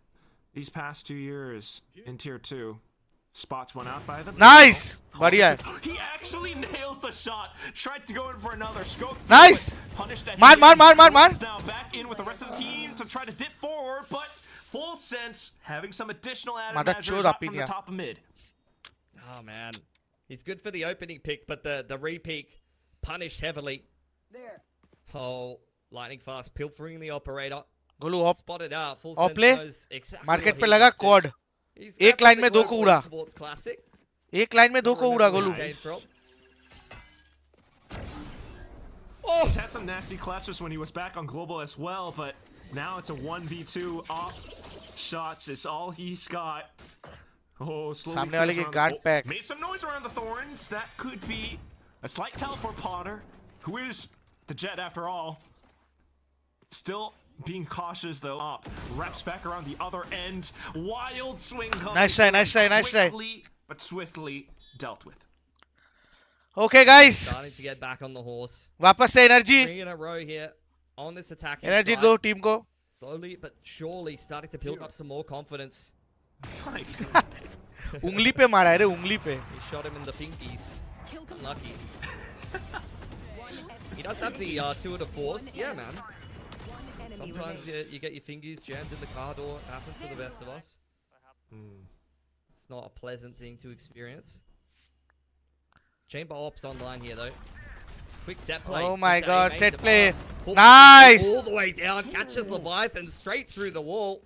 these past 2 years in Tier 2. Spots one out by them. Nice. बढ़िया है. He actually nails the shot. Tried to go in for another scope. Nice. Punished at मार. Now back in with the rest of the team to try to dip forward, but Full Sense having some additional added Mother measures chode up from up the in top of mid. Oh, man. He's good for the opening pick, but the re-peak punished heavily. There. Oh, lightning fast, pilfering the operator. Golu of. Spotted out. Full of Sense ले. knows exactly market what पे he's लगा up to. Quad. He's एक grabbed line the में दो global को उड़ा. Esports Classic. एक line में दो को उड़ा Golu. Came from. He's had some nasty clashes when he was back on Global as well, but now it's a 1v2 off shots is all he's got. Oh, slowly सामने वाले goes की around गांड the- pack. Made some noise around the thorns. That could be a slight tell for Potter, who is the Jet after all. Still being cautious though. Up, wraps back around the other end. Wild swing coming. Nice try. Quickly, but swiftly dealt with. Okay guys. Starting to get back on the horse. वापस से energy. 3 in a row here on this attack. Energy दो team को. Slowly but surely starting to build up some more confidence. My उंगली पे मारा है रे उंगली पे. He shot him in the fingies. Lucky. He does have the 2 of the force. Yeah, man. Sometimes you get your fingies jammed in the car door. It happens to the best of us. It's not a pleasant thing to experience. Chamber ops online here though. Quick set play. Oh my into god, A-main set to play. Bar. Nice. All the way down, catches Leviathan straight through the wall.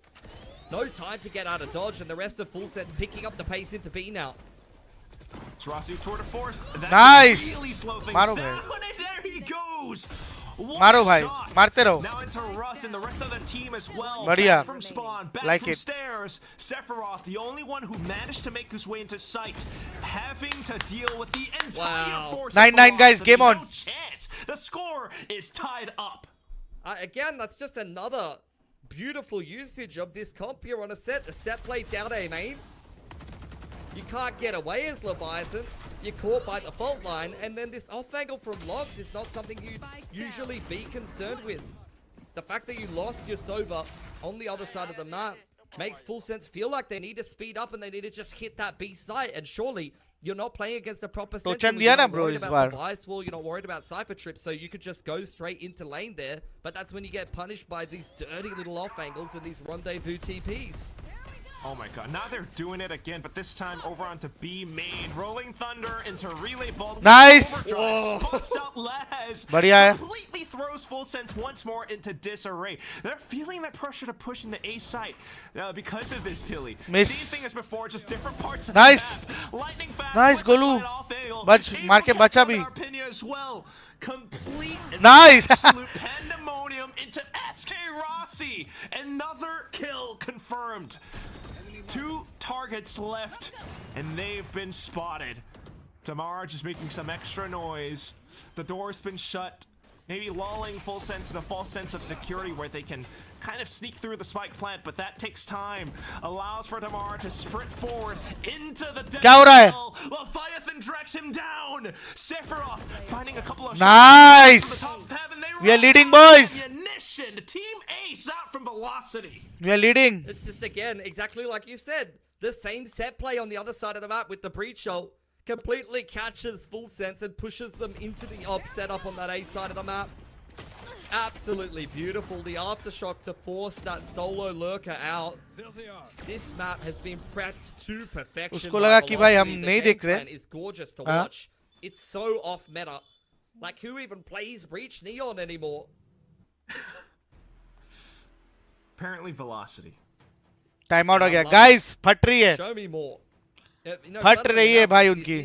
No time to get out of dodge, and the rest of Full Sense picking up the pace into B now. It's Rossi tour de force. That Nice. Really slow things Maro down, and there he goes. मारो भाई, मारते रहो. Now into Russ and the rest of the team as well. बढ़िया. Back from spawn, back Like from it. stairs. Sephiroth, the only one who managed to make his way into sight, having to deal with the entire force. 9-9 guys, game on. No chance. The score is tied up. Again, that's just another beautiful usage of this comp here on a set play down A main. You can't get away as Leviathan. You're caught by the fault line, and then this off angle from Logs is not something you'd usually be concerned with. The fact that you lost your Sova on the other side of the map makes Full Sense feel like they need to speed up and they need to just hit that B site, and surely you're not playing against a proper Sentinel. You're not worried about device wall, you're not worried about Cypher trips, so you could just go straight into lane there, but that's when you get punished by these dirty little off angles and these rendezvous TPs. Oh my god, now they're doing it again, but this time over onto B main. Rolling Thunder into Relay Vault. Nice! Spots out Laz. बढ़िया है. Completely throws Full Sense once more into disarray. They're feeling that pressure to push in the A site because of this Pilly. Miss. Same thing as before, just different parts of Nice. the map. Lightning fast. Nice, Golu. बच मार के बचा भी. As well. Complete and Nice. absolute pandemonium into SK Rossi. Another kill confirmed. 2 targets left, and they've been spotted. Tamara just making some extra noise. The door's been shut, maybe lulling Full Sense in a false sense of security where they can kind of sneak through the spike plant, but that takes time. Allows for Tamara to sprint forward into the क्या Leviathan drags him down. Sephiroth finding a couple of Nice. shots from the top of heaven. We are leading, boys. Ammunition. Team Ace out from Velocity. We are leading. It's just, again, exactly like you said. The same set play on the other side of the map with the breach ult completely catches Full Sense and pushes them into the op setup on that A side of the map. Absolutely beautiful. The aftershock to force that solo lurker out. This map has been prepped to perfection. उसको लगा कि भाई हम नहीं देख रहे. Is gorgeous to watch. It's so off meta. Like, who even plays Breach Neon anymore? Apparently Velocity. Time out हो गया. Guys, फट रही है. Show me more. फट रही है भाई उनकी.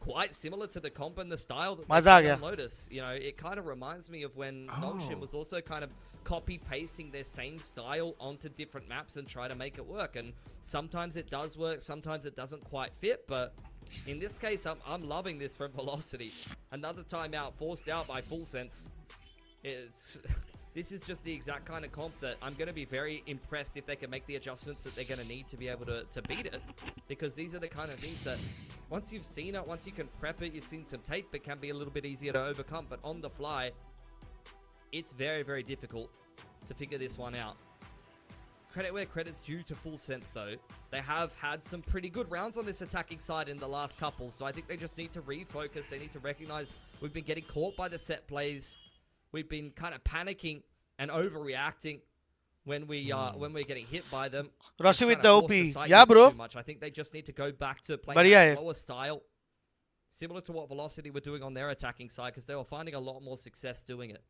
Quite similar to the comp and the style that मजा आ they गया. Lotus. You know, it kind of reminds me of when Nongshim was also kind of copy-pasting their same style onto different maps and try to make it work. And sometimes it does work, sometimes it doesn't quite fit, but in this case, I'm loving this from Velocity. Another timeout forced out by Full Sense. This is just the exact kind of comp that I'm going to be very impressed if they can make the adjustments that they're going to need to be able to beat it. Because these are the kind of things that once you've seen it, once you can prep it, you've seen some tape, it can be a little bit easier to overcome. But on the fly, it's very, very difficult to figure this one out. Credit where credit's due to Full Sense, though. They have had some pretty good rounds on this attacking side in the last couple. So I think they just need to refocus. They need to recognize we've been getting caught by the set plays. We've been kind of panicking and overreacting when we're getting hit by them. Rossi with the OP. Yeah, bro. I think they just need to go back to playing बढ़िया that slower style. Similar to what Velocity were doing on their attacking side, because they were finding a lot more success doing it.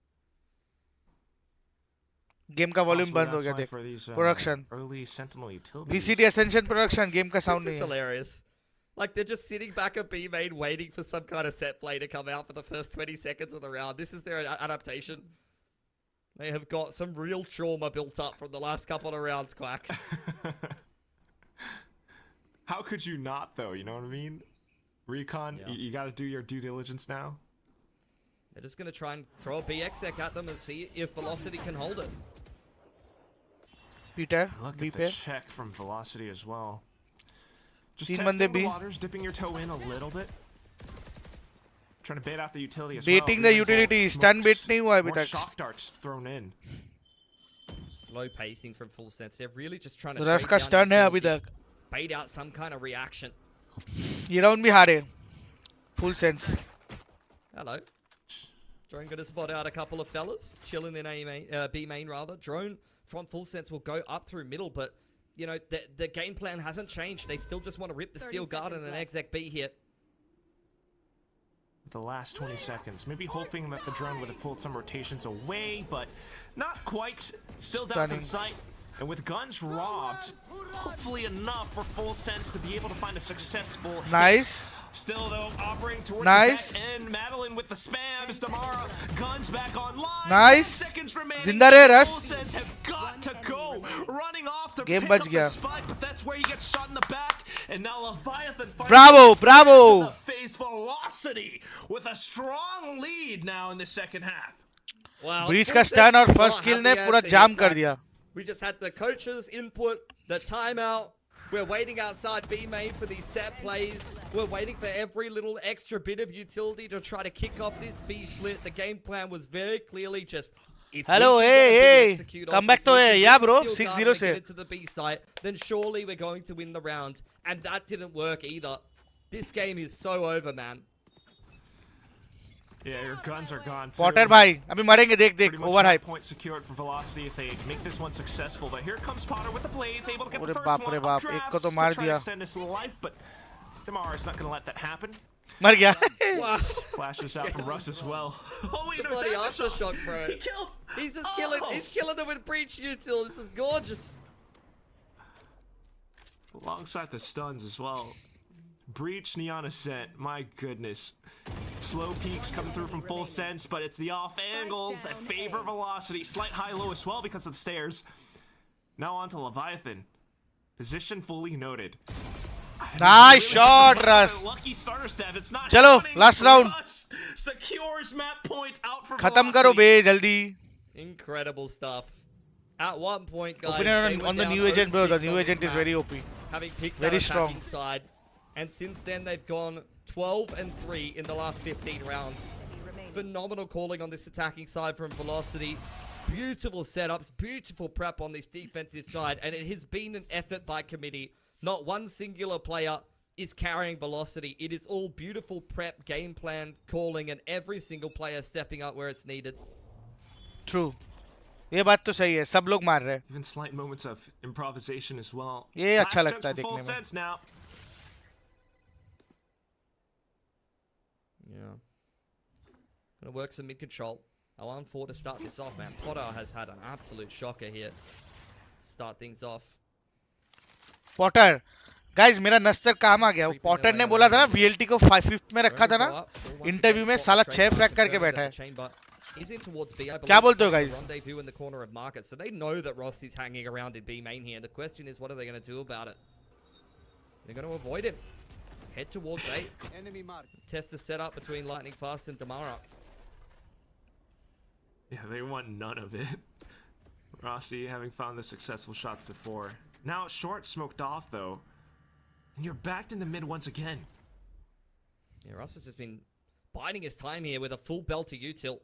Game का volume बंद हो गया देख. Production. Early Sentinel utilities. VCT Ascension production. Game का sound This नहीं is है. hilarious. Like, they're just sitting back at B main waiting for some kind of set play to come out for the first 20 seconds of the round. This is their adaptation. They have got some real trauma built up from the last couple of rounds, Quack. How could you not, though? You know what I mean? Recon, Yeah. you got to do your due diligence now. They're just going to try and throw a BXX at them and see if Velocity can hold it. Peter, Look B at the पे. check from Velocity as well. Just तीन testing बंदे the भी. waters, dipping your toe in a little bit. Trying to bait out the utility as Baiting well. the utility. Stun bait नहीं हुआ अभी More तक. shock darts thrown in. Slow pacing from Full Sense. They're really just trying to Rush trade का down stun है अभी utility, तक. bait out some kind of reaction. ये round भी हारे. Full Sense. Hello. Drone gonna spot out a couple of fellas chilling in A main, B main rather. Drone from Full Sense will go up through middle, but you know the game plan hasn't changed. They still just want to rip the steel guard and an exec B here. The last 20 seconds. Maybe hoping that the drone would have pulled some rotations away, but not quite. Still down in sight. And with guns robbed, hopefully enough for Full Sense to be able to find a successful hit Nice. Still, though, operating towards Nice. the back end. Madeline with the spams. Damara, guns back online. Nice. 10 seconds remaining. Zinda rahe, Russ. Full have got to go. Running off to Game pick bach up the gaya. spike, but that's where he gets shot in the back. And now Leviathan finds Bravo, bravo. the face velocity with a strong lead now in the second half. Wow. Breach Full का Sense stun और did first not kill have ने the पूरा answer jam here, कर Frank. दिया. We just had the coach's input, the timeout. We're waiting outside B main for these set plays. We're waiting for every little extra bit of utility to try to kick off this B split. The game plan was very clearly just if Hello, we can hey, get a B hey. execute Come off, back if we to can it. get Yeah, the bro. steal 6-0 dart and से. get into the B site, then surely we're going to win the round. And that didn't work either. This game is so over, man. Yeah, your guns are gone too. Potter भाई, अभी मरेंगे देख Pretty देख. much Overhype. one point secured for Velocity if they make this one successful. But here comes Potter with the blades, able to get the अरे first बाप one. रे बाप, एक को तो मार to try to दिया. extend his life, but Damara's not going to let that happen. मर गया. Wow. Flashes out from Russ as well. Oh, wait, The no, bloody it's aftershock, bro. He killed. He's just killing them with breach util. This is gorgeous. Alongside the stuns as well. Breach, Neon Ascent, my goodness. Slow peaks coming through from Full Sense, but it's the off angles that favor Velocity. Slight high-low as well because of the stairs. Now on to Leviathan. Position fully noted. Nice shot, Russ. Lucky starter step. It's not चलो, happening. last round. Russ secures map point out for खत्म Velocity. करो बे जल्दी. Incredible stuff. At one point, guys, Opinion they on went the down new agent, bro. The 0-6 new on this agent is map, very OP. having picked very that strong. attacking side. And since then, they've gone 12-3 in the last 15 rounds. Phenomenal calling on this attacking side from Velocity. Beautiful setups, beautiful prep on this defensive side. And it has been an effort by committee. Not one singular player is carrying Velocity. It is all beautiful prep, game plan, calling, and every single player stepping up where it's needed. True. ये बात तो सही है. सब लोग मार रहे हैं. Even slight moments of improvisation as well. ये Last अच्छा chance लगता है for Full देखने में. Sense now. Yeah. Gonna work some mid-control. 0-4 to start this off, man. Potter has had an absolute shocker here to start things off. Potter guys मेरा नस्तर काम आ गया. वो पॉटर ने बोला था ना VLT को 5th में रखा था ना. इंटरव्यू में साला 6 फ्रैग करके बैठा है. He's in towards B, I क्या believe, बोलते हो spotting guys? a rendezvous in the corner of market, so they know that Ross is hanging around in B main here. The question is, what are they going to do about it? They're going to avoid him. Head towards A. Enemy mark. Test the setup between Lightning Fast and Damara. Yeah, they want none of it. Rossi having found the successful shots before. Now short smoked off though. And you're backed in the mid once again. Yeah, Ross has just been biding his time here with a full belt to util.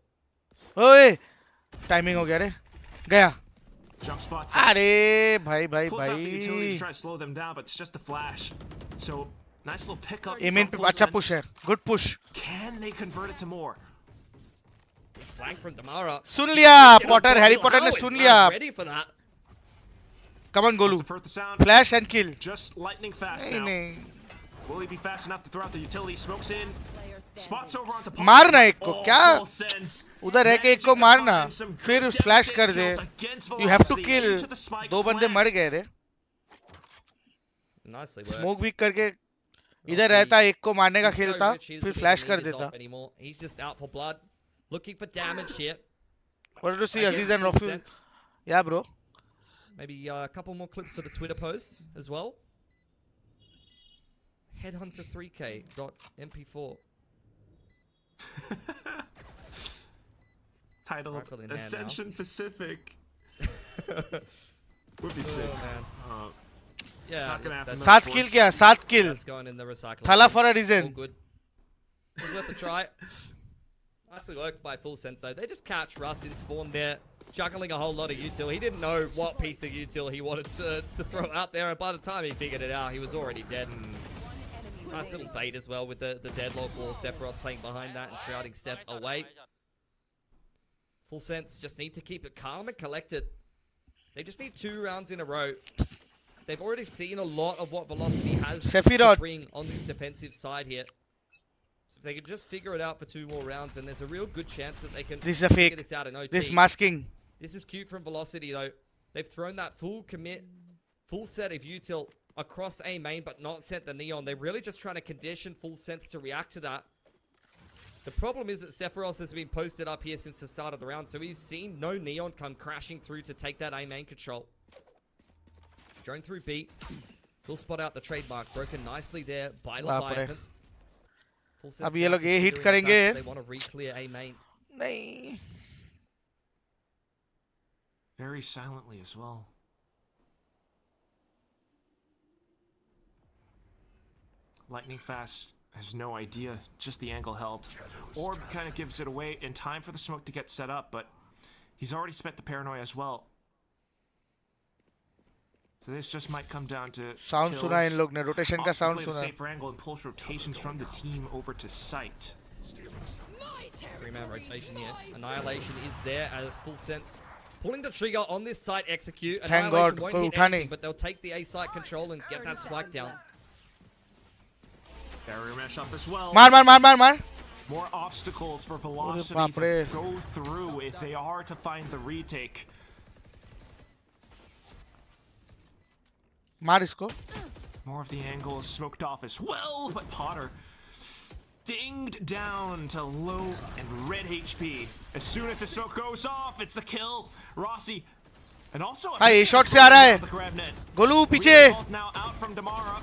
ओए timing हो गया रे. गया. Jump spots. अरे भाई भाई Pulls out the utility भाई. to try to slow them down, but it's just a flash. So nice little pickup. Emin from पे Full अच्छा Sense. पुश है. Good push. Can they convert it to more? Flank from Damara. सुन लिया Potter. Harry Potter ने सुन लिया. Ready for that. Come on Golu. That's the first sound. Flash and kill. Just lightning fast नहीं now. नहीं. Will he be fast enough to throw out the utility? Smokes in. Spots over onto Paul. मारना एक को Oh, क्या. Full Sense. उधर रह के एक को मारना. फिर फ्लैश कर दे. You have to kill. दो बंदे मर गए रे. Nicely worked. स्मोक वीक करके इधर रहता एक को मारने का खेल था. फिर फ्लैश कर देता. He's just out for blood. Looking for damage here. What did you see Aziz and Full Raful? Sense. Yeah bro. Maybe a couple more clips for the Twitter posts as well. Headhunter 3K .mp4. Titled Rifle in hand Ascension Pacific. Would be sick. man. Yeah, Not gonna happen. that's, 7 kill क्या. 7 kill. that's going in the recycling. Thala bin. for a All reason. good. It was worth a try. Nicely worked by Full Sense though. They just catch Russ in spawn there, juggling a whole lot of util. He didn't know what piece of util he wanted to throw out there, and by the time he figured it out, he was already dead. Nice little bait as well with the deadlock wall. Sephiroth playing behind that and shrouding step away. Full Sense just need to keep it calm and collected. They just need 2 rounds in a row. They've already seen a lot of what Velocity has Sephiroth. to bring on this defensive side here. So if they can just figure it out for 2 more rounds, and there's a real good chance that they can This is a figure fake. this out in OT. This masking. This is cute from Velocity though. They've thrown that full commit, full set of util across A main, but not sent the Neon. They're really just trying to condition Full Sense to react to that. The problem is that Sephiroth has been posted up here since the start of the round, so he's seen no Neon come crashing through to take that A main control. Drone through B. Will spot out the trademark. Broken nicely there by Leviathan. Full Sense अब ये लोग now A hit considering the fact करेंगे. that they want to re-clear A main. नहीं. Very silently as well. Lightning Fast has no idea, just the angle held. Orb kind of gives it away in time for the smoke to get set up, but he's already spent the paranoia as well. So this just might come down to Sound kills. सुना इन लोग ने rotation का sound Obviously, सुना. the safer angle and pulse rotations from the team over to site. 3-man rotation here. Annihilation is there as Full Sense pulling the trigger on this site execute. Thank Annihilation God, won't कोई hit उठा anything, नहीं. but they'll take the A site control and get that spike down. Barrier mesh up as well. मार मार मार मार मार. More obstacles for Velocity बाप रे. to go through if they are to find the retake. मार इसको. More of the angle is smoked off as well, but Potter dinged down to low and red HP. As soon as the smoke goes off, it's the kill. Rossi, and also हाँ A shot से आ रहा है. गोलू पीछे. now out from Damara.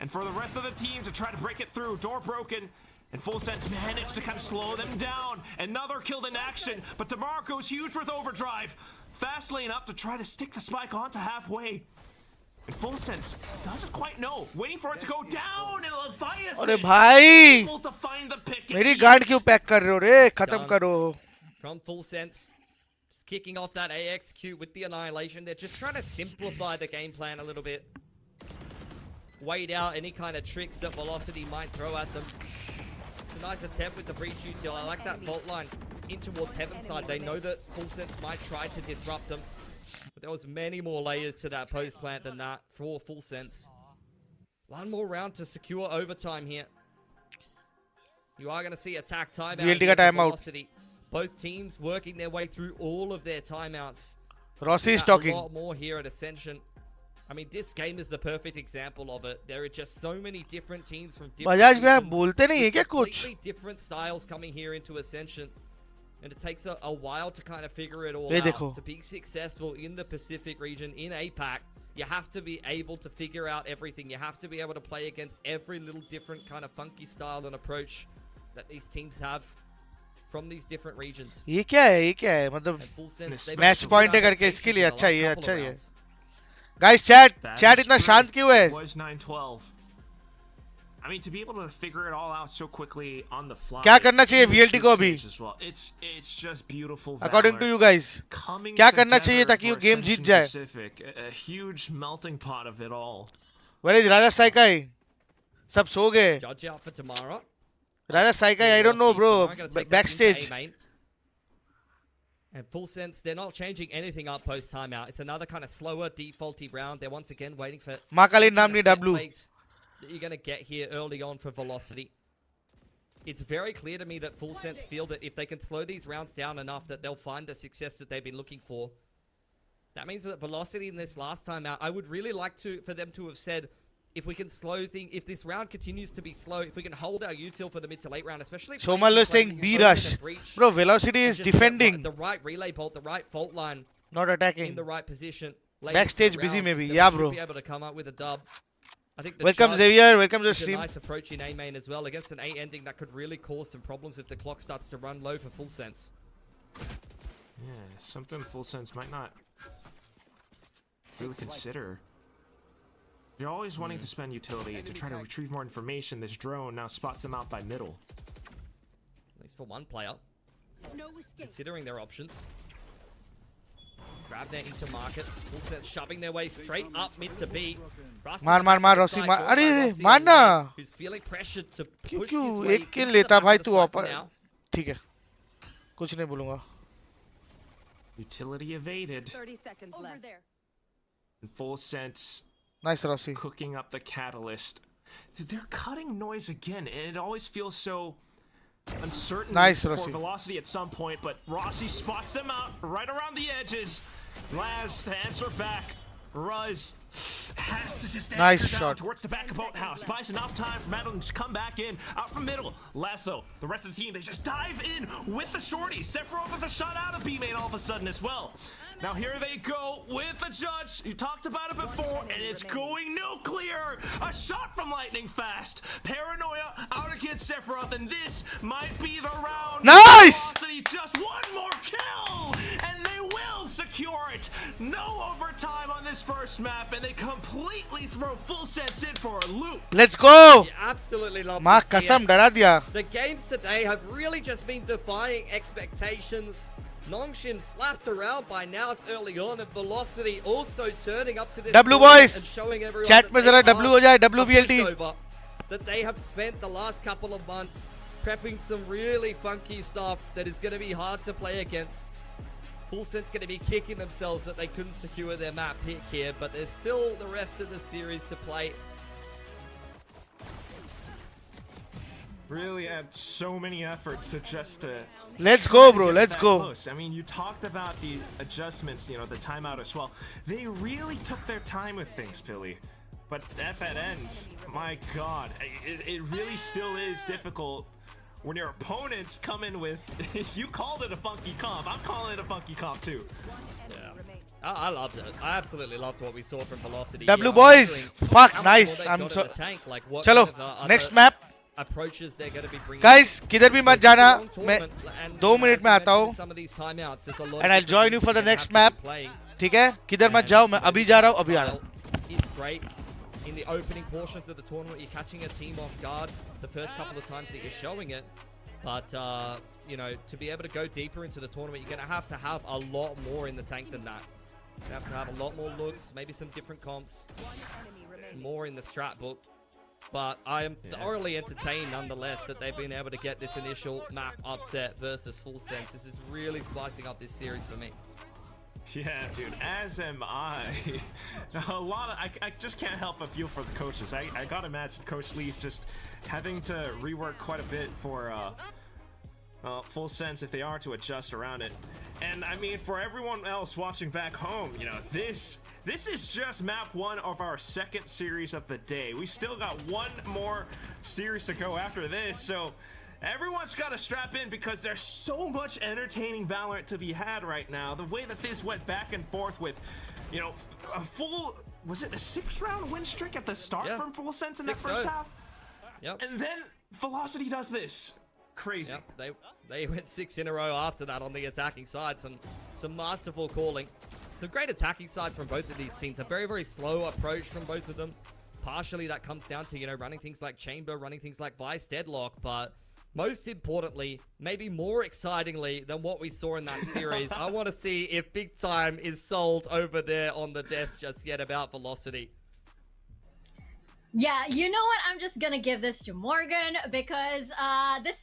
And for the rest of the team to try to break it through, door broken, and Full Sense managed to kind of slow them down. Another killed in action, but Damara goes huge with overdrive. Fast lane up to try to stick the spike onto halfway. And Full Sense doesn't quite know, waiting for it to go down, and Leviathan अरे भाई. able to find the pick. मेरी गांड क्यों pack कर रहे हो रे? खत्म करो. From Full Sense, just kicking off that A execute with the Annihilation. They're just trying to simplify the game plan a little bit. Wait out any kind of tricks that Velocity might throw at them. It's a nice attempt with the breach util. I like that vault line in towards Heaven side. They know that Full Sense might try to disrupt them. But there was many more layers to that post plant than that for Full Sense. One more round to secure overtime here. You are going to see attack timeout VLT here का for timeout. Velocity. Both teams working their way through all of their timeouts. Rossi is A talking. lot more here at Ascension. I mean, this game is the perfect example of it. There are just so many different teams from different Bajaj भैया regions बोलते नहीं है क्या with कुछ? completely different styles coming here into Ascension. And it takes a while to kind of figure it all ये out. देखो. To be successful in the Pacific region, in APAC, you have to be able to figure out everything. You have to be able to play against every little different kind of funky style and approach that these teams have from these different regions. ये क्या है? ये क्या है? मतलब And Full Sense, they've match been point doing है करके adaptations इसके लिए in the अच्छा last ही है, couple अच्छा of ही है. rounds. Guys, chat That is इतना true. शांत क्यों है? It was 9-12. I mean, to be able to figure it all out so quickly on the fly. क्या करना चाहिए VLT को अभी? as well. It's just beautiful. According to valor you guys, coming क्या करना चाहिए together ताकि वो for game जीत Ascension जाए? Pacific. A huge melting pot of it all. Where is Raja Saikai? सब सो गए. Judge out for Tamara. Raja Saikai, I don't know, bro. Tamara gonna take that into Backstage. A main. And Full Sense, they're not changing anything up post timeout. It's another kind of slower, defaulty round. They're once again waiting for Makali kind नाम of नहीं set W. plays that you're going to get here early on for Velocity. It's very clear to me that Full Sense feel that if they can slow these rounds down enough, that they'll find the success that they've been looking for. That means that Velocity in this last time out, I would really like for them to have said, if we can slow things, if this round continues to be slow, if we can hold our util for the mid to late round, especially if Somal is saying B rush. Bro, Velocity is defending. The right relay bolt, the right fault line, not attacking. in the right position. Backstage busy maybe. Yeah, bro. Be able to come up with a dub. I think the Welcome judge Xavier, welcome to the is a stream. nice approach in A main as well against an A ending that could really cause some problems if the clock starts to run low for Full Sense. Yeah, something Full Sense might not really consider. You're always wanting to spend utility to try to retrieve more information. This drone now spots them out by middle. At least for one player. Considering their options. Grab their into market. Full Sense shoving their way straight up mid to B. मार Rossi मार. अरे मार ना. Who's feeling pressured to क्यों push क्यों his way एक किल into the लेता back भाई of the तू site for ऑपर. now. ठीक है. कुछ नहीं बोलूँगा. Utility evaded. 30 seconds left. Over there. And Full Sense Nice Rossi. cooking up the catalyst. They're cutting noise again, and it always feels so uncertain Nice, for Rossi. Velocity at some point, but Rossi spots them out right around the edges. Laz to answer back. Ruz Has to just Nice anchor down shot. towards the back of boathouse. Buys enough time for Madeline to come back in. Out from middle. Lasso. The rest of the team, they just dive in with the shorty. Sephiroth with a shot out of B-main all of a sudden as well. Now here they go with the judge. You talked about it before, and it's going nuclear. A shot from Lightning Fast. Paranoia out against Sephiroth, and this might be the round. Nice! Velocity, just one more kill, and they will secure it. No overtime on this first map, and they completely throw full sets in for a loop. Let's go. You absolutely love माँ to see कसम it. डरा दिया. The games today have really just been defying expectations. Nongshim slapped around by now early on, and Velocity also turning up to this W tournament boys. and showing everyone Chat that में they जरा are W हो जाए, a WVLT. pushover, that they have spent the last couple of months prepping some really funky stuff that is going to be hard to play against. Full Sense going to be kicking themselves that they couldn't secure their map pick here, but there's still the rest of the series to play. Really had so many efforts to just Let's go, bro. Let's that go. close. I mean, you talked about the adjustments, you know, the timeout as well. They really took their time with things, Billy. But at that end, my God, it really still is difficult when your opponents come in with, you called it a funky comp. I'm calling it a funky comp too. Yeah. I loved it. I absolutely loved what we saw from Velocity. W here. I'm boys. wondering Fuck, how much nice. more they've I'm got so. in the tank. Like what चलो, kind of, next other map. approaches they're going to be bringing. Guys, किधर भी मत It's a जाना. long मैं tournament, and, 2 minute as में we आता mentioned हूँ. in some of these timeouts, there's a lot of And I'll different join things you for that the you're next gonna have map. to be playing. ठीक है? किधर मत And, जाओ. you मैं know, अभी this जा रहा हूँ. अभी आ रहा style हूँ. is great. In the opening portions of the tournament, you're catching a team off guard the first couple of times that you're showing it. But, you know, to be able to go deeper into the tournament, you're going to have a lot more in the tank than that. You have to have a lot more looks, maybe some different comps, more in the strat book. But I am thoroughly entertained nonetheless that they've been able to get this initial map upset versus Full Sense. This is really spicing up this series for me. Yeah, dude, as am I. A lot of, I just can't help but feel for the coaches. I gotta imagine Coach Leaf just having to rework quite a bit for Full Sense if they are to adjust around it. And I mean, for everyone else watching back home, you know, this is just map 1 of our second series of the day. We still got one more series to go after this, so everyone's got to strap in because there's so much entertaining Valorant to be had right now. The way that this went back and forth with, you know, a full, was it a 6-round win streak at the start from Full Sense in that first half? Yep. And then Velocity does this. Crazy. Yep. They went 6 in a row after that on the attacking side. Some masterful calling. Some great attacking sides from both of these teams. A very, very slow approach from both of them. Partially that comes down to, you know, running things like Chamber, running things like Vice Deadlock, but most importantly, maybe more excitingly than what we saw in that series, I want to see if Big Time is sold over there on the desk just yet about Velocity. Yeah, you know what? I'm just gonna give this to Morgan because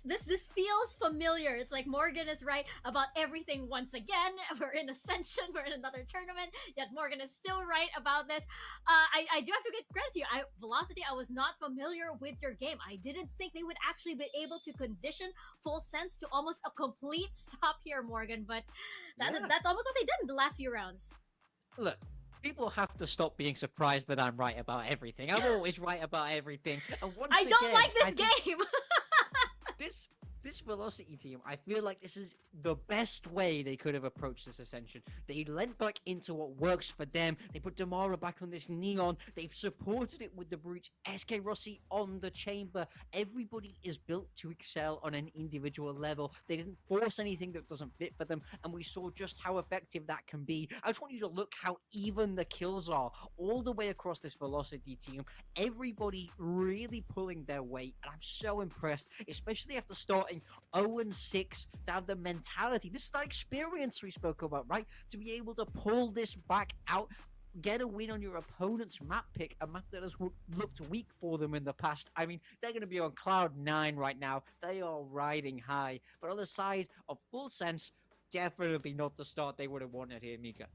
this feels familiar. It's like Morgan is right about everything once again. We're in Ascension, we're in another tournament, yet Morgan is still right about this. I do have to give credit to you. Velocity, I was not familiar with your game. I didn't think they would actually be able to condition Full Sense to almost a complete stop here, Morgan. But that's almost what they did in the last few rounds. Look, people have to stop being surprised that I'm right about everything. I'm always right about everything. And once I don't again, like this game. This Velocity team, I feel like this is the best way they could have approached this Ascension. They leant back into what works for them. They put Damara back on this Neon. They've supported it with the Breach. SK Rossi on the Chamber. Everybody is built to excel on an individual level. They didn't force anything that doesn't fit for them, and we saw just how effective that can be. I just want you to look how even the kills are all the way across this Velocity team. Everybody really pulling their weight, and I'm so impressed, especially after starting 0-6, to have the mentality. This is that experience we spoke about, right? To be able to pull this back out, get a win on your opponent's map pick, a map that has looked weak for them in the past. I mean, they're going to be on cloud 9 right now. They are riding high. But on the side of Full Sense, definitely not the start they would have wanted here, Mika.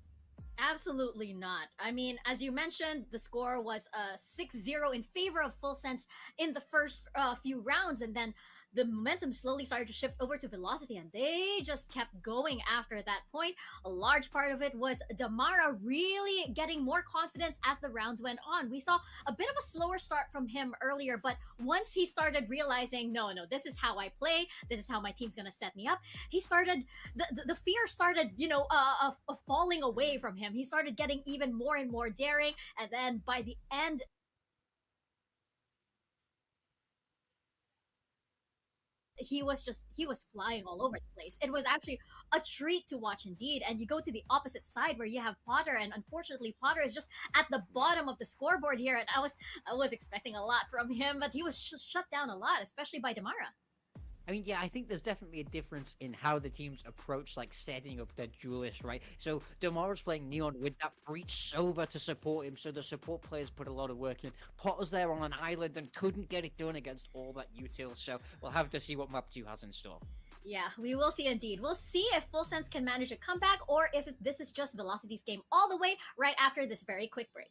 Absolutely not. I mean, as you mentioned, the score was 6-0 in favor of Full Sense in the first few rounds, and then the momentum slowly started to shift over to Velocity, and they just kept going after that point. A large part of it was Damara really getting more confidence as the rounds went on. We saw a bit of a slower start from him earlier, but once he started realizing, no, this is how I play, this is how my team's gonna set me up, he started, the fear started, falling away from him. He started getting even more and more daring, and then by the end, he was flying all over the place. It was actually a treat to watch indeed. And you go to the opposite side where you have Potter, and unfortunately Potter is just at the bottom of the scoreboard here. And I was expecting a lot from him, but he was just shut down a lot, especially by Damara. I mean, yeah, I think there's definitely a difference in how the teams approach, like, setting up their duelists, right? So, Damara's playing Neon with that Breach Sova to support him, so the support players put a lot of work in. Potter's there on an island and couldn't get it done against all that util, so we'll have to see what Map 2 has in store. Yeah, we will see indeed. We'll see if Full Sense can manage a comeback, or if this is just Velocity's game all the way right after this very quick break.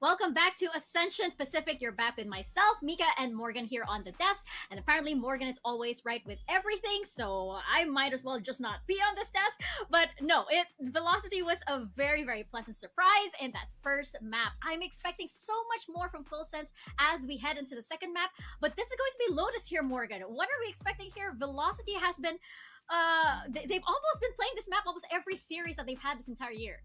Welcome back to Ascension Pacific. You're back with myself, Mika, and Morgan here on the desk. And apparently Morgan is always right with everything, so I might as well just not be on this desk. But no, Velocity was a very, very pleasant surprise in that first map. I'm expecting so much more from Full Sense as we head into the second map. But this is going to be Lotus here, Morgan. What are we expecting here? Velocity has been they've almost been playing this map almost every series that they've had this entire year.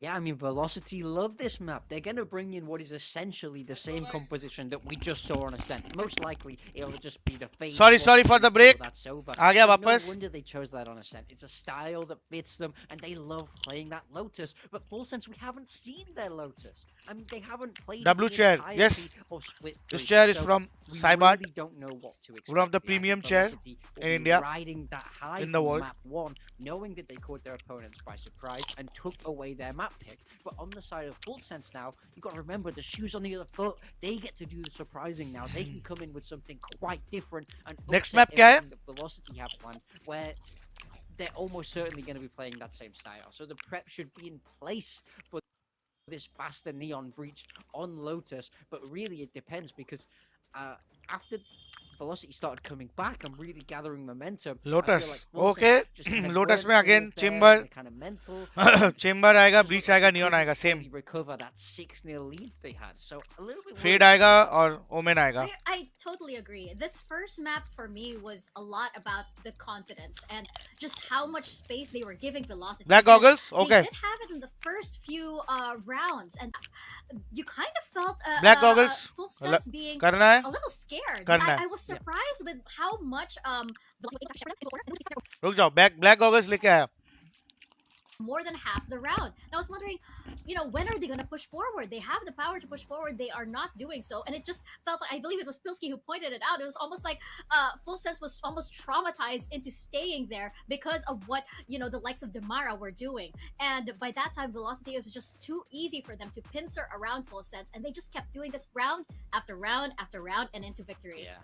Yeah, I mean, Velocity love this map. They're going to bring in what is essentially the same composition that we just saw on Ascent. Most likely, it'll just be the Fade Sorry swap for the until break. that's over. आ गया So no वापस. wonder they chose that on Ascent. It's a style that fits them, and they love playing that Lotus. But Full Sense, we haven't seen their Lotus. I mean, they haven't played W the chair. entirety Yes. of Split This 3. chair is So from we Saibart, really don't know what to expect. one of the here. I think premium chair Velocity will in be India, riding that high in the from world. map 1, knowing that they caught their opponents by surprise and took away their map pick. But on the side of Full Sense now, you've got to remember the shoes on the other foot. They get to do the surprising now. They can come in with something quite different and Next upset map क्या है? everything that Velocity have planned, where they're almost certainly going to be playing that same style. So the prep should be in place for this faster Neon breach on Lotus, but really it depends because after Velocity started coming back and really gathering momentum, I Lotus. feel like Full Okay. Sense just kind of Lotus burnt में again all of chamber. their kind of mental and Chamber आएगा, just breach looked like आएगा, they neon couldn't आएगा, same. fully recover that 6-0 lead they had. So a little bit Fade worried आएगा for Full Sense. और Omen आएगा. I totally agree. This first map for me was a lot about the confidence and just how much space they were giving Velocity. Black because goggles. They Okay. did have it in the first few rounds, and you kind of felt Black goggles. Full Sense being करना है. a little scared. करना है. I was surprised with how much रुक जाओ. Black goggles लेके आया. more than half the round. And I was wondering, when are they going to push forward? They have the power to push forward. They are not doing so. And it just felt like, I believe it was Pilsky who pointed it out. It was almost like Full Sense was almost traumatized into staying there because of what, the likes of Damara were doing. And by that time, Velocity, it was just too easy for them to pincer around Full Sense. And they just kept doing this round after round after round and into victory. Yeah.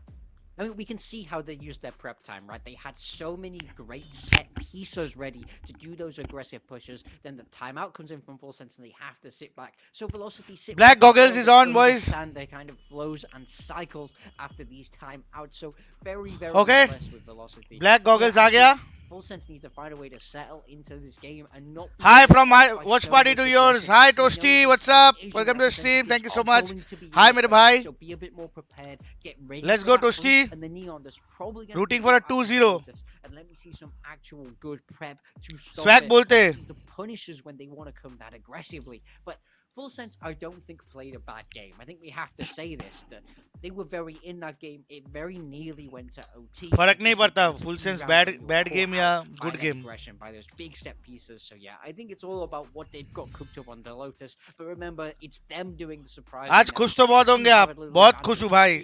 I mean, we can see how they used their prep time, right? They had so many great set pieces ready to do those aggressive pushes. Then the timeout comes in from Full Sense and they have to sit back. So Velocity sit Black back as goggles well. is They on, boys. understand their kind of flows and cycles after these timeouts. So very, very Okay. impressed with Velocity. Black goggles Yeah, uh I गया. think Full Sense needs to find a way to settle into this game and not be Hi from my surprised by watch so party much to yours. aggression. Hi We know Toasty, these what's up? Asian Welcome to the stream. Thank you so representatives much. are going to be Hi here मेरे first, भाई. so be a bit more prepared. Get ready. Let's for go that breach Toasty. and the Neon that's probably going Rooting to for a go out 2-0. with Lotus, and let me see some actual good prep to stop Swag it. बोलते हैं. See the punishes when they want to come that aggressively, but Full Sense, I don't think played a bad game. I think we have to say this, that they were very in that game. It very nearly went to OT. फर्क It नहीं just पड़ता. took Full 2 sense rounds bad and we were bad caught game out या by good that game. aggression, by those big set pieces. So yeah, I think it's all about what they've got cooked up on the Lotus. But remember, it's them doing the surprise. आज खुश तो बहुत होंगे आप. बहुत खुश हूँ भाई.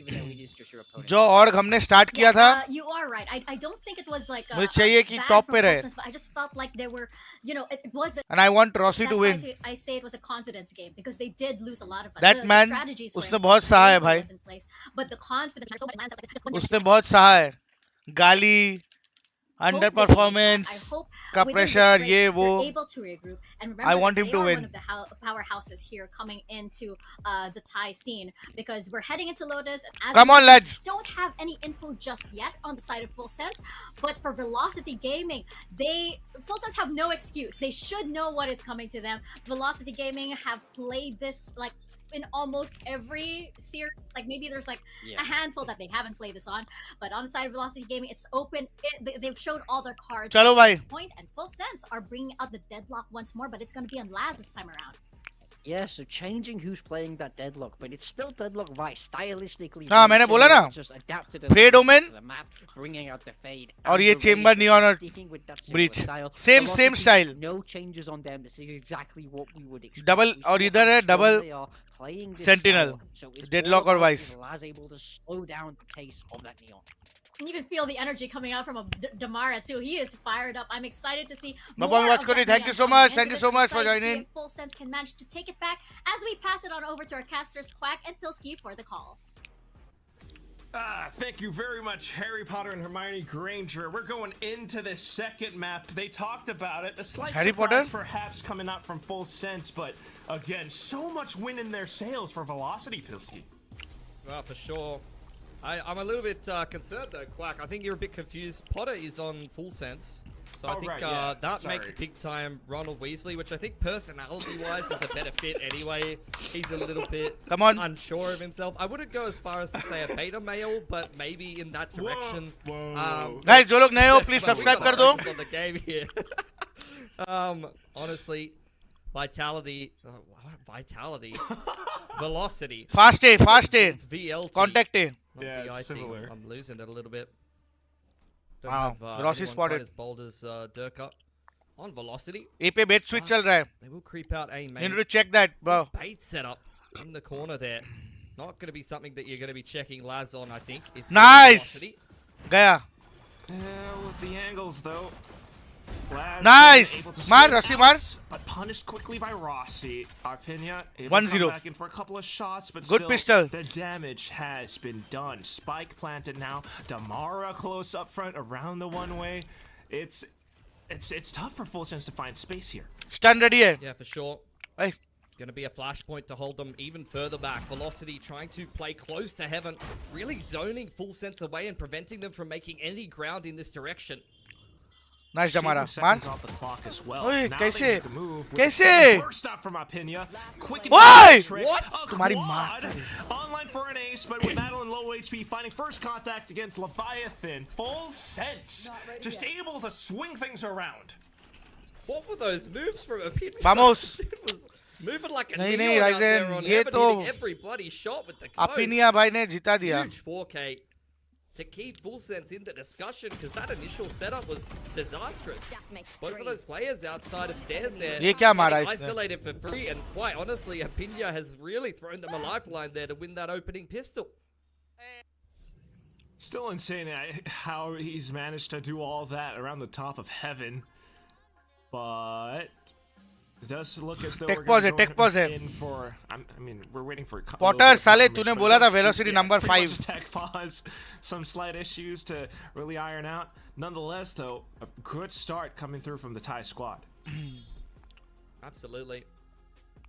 जो और हमने start किया था. You are right. I don't think it was like मुझे चाहिए कि bad top from पे Full रहे. Sense, but I just felt like there were, it was. And I want Rossi That's to why win. I say it was a confidence game because they did lose a lot of That the man, strategies were उसने in बहुत place, सहा the है gameplay भाई. was in place, but the confidence. उसने बहुत सहा है. गाली, Hope they take it back. underperformance, I hope का within this pressure, break, ये they're वो. able to regroup. And remember, I want that him they to are win. one of the powerhouses here coming into the Thai scene because we're heading into Lotus. And as Come we on, lads. don't have any info just yet on the side of Full Sense, but for Velocity Gaming, Full Sense have no excuse. They should know what is coming to them. Velocity Gaming have played this like in almost every series. Like maybe there's like a handful that they haven't played this on, but on the side of Velocity Gaming, it's open. They've showed all their cards चलो at भाई. this point, and Full Sense are bringing out the deadlock once more, but it's going to be on Laz this time around. Yeah, so changing who's playing that deadlock, but it's still deadlock vice stylistically. हाँ, very मैंने बोला similar, ना. just adapted a Fade little Omen. to the map, bringing out the fade. और and ये the chamber Razor, neon और sticking with that similar breach. style. Same Velocity, style. No changes on them. This is exactly what we would expect. Double We और saw इधर how है strong double they are playing this sentinel. style, so it's Deadlock all और about vice. is Laz able to slow down the pace of that neon. And you can feel the energy coming out from Damara too. He is fired up. I'm excited to see Baba more of WATCHPARTY, that thank you neon so coming much. into Thank you this. so I'm much for excited to see joining. if Full Sense can manage to take it back as we pass it on over to our casters Quack and Pilsky for the call. Thank you very much, Harry Potter and Hermione Granger. We're going into the second map. They talked about it. A slight Harry surprise Potter? perhaps coming out from Full Sense, but again, so much wind in their sails for Velocity, Pilsky. Well, for sure. I'm a little bit concerned though, Quack. I think you're a bit confused. Potter is on Full Sense. So I think right, yeah. that Sorry. makes big time Ronald Weasley, which I think personality-wise is a better fit anyway. He's a little bit Come on. unsure of himself. I wouldn't go as far as to say a beta male, but maybe in that direction. Guys, जो लोग नए हो, please But we subscribe gotta कर दो. focus on the game here. Honestly, Vitality. Vitality. Velocity. Fast A, fast A. It's VLT. Contact A. Not Yeah, it's VIT. similar. I'm losing it a little bit. Don't Wow, have, Velocity anyone spotted. quite as bold as Durka. On Velocity. A पे bait switch चल रहा है. They will creep out A You main. need to check that, bro. Bait setup in the corner there. Not going to be something that you're going to be checking Laz on, I think. If Nice! Velocity. गया. With the angles though. Laz Nice! able to Mar, swing Rossi, out, mar. But punished quickly by Rossi. Arpinia able 1-0. to come back in for a couple of shots, but Good still, pistol. the damage has been done. Spike planted now. Damara close up front around the one way. It's tough for Full Sense to find space here. Stun ready है. Yeah, for sure. Hey. Going to be a flashpoint to hold them even further back. Velocity trying to play close to heaven. Really zoning Full Sense away and preventing them from making any ground in this direction. Nice Damara. Shooting Man. seconds off the clock as well. Oye, Now कैसे? they make the move with कैसे? the first stop from Arpinia. Quick and Oye! dirty trick. What? A तुम्हारी quad. माँ. Online for an ace, but with Madeline low HP, finding first contact against Leviathan. Full Sense. Just able to swing things around. What were those moves from Opinion? Vamos. Dude was moving like a नहीं, neon नहीं, out there Ryzen, on ये heaven, तो- hitting every bloody shot with the coast. Apinia भाई ने जिता दिया. Huge 4K to keep Full Sense in the discussion because that initial setup was disastrous. Both of those players outside of stairs there ये क्या मारा getting इसने? isolated for free, and quite honestly, Apinia has really thrown them a lifeline there to win that opening pistol. Still insane how he's managed to do all that around the top of heaven. But it does look as though Tech we're pause going है, tech pause है. in for. I mean, we're waiting for. Potter, साले तूने बोला था velocity number 5. Tech pause. Some slight issues to really iron out. Nonetheless, though, a good start coming through from the Thai squad. Absolutely.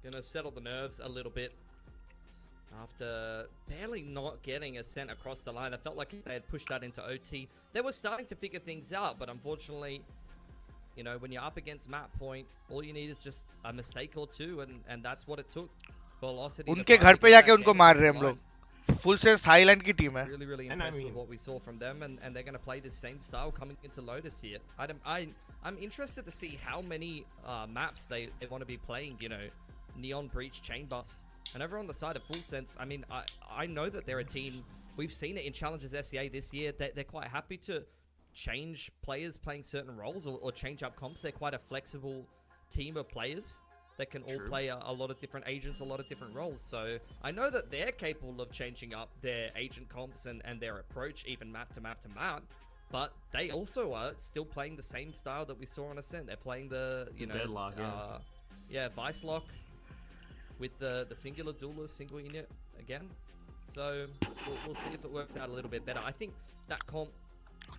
Gonna settle the nerves a little bit. After barely not getting a cent across the line, I felt like if they had pushed that into OT, they were starting to figure things out, but unfortunately, you know, when you're up against map point, all you need is just a mistake or two, and that's what it took. Velocity. to उनके घर finally पे get जाके that उनको game मार across रहे the हम लोग. line. Full Sense Thailand की टीम है. Really, really And I impressed with mean- what we saw from them, and they're going to play the same style coming into Lotus here. I'm interested to see how many maps they want to be playing, you know, Neon Breach Chamber. And over on the side of Full Sense, I mean, I know that they're a team, we've seen it in Challenges SEA this year, they're quite happy to change players playing certain roles or change up comps. They're quite a flexible team of players that can all play a lot of different agents, a lot of different roles. So I know that they're capable of changing up their agent comps and their approach, even map to map to map. But they also are still playing the same style that we saw on Ascent. They're playing the, you know, Deadlock, yeah. Vice Lock with the singular duelist, single unit again. So we'll see if it worked out a little bit better. I think that comp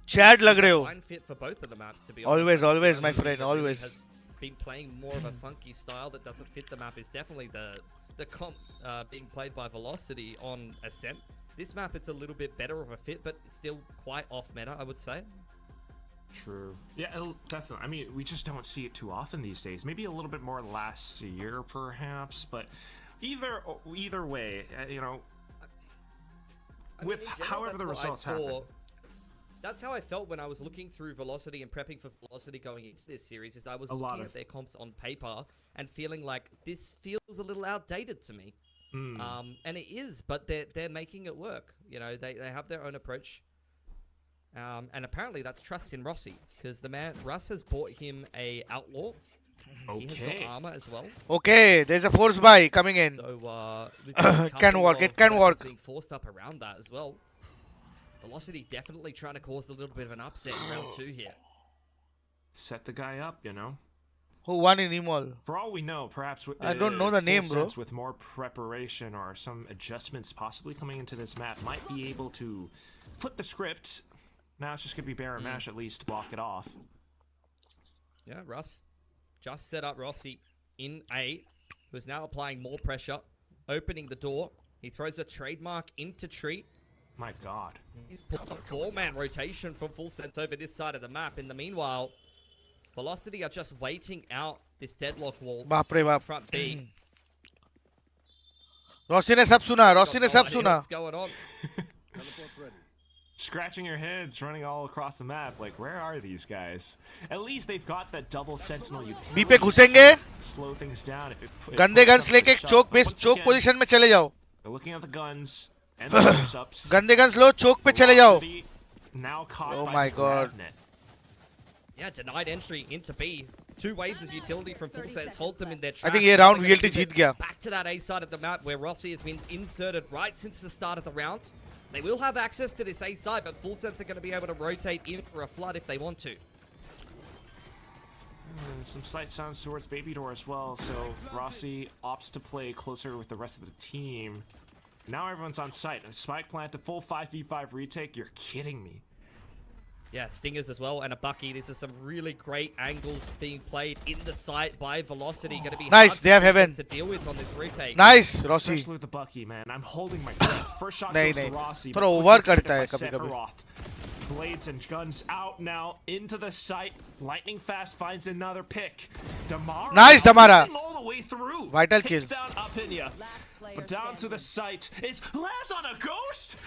Chad लग रहे हो. fine fit for both of the maps, to be honest. Always, always, The my only thing friend, that really always. has been playing more of a funky style that doesn't fit the map is definitely the comp being played by Velocity on Ascent. This map, it's a little bit better of a fit, but it's still quite off meta, I would say. True. Yeah, definitely. I mean, we just don't see it too often these days. Maybe a little bit more last year, perhaps. But either way, you know, I mean, with in general, however the that's what I results happen. saw. That's how I felt when I was looking through Velocity and prepping for Velocity going into this series. Is I was looking at their comps on paper and feeling like this feels a little outdated to me. And it is, but they're making it work. You know, they have their own approach. And apparently that's trust in Rossi, because the man Russ has bought him a outlaw. He has got armor as well. Okay, there's a force buy coming in. So Can work, it can work. Being forced up around that as well. Velocity definitely trying to cause a little bit of an upset in round 2 here. Set the guy up, you know. Who won in Emol? For all we know, perhaps I don't know the Full name, bro. Sense with more preparation or some adjustments possibly coming into this map might be able to flip the script. Now it's just gonna be bear and mash at least to block it off. Yeah, Russ just set up Rossi in A, who's now applying more pressure, opening the door. He throws a trademark into Tree. My God. He's put a 4-man rotation from Full Sense over this side of the map. In the meanwhile, Velocity are just waiting out this deadlock wall. बाप रे बाप. Front B. Rossi ने सब सुना. Rossi ने सब What's सुना. going on? scratching your heads, running all across the map. Like, where are these guys? At least they've got that double sentinel utility. B पे घुसेंगे, Slow things down if it गंदे guns लेके चौक base चौक position में चले जाओ. They're looking at the guns and the push-ups. गंदे guns लो, चौक पे चले जाओ. Now caught Oh by my god. Gravnet. Yeah, denied entry into B. 2 waves of utility from full sets hold them in their I tracks. think ये Now round they're gonna VLT give it जीत गया. Back to that A side of the map where Rossi has been inserted right since the start of the round. They will have access to this A side, but full sets are going to be able to rotate in for a flood if they want to. Some slight sounds towards Baby Door as well, so Rossi opts to play closer with the rest of the team. Now everyone's on site. A spike plant, a full 5v5 retake. You're kidding me. Yeah, Stingers as well, and a Bucky. This is some really great angles being played in the site by Velocity. Going to be Nice, hard they have for heaven. to deal with on this retake. Nice, Rossi. Especially with the Bucky, man. I'm holding my breath. First shot goes to Rossi. थोड़ा but over quickly करता है taken by कभी-कभी. Sephiroth. Blades and guns out now into the site. Lightning fast finds another pick. Damara. Nice, Damara. All the way through. Vital Takes kill. down Apinya. But down to the site. It's Laz on a ghost.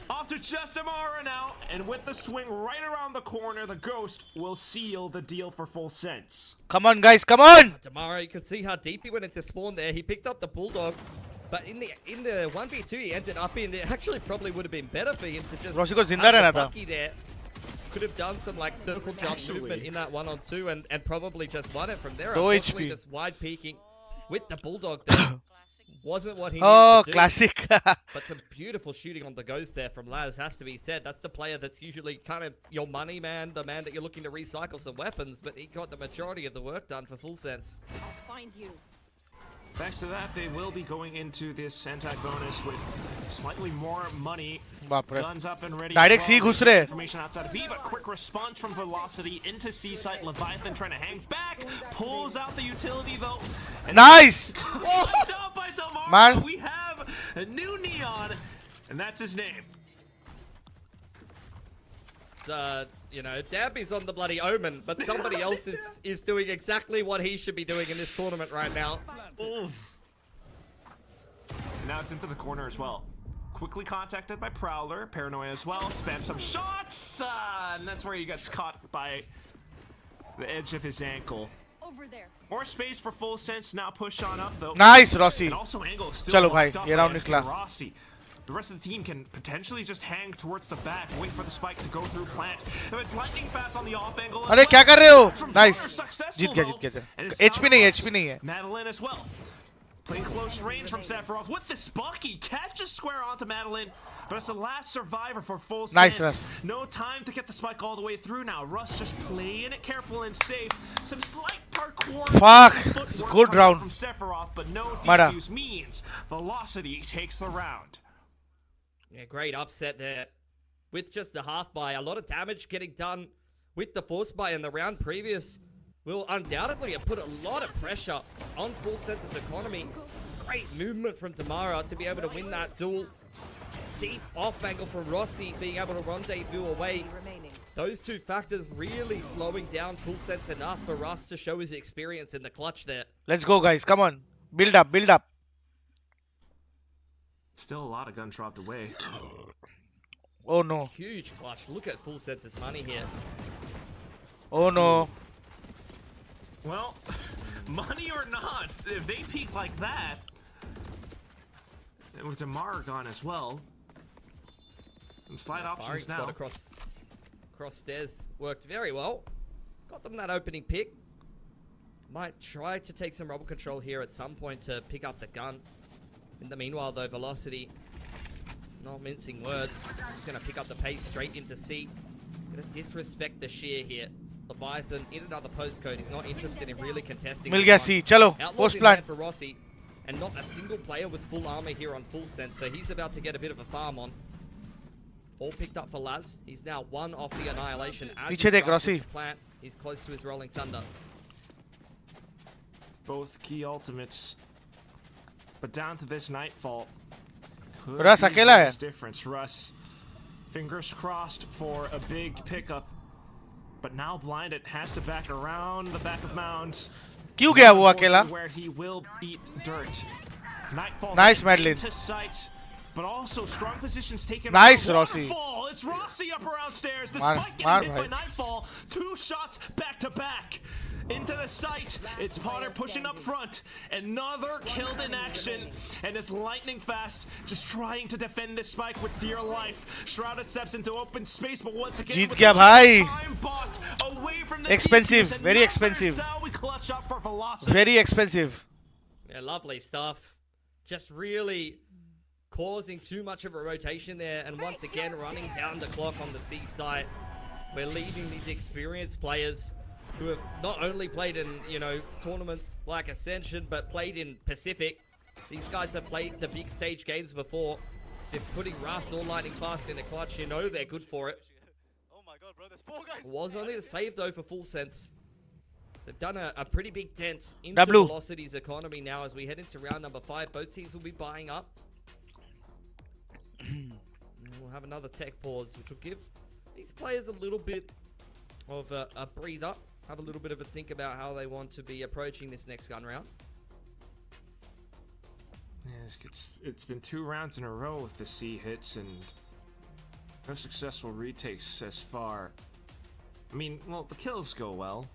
Off to just Damara now. And with the swing right around the corner, the ghost will seal the deal for full sense. Come on, guys, come on. Damara, you can see how deep he went into spawn there. He picked up the Bulldog. But in the 1v2 he ended up in, it actually probably would have been better for him to just Rossi को जिंदा have the रहना था. Bucky there. Could have done some like circle jump movement in that 1-on-2 and probably just won it from there. No Unfortunately, HP. just wide peeking with the Bulldog there. Wasn't what he needed Oh, to do. classic. But some beautiful shooting on the Ghost there from Laz, has to be said. That's the player that's usually kind of your money man, the man that you're looking to recycle some weapons, but he got the majority of the work done for full sense. I'll find you. Thanks to that, they will be going into this anti-bonus with slightly more money. बाप रे. Guns up and ready. Direct as C well. घुस रहे. Information outside of B, but quick response from Velocity into C site. Leviathan trying to hang back. Pulls out the utility though. And Nice. Locked up by Damara. Man. We have a new Neon, and that's his name. You know, Dabby's on the bloody Omen, but somebody else is doing exactly what he should be doing in this tournament right now. Ooh. Now it's into the corner as well. Quickly contacted by Prowler, Paranoia as well, spam some shots, and that's where he gets caught by the edge of his ankle. Over there. More space for full sense, now push on up though. Nice, Rossi. And also Angle still चलो भाई, locked up ये by round SK निकला. Rossi. The rest of the team can potentially just hang towards the back, wait for the spike to go through plant. If it's lightning fast on the off angle. अरे क्या कर रहे हो? Nice. Successful, जीत गया, though. जीत गया. And it's HP नहीं है, sound HP नहीं है. Madeline as well. Playing close range from Sephiroth with this Bucky. Catches square onto Madeline, but it's the last survivor for full Nice, sense. Russ. No time to get the spike all the way through now. Russ just playing it careful and safe. Some slight parkour. Fuck. Footwork Good coming round. from Sephiroth, but no Mara. defuse means Velocity takes the round. Yeah, great upset there. With just the half buy, a lot of damage getting done with the force buy in the round previous will undoubtedly have put a lot of pressure on full sense's economy. Great movement from Damara to be able to win that duel. Deep off angle from Rossi being able to rendezvous away. Those two factors really slowing down full sense enough for Russ to show his experience in the clutch there. Let's go, guys. Come on. Build up, build up. Still a lot of guns dropped away. Oh no. Huge clutch. Look at full sense's money here. Oh no. Well, money or not, if they peak like that, and with Damar gone as well, some slight Firing options spot now. across stairs worked very well. Got them that opening pick. Might try to take some rubble control here at some point to pick up the gun. In the meanwhile, though, Velocity, not mincing words, just going to pick up the pace straight into C. Going to disrespect the shear here. Leviathan in another postcode. He's not interested in really contesting. Mill this गया one. C. चलो. Outlaws Post in plan. hand for Rossi, and not a single player with full armor here on full sense, so he's about to get a bit of a farm on. All picked up for Laz. He's now one off the annihilation. As पीछे देख, is Russ with Rossi. the plant. He's close to his rolling thunder. Both key ultimates, but down to this nightfall. Could Russ be अकेला है. the difference. Russ, fingers crossed for a big pickup, but now blinded has to back around the back of mound. क्यों गया वो अकेला? Where he will eat dirt. Nightfall Nice, Madeline. to sight. but also strong positions taken Nice, by Rossi. Waterfall. It's Rossi up around stairs. Mar, Despite mar, getting hit by bhai. Nightfall, 2 shots back to back. Into the site, it's Potter pushing up front. Another killed in action, and it's lightning fast, just trying to defend this spike with dear life. Shrouded steps into open space, but once again, Jeet with गया the भाई. time bot away from the Expensive, defense, very another expensive. cell we clutch up for Velocity. Very expensive. Yeah, lovely stuff. Just really causing too much of a rotation there, and once again running down the clock on the C site. We're leaving these experienced players who have not only played in, you know, tournament like Ascension, but played in Pacific. These guys have played the big stage games before. So if putting Russ or Lightning Fast in the clutch, you know they're good for it. Oh my god, bro, there's 4 guys. It was only a save though for Full Sense. So they've done a pretty big dent into W. Velocity's economy now as we head into round number 5. Both teams will be buying up. And we'll have another tech pause, which will give these players a little bit of a breather. Have a little bit of a think about how they want to be approaching this next gun round. Yeah, it's been 2 rounds in a row with the C hits and no successful retakes as far. I mean, well, the kills go well.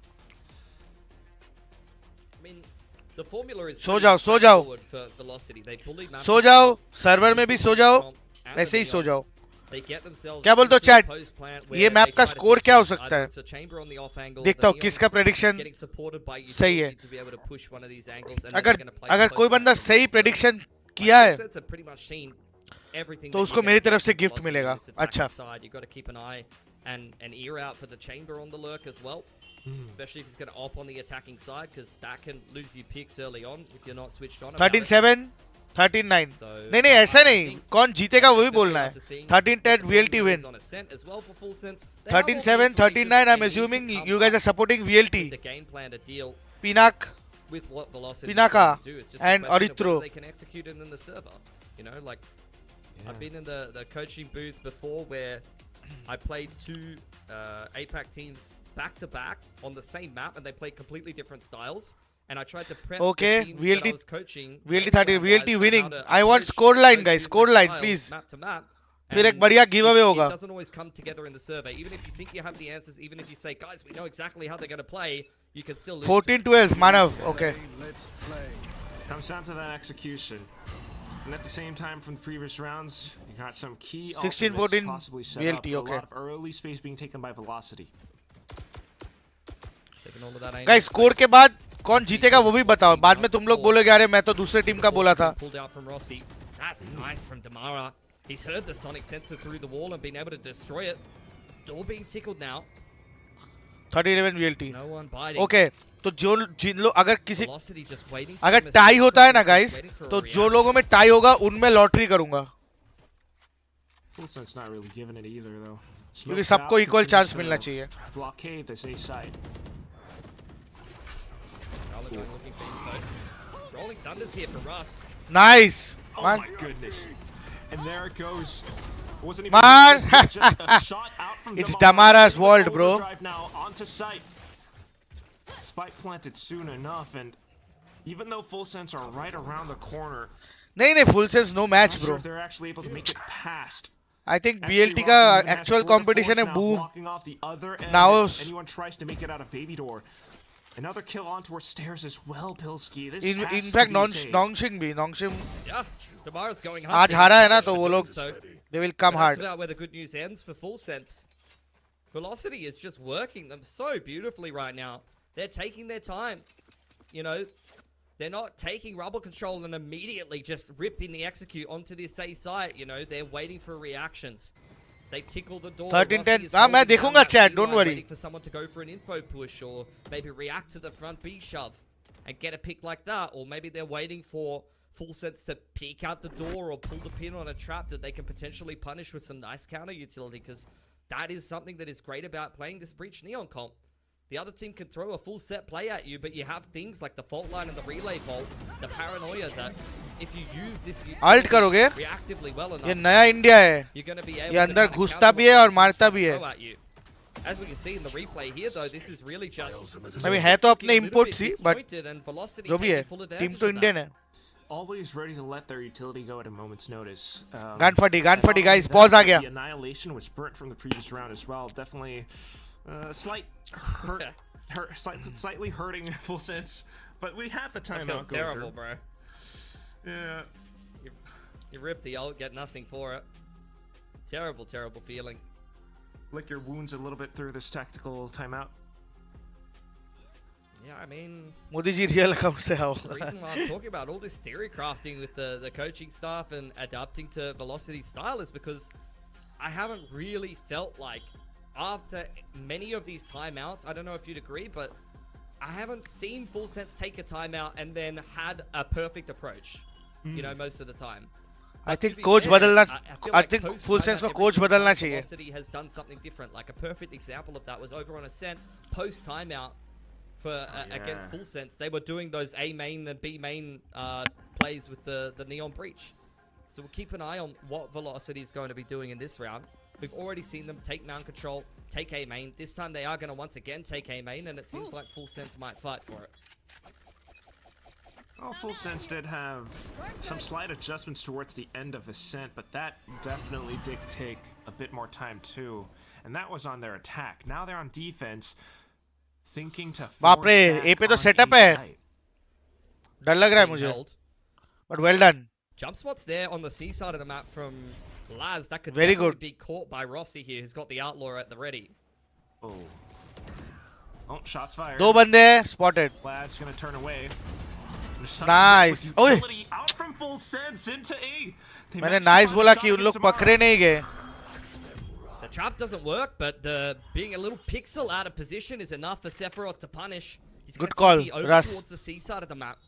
I mean, the formula is so pretty जाओ, सो जाओ. straightforward for Velocity. They bully map सो जाओ, server में भी सो जाओ, ऐसे ही सो जाओ. They get themselves क्या बोलते हो into a chat? post plant ये where मैप they का try to स्कोर क्या हो disrupt सकता either है? it's a chamber on the off angle, देखता the हूँ किसका Neons prediction getting supported by सही है. utility to be able to push one of these angles, and then अगर they're gonna play अगर the कोई post बंदा plant सही from there. प्रेडिक्शन So, किया है, Full Sets have pretty much seen everything तो that उसको you're मेरी gonna तरफ get से from गिफ्ट Velocity in मिलेगा. this attacking अच्छा. side. You've got to keep an eye and an ear out for the chamber on the lurk as well. Especially if he's going to op on the attacking side, because that can lose you picks early on if you're not switched on. 13-7, 13-9. So, नहीं नहीं ऐसा I नहीं. think कौन जीतेगा वो भी especially बोलना है. after seeing 13-10 what the VLT formula win. is on Ascent as well for Full Sense, they have all the 13-7, information 13-9. I'm they need to assuming come you guys up are supporting with VLT. the game plan to deal Pinak. with what Velocity Pinaka is do. It's just and a question of Aritro. whether they can execute it in the server. You know, like I've been in the coaching booth before where I played 2 8-pack teams back to back on the same map, and they played completely different styles. And I tried to prep Okay, the team that VLT I was coaching. VLT background 30, wise VLT on winning. how to I want approach score line, those guys. different Score line, styles please. Map to map. फिर एक And बढ़िया giveaway it होगा. doesn't always come together in the survey. Even if you think you have the answers, even if you say, guys, we know exactly how they're going to play, you can still lose. 14-12, Manav. Okay. Comes down to that execution. And at the same time from the previous rounds, you got some key 16-14 ultimates possibly set up. VLT, A okay. lot of early space being taken by Velocity. Taking all of that aim. Guys, score के बाद कौन जीतेगा वो भी बताओ. बाद में तुम लोग बोलोगे अरे मैं तो दूसरे टीम का बोला था. Pulled out from Rossi. That's nice from Damara. He's heard the sonic sensor through the wall and been able to destroy it. Door being tickled now. 13-11 VLT. No one biting. Okay. तो जो जिन लोग अगर किसी Velocity just waiting for अगर them as tie soon होता है as ना it's guys, waiting for a तो जो reaction. लोगों में टाई होगा उनमें लॉटरी करूंगा. Full Sense not really giving it either though. क्योंकि Smokes सबको out, equal continues chance to मिलना चाहिए. blockade this A side. Charlotte going looking for info. Rolling thunders here for Rust. Nice. Oh Man. my goodness. And there it goes. Wasn't even Man. just a shot out from It's Damara. Damara's Into world, bro. overdrive now onto site. Spike planted soon enough, and even though Full Sense are right around the corner, नहीं नहीं full sense no match not sure bro. if they're actually able to make it past. I think SK BLT Rossi का even has actual tour de competition force है now boom. blocking off the other end, Now if anyone tries to make it out of Baby Door. Another kill on towards stairs as well, Pilski. This In has to fact be a save. Nongshim भी Nongshim Yeah, Damara's going hard. आज हारा है ना तो वो लोग they will come That's hard. about where the good news ends for Full Sense. Velocity is just working them so beautifully right now. They're taking their time. You know, they're not taking rubber control and immediately just ripping the execute onto this A site. You know, they're waiting for reactions. They tickle the door. 13-10. Rossi is हाँ मैं holding down देखूंगा that chat, C don't line, worry. Waiting for someone to go for an info push or maybe react to the front B shove and get a pick like that. Or maybe they're waiting for Full Sense to peek out the door or pull the pin on a trap that they can potentially punish with some nice counter utility, because that is something that is great about playing this Breach Neon comp. The other team can throw a full set play at you, but you have things like the fault line and the relay vault, the paranoia that if you use this Alt करोगे? reactively well enough, ये नया India है. you're going to be able ये to अंदर kinda घुसता counter भी है what और teams मारता try to भी है. throw at you. As we can see in the replay here, though, this is really just I mean है तो अपने looking a little import bit C, but disjointed and Velocity जो भी है taking full team advantage तो of Indian that. है. always ready to let their utility go at a moment's notice. Gun fatigue guys. that, Pause आ गया. The annihilation was burnt from the previous round as well. Definitely slight hurt, slightly hurting Full Sense. But we have the timeout. That feels terrible, bro. Yeah. You rip the ult, get nothing for it. Terrible, terrible feeling. Lick your wounds a little bit through this tactical timeout. Yeah, I mean, Modi ji real account se aao. the reason why I'm talking about all this theory crafting with the coaching staff and adapting to Velocity style is because I haven't really felt like after many of these timeouts, I don't know if you'd agree, but I haven't seen Full Sense take a timeout and then had a perfect approach, you know, most of the time. I But to think be coach fair, बदलना. feel I like think post Full Sense timeout, को coach every बदलना single चाहिए. Velocity has done something different. Like a perfect example of that was over on Ascent post timeout for against Full Sense. They were doing those A main and B main plays with the Neon Breach. So we'll keep an eye on what Velocity is going to be doing in this round. We've already seen them take mount control, take A main. This time they are going to once again take A main, and it seems like Full Sense might fight for it. Well, Full Sense did have some slight adjustments towards the end of Ascent, but that definitely did take a bit more time too. And that was on their attack. Now they're on defense, thinking to बाप रे, A पे तो setup है. डर लग रहा है Being मुझे. held. But well done. Jump spots there on the C side of the map from Laz. That could Very definitely good. be caught by Rossi here, who's got the Outlaw at the ready. Oh. Oh, shots fired. दो बंदे हैं, spotted. Lad's gonna turn away. Nice. ओए, Out from Full Sense into A. They मैंने managed to nice find a बोला shot कि उन against लोग Samara. पकड़े नहीं गए. The trap doesn't work, but the being a little pixel out of position is enough for Sephiroth to punish. He's Good gonna call, TP over Russ. towards the C side of the map.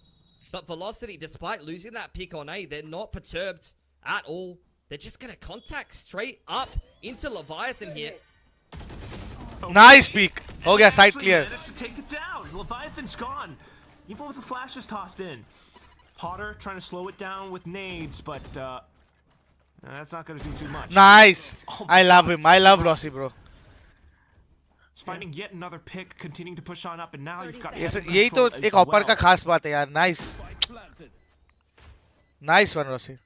But Velocity, despite losing that pick on A, they're not perturbed at all. They're just gonna contact straight up into Leviathan here. Nice peek. हो गया, side Actually clear. managed to take it down. Leviathan's gone. Even with the flashes tossed in. Potter trying to slow it down with nades, but that's not going to do too much. Nice. Oh, I love him. I love Rossi, bro. He's finding yet another pick, continuing to push on up, and now you've got Yes, heavy यही तो control एक as ऑपर का well. खास बात है यार. Nice. Nice one, Rossi.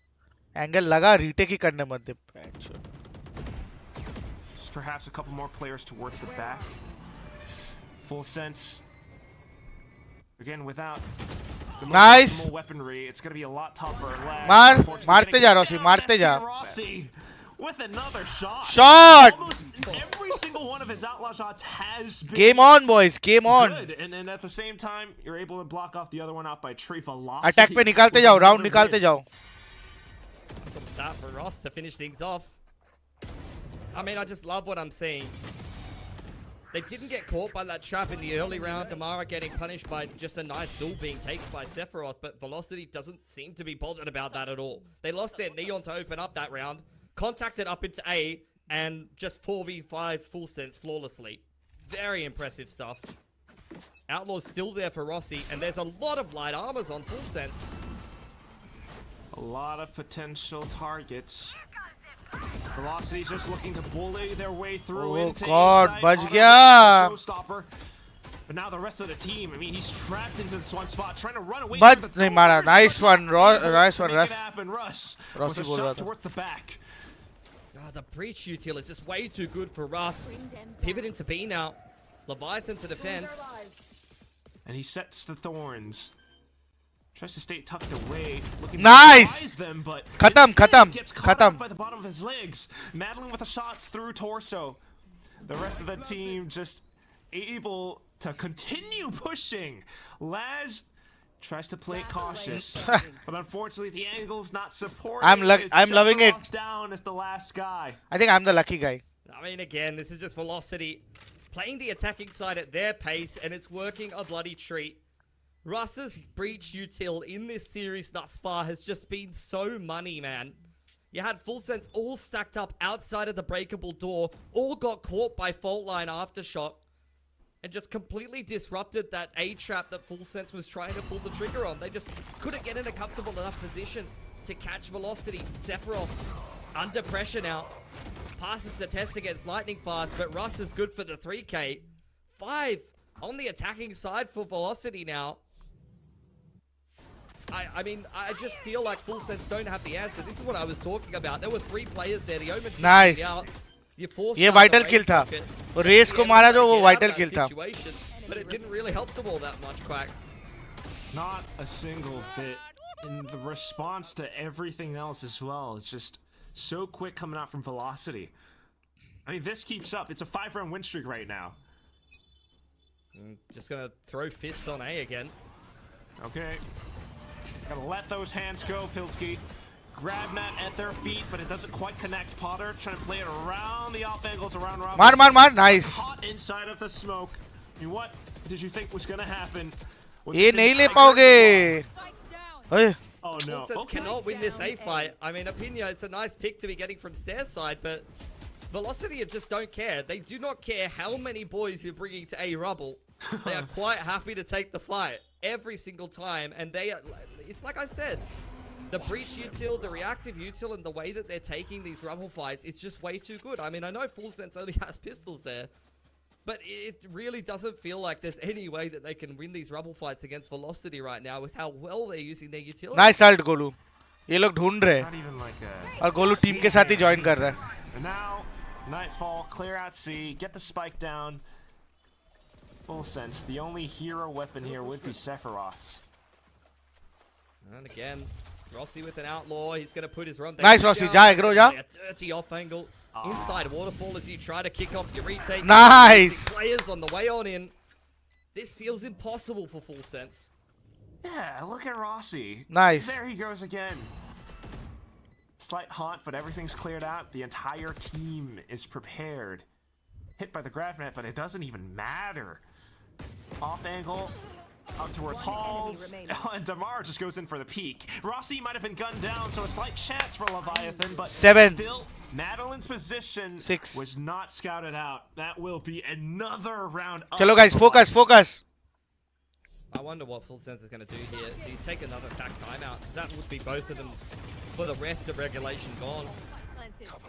Angle लगा, retake ही करने मत दे. Just perhaps a couple more players towards the back. Full Sense. Again, without the most Nice. optimal weaponry, it's going to be a lot tougher. मार, Unfortunately, मारते gonna जा get Rossi, down, मारते Nestor जा. Rossi with another shot. Shot. Almost every single one of his outlaw shots has been Game on, boys. Game on. good, and then at the same time, you're able to block off the other one out by tree velocity. Attack पे निकालते जाओ, round Another निकालते win. जाओ. Some that for Ross to finish things off. I mean, I just love what I'm seeing. They didn't get caught by that trap in the early round. Damara getting punished by just a nice duel being taken by Sephiroth, but Velocity doesn't seem to be bothered about that at all. They lost their Neon to open up that round, contacted up into A, and just 4v5 Full Sense flawlessly. Very impressive stuff. Outlaw's still there for Rossi, and there's a lot of light armors on Full Sense. A lot of potential targets. Velocity just looking to bully their way through. Oh into God, inside. बच Auto गया. showstopper. But now the rest of the team, I mean, he's trapped into this one spot, trying to run away. But from the नहीं मारा. doors, Nice but one, not able nice to one, make Russ. it happen. Russ Rossi with a बोल रहा shot था. towards the back. Oh, the breach util is just way too good for Russ. Pivot into B now. Leviathan to defend. And he sets the thorns. Tries to stay tucked away, looking Nice! to surprise them, but Khatam, instead khatam, gets caught khatam. up by the bottom of his legs, Madeline with the shots through torso. The rest of the team just able to continue pushing. Laz tries to play it cautious, but unfortunately the angle's not supporting. I'm loving it. Sephiroth down as the last guy. I think I'm the lucky guy. I mean, again, this is just Velocity playing the attacking side at their pace, and it's working a bloody treat. Russ's breach util in this series thus far has just been so money, man. You had Full Sense all stacked up outside of the breakable door, all got caught by Fault Line Aftershock, and just completely disrupted that A trap that Full Sense was trying to pull the trigger on. They just couldn't get in a comfortable enough position to catch Velocity. Sephiroth under pressure now. Passes the test against Lightning Fast, but Russ is good for the 3K. 5 on the attacking side for Velocity now. I mean, I just feel like Full Sense don't have the answer. This is what I was talking about. There were 3 players there. The Omen team Nice. out. You forced ये out the vital race kill था. rocket. वो race को Yeah, मारा जो to वो get out of vital that kill था. situation, but it didn't really help them all that much, Quack. Not a single bit. And the response to everything else as well. It's just so quick coming out from Velocity. I mean, this keeps up. It's a 5-round win streak right now. Just gonna throw fists on A again. Okay. Gotta let those hands go, Pilsky. Grab Matt at their feet, but it doesn't quite connect. Potter trying to play it around the off angles, around Robin. मार nice. Caught inside of the smoke. I mean, what did you think was gonna happen? ये नहीं ले पाओगे. अरे Oh no. Full Sense cannot win this A fight. I mean, Opinion, it's a nice pick to be getting from Stairs side, but Velocity just don't care. They do not care how many boys you're bringing to A rubble. They are quite happy to take the fight every single time, and they are, it's like I said, the breach util, the reactive util, and the way that they're taking these rubble fights, it's just way too good. I mean, I know Full Sense only has pistols there, but it really doesn't feel like there's any way that they can win these rubble fights against Velocity right now with how well they're using their utility. nice ult Golu. ये लोग ढूंढ रहे Not even like a... और Golu team के साथ ही join कर रहा है. And now, Nightfall, clear out C, get the spike down. Full Sense, the only hero weapon here would be Sephiroth's. And again, Rossi with an outlaw. He's going to put his run. Nice, Rossi. Ja, aggro, ja. A dirty off angle. Inside waterfall as you try to kick off your retake. Nice. Players on the way on in. This feels impossible for Full Sense. Yeah, look at Rossi. Nice. There he goes again. Slight haunt, but everything's cleared out. The entire team is prepared. Hit by the grab net, but it doesn't even matter. Off angle, up towards Halls, and Damar just goes in for the peek. Rossi might have been gunned down, so a slight chance for Leviathan, but 7. still, Madeline's position 6. was not scouted out. That will be another round up. चलो guys, focus. I wonder what Full Sense is going to do here. Do you take another attack timeout? Because that would be both of them for the rest of regulation gone.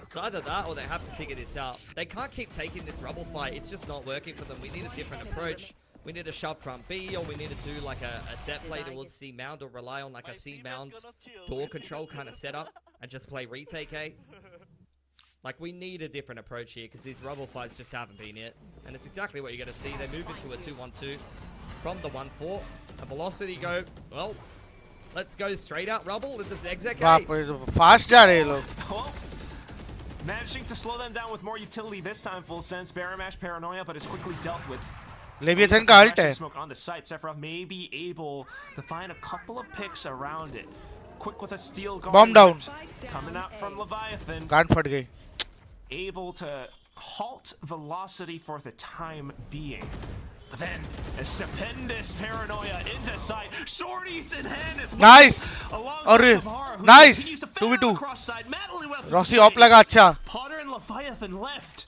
It's either that or they have to figure this out. They can't keep taking this rubble fight. It's just not working for them. We need a different approach. We need to shove front B, or we need to do like a set play towards C mound, or rely on like a C mound door control kind of setup and just play retake A. Like, we need a different approach here because these rubble fights just haven't been it. And it's exactly what you're going to see. They move into a 2-1-2 from the 1-4. And Velocity go, well, let's go straight out rubble with this exec A. बाप रे, fast जा रहे हैं लोग. Well, managing to slow them down with more utility this time, Full Sense. Baramash Paranoia, but is quickly dealt with. Leviathan का ult है. Smoke on the site. Sephiroth may be able to find a couple of picks around it. Quick with a steel guard. Bomb down. Coming out from Leviathan. गांड फट गई. Able to halt Velocity for the time being. But then, a stupendous Paranoia into sight. Shorties in hand as well. Nice. अरे nice. 2v2. Rossi op लगा अच्छा. Potter and Leviathan left.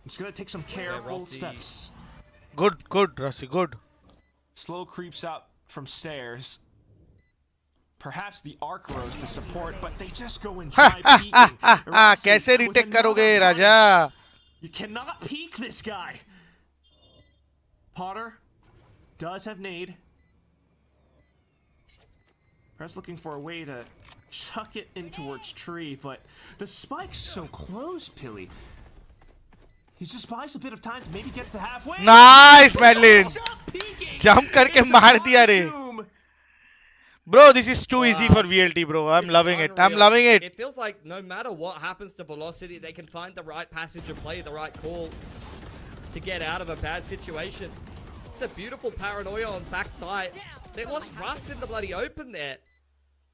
It's gonna take some careful steps. Good, Rossi, good. Slow creeps up from stairs. Perhaps the arc rows to support, but they just go and try peeking. कैसे retake करोगे राजा? You cannot peek this guy. Potter does have nade. Perhaps looking for a way to chuck it in towards tree, but the spike's so close, Pilly. He just buys a bit of time to maybe get to halfway. Nice, Madeline. Jump करके मार दिया रे. Bro, this is too easy for VLT, bro. I'm loving it. I'm loving it. It feels like no matter what happens to Velocity, they can find the right passage and play the right call to get out of a bad situation. It's a beautiful Paranoia on backside. They lost Rust in the bloody open there.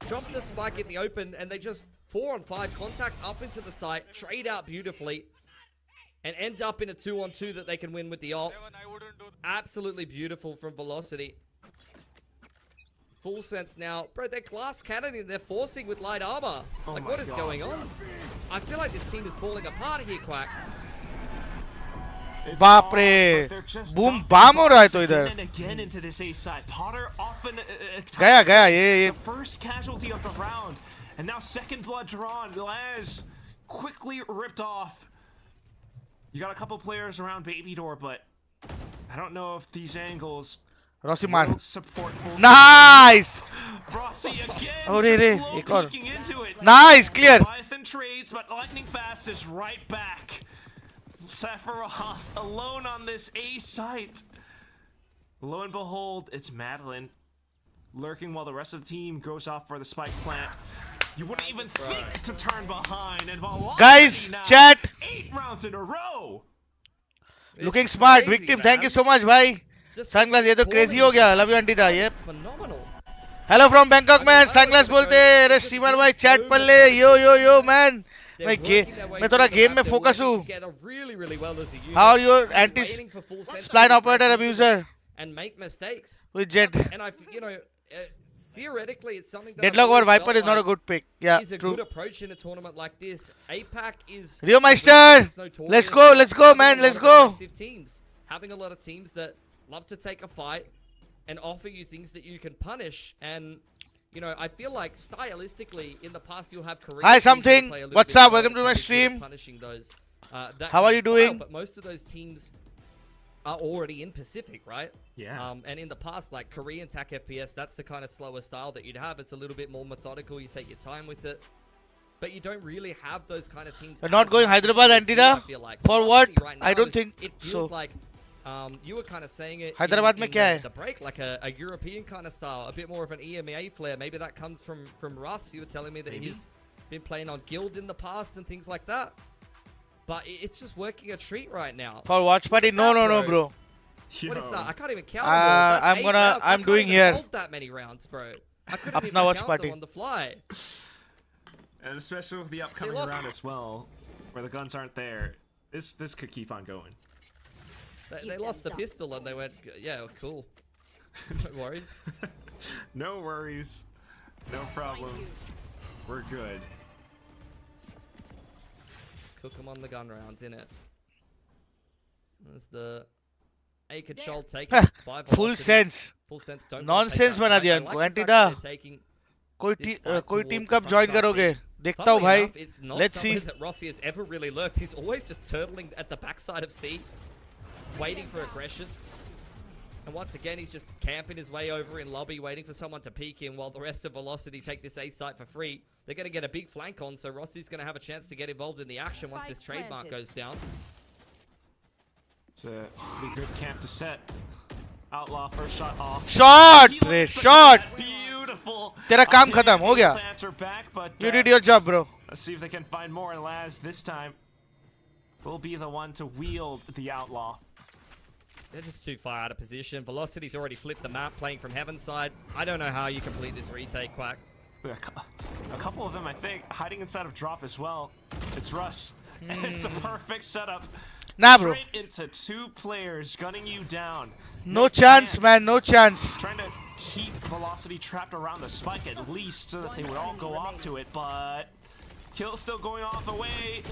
Dropped the spike in the open, and they just 4-on-5 contact up into the site, trade out beautifully, and end up in a 2-on-2 that they can win with the ult. Absolutely beautiful from Velocity. Full Sense now. Bro, they're glass cannoning. They're forcing with light armor. Like, what is going on? I feel like this team is falling apart here, Quack. बाप रे. Boom bam हो रहा है तो इधर. Again into this A side. Potter often गया ये. The first casualty of the round, and now second blood drawn. Laz quickly ripped off. You got a couple players around Baby Door, but I don't know if these angles Rossi man. World support full Nice. Rossi again. Oh, re, re. Slow Ek aur. peeking into it. Nice, clear. Leviathan trades, but lightning fast is right back. Sephiroth alone on this A site. Lo and behold, it's Madeline lurking while the rest of the team goes off for the spike plant. You wouldn't even think to turn behind, and Velocity Guys, now, chat. 8 rounds in a row. Looking It's smart. crazy, Victim, man. thank you so much, bhai. Just Sunglass, ये तो crazy हो गया. Love you, Antida. Yep. phenomenal. Hello from Bangkok, I mean, man. I don't Sunglass wanna बोलते go- हैं. it अरे just streamer feels भाई so chat पर ले. Yo, man. They're मैं working their way मैं through थोड़ा the game map, में they're focus working हूँ. together really, really well as a unit. How are you, Just anti waiting for full sense spline to operator press into abuser them and make mistakes. with Jet? And theoretically, it's something that Deadlock I've or always Viper felt is not a like good pick. Yeah, is a true. good approach in a tournament like this. APAC is Rio a Meister, region that's notorious let's go, for let's go, having man, a lot let's of go. aggressive teams, having a lot of teams that love to take a fight and offer you things that you can punish. And I feel like stylistically in the past you'll have Korean Hi, teams that something. play a little What's bit up? more Welcome to that my can be good at stream. punishing those. How are you doing? But most of those teams are already in Pacific, right? Yeah. And in the past, like Korean TAC FPS, that's the kind of slower style that you'd have. It's a little bit more methodical. You take your time with it. But you don't really have those kind of teams. You're not as going much in Hyderabad, Tier 2, Antida? I feel like. For Velocity what? right I now don't is- think it so. feels like you were kind of saying it Hyderabad in mein kya hai? the break, like a European kind of style, a bit more of an EMEA flair. Maybe that comes from Russ. You were telling me that he's been playing on Guild in the past and things like that. But it's just working a treat right now. For watch party? No, bro. What is that? I can't even count them all. That's I'm 8 gonna- rounds. I I'm can't doing even here. hold that many rounds, bro. I couldn't Apna even watch count party. them on the fly. And especially with the upcoming lost. round as well, where the guns aren't there, this could keep on going. They lost the pistol and they went, yeah, cool. No worries. No worries. No problem. We're good. Just cook them on the gun rounds, innit? There's the A control taken by Full Velocity. sense. Full sense don't Nonsense बना दिया इनको. Antida, कोई team कब join करोगे? देखता हूँ भाई. It's not Let's see. somewhere that Rossi has ever really lurked. He's always just turtling at the backside of C, waiting for aggression. And once again, he's just camping his way over in lobby, waiting for someone to peek him while the rest of Velocity take this A site for free. They're going to get a big flank on, so Rossi's going to have a chance to get involved in the action once this trademark goes down. It's a pretty good camp to set. Outlaw first shot off. Shot, He Ray, looks like shot. that. Beautiful. तेरा काम Okay, खत्म हो the गया. plants are back, but, You did your job, bro. let's see if they can find more. And Laz this time will be the one to wield the outlaw. They're just too far out of position. Velocity's already flipped the map, playing from Heaven's side. I don't know how you complete this retake, Quack. A couple of them, I think, hiding inside of drop as well. It's Russ. It's a perfect setup. Nah, bro. Straight into 2 players gunning you down. No chance, man. No chance. Trying to keep Velocity trapped around the spike at least so that they would all go off to it, but kill still going off away,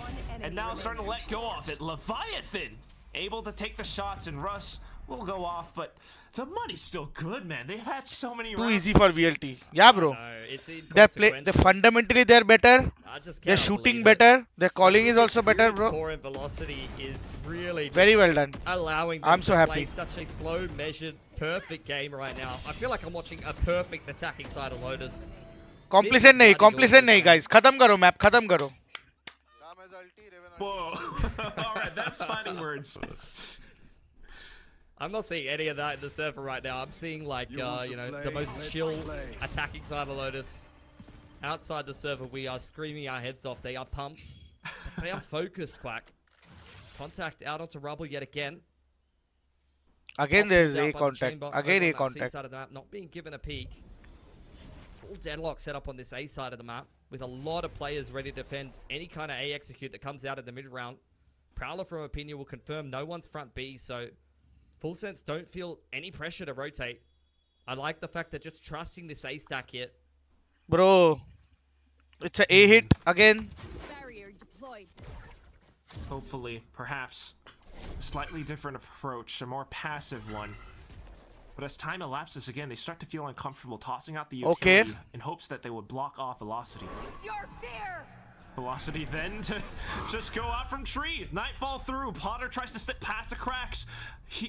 and now starting to let go of it. Leviathan able to take the shots, and Russ will go off, but the money's still good, man. They've had so many Too rounds. easy for VLT. Yeah, bro. No, it's They fundamentally they're better. I just They're cannot shooting believe it. better. Their calling is This also better, experience bro. Core and Velocity is really just Very well done. allowing them I'm so to happy. play such a slow, measured, perfect game right now. I feel like I'm watching a perfect attacking side of Lotus. Complacent नहीं, complacent नहीं, guys. खत्म करो map, खत्म करो. Whoa. Alright, that's fighting words. I'm not seeing any of that in the server right now. I'm seeing like, the most chill attacking side of Lotus. Outside the server, we are screaming our heads off. They are pumped. They are focused, Quack. Contact out onto rubble yet again. Again, there's Down A by the contact. chamber, over Again, on A that C contact. side of the map, not being given a peek. Full deadlock set up on this A side of the map, with a lot of players ready to defend any kind of A execute that comes out in the mid round. Prowler from Opinion will confirm no one's front B, so Full Sense don't feel any pressure to rotate. I like the fact that just trusting this A stack here. Bro, it's a A hit again. Barrier deployed. Hopefully, perhaps, a slightly different approach, a more passive one. But as time elapses again, they start to feel uncomfortable, tossing out the utility Okay. in hopes that they would block off Velocity. It's your fear. Velocity then to just go out from tree. Nightfall through. Potter tries to slip past the cracks.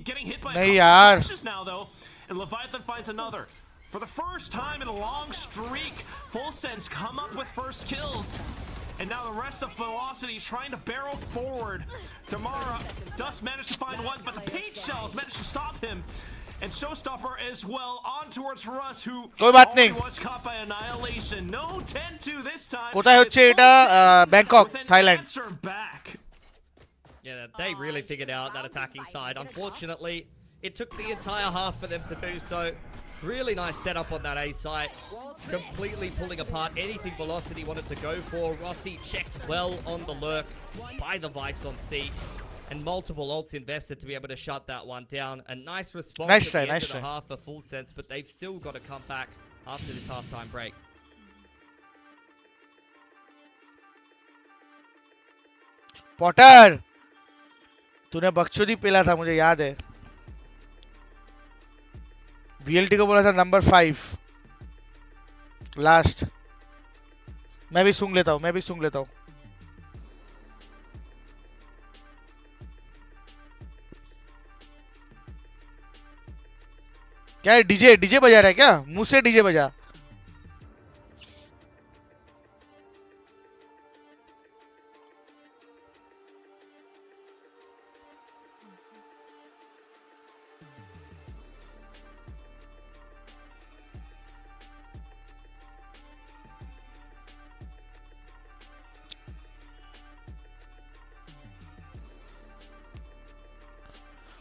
Getting hit by a couple of flashes now, though. And Leviathan finds another. For the first time in a long streak, Full Sense come up with first kills. And now the rest of Velocity trying to barrel forward. Damara does manage to find one, but the paint shells manage to stop him. And Showstopper as well on towards Russ, who already was caught by Annihilation. No 10-2 this time. Bangkok, Thailand. Yeah, they really figured out that attacking side. Unfortunately, it took the entire half for them to do so. Really nice setup on that A site. Completely pulling apart anything Velocity wanted to go for. Rossi checked well on the lurk by the Vice on C. And multiple ults invested to be able to shut that one down. A nice response at the end of the half for Full Sense, but they've still got to come back after this halftime break. Potter, तूने बकचोदी पेला था मुझे याद है. VLT को बोला था नंबर 5 लास्ट. मैं भी सूंघ लेता हूँ. क्या है डीजे बजा रहा है क्या? मुंह से डीजे बजा.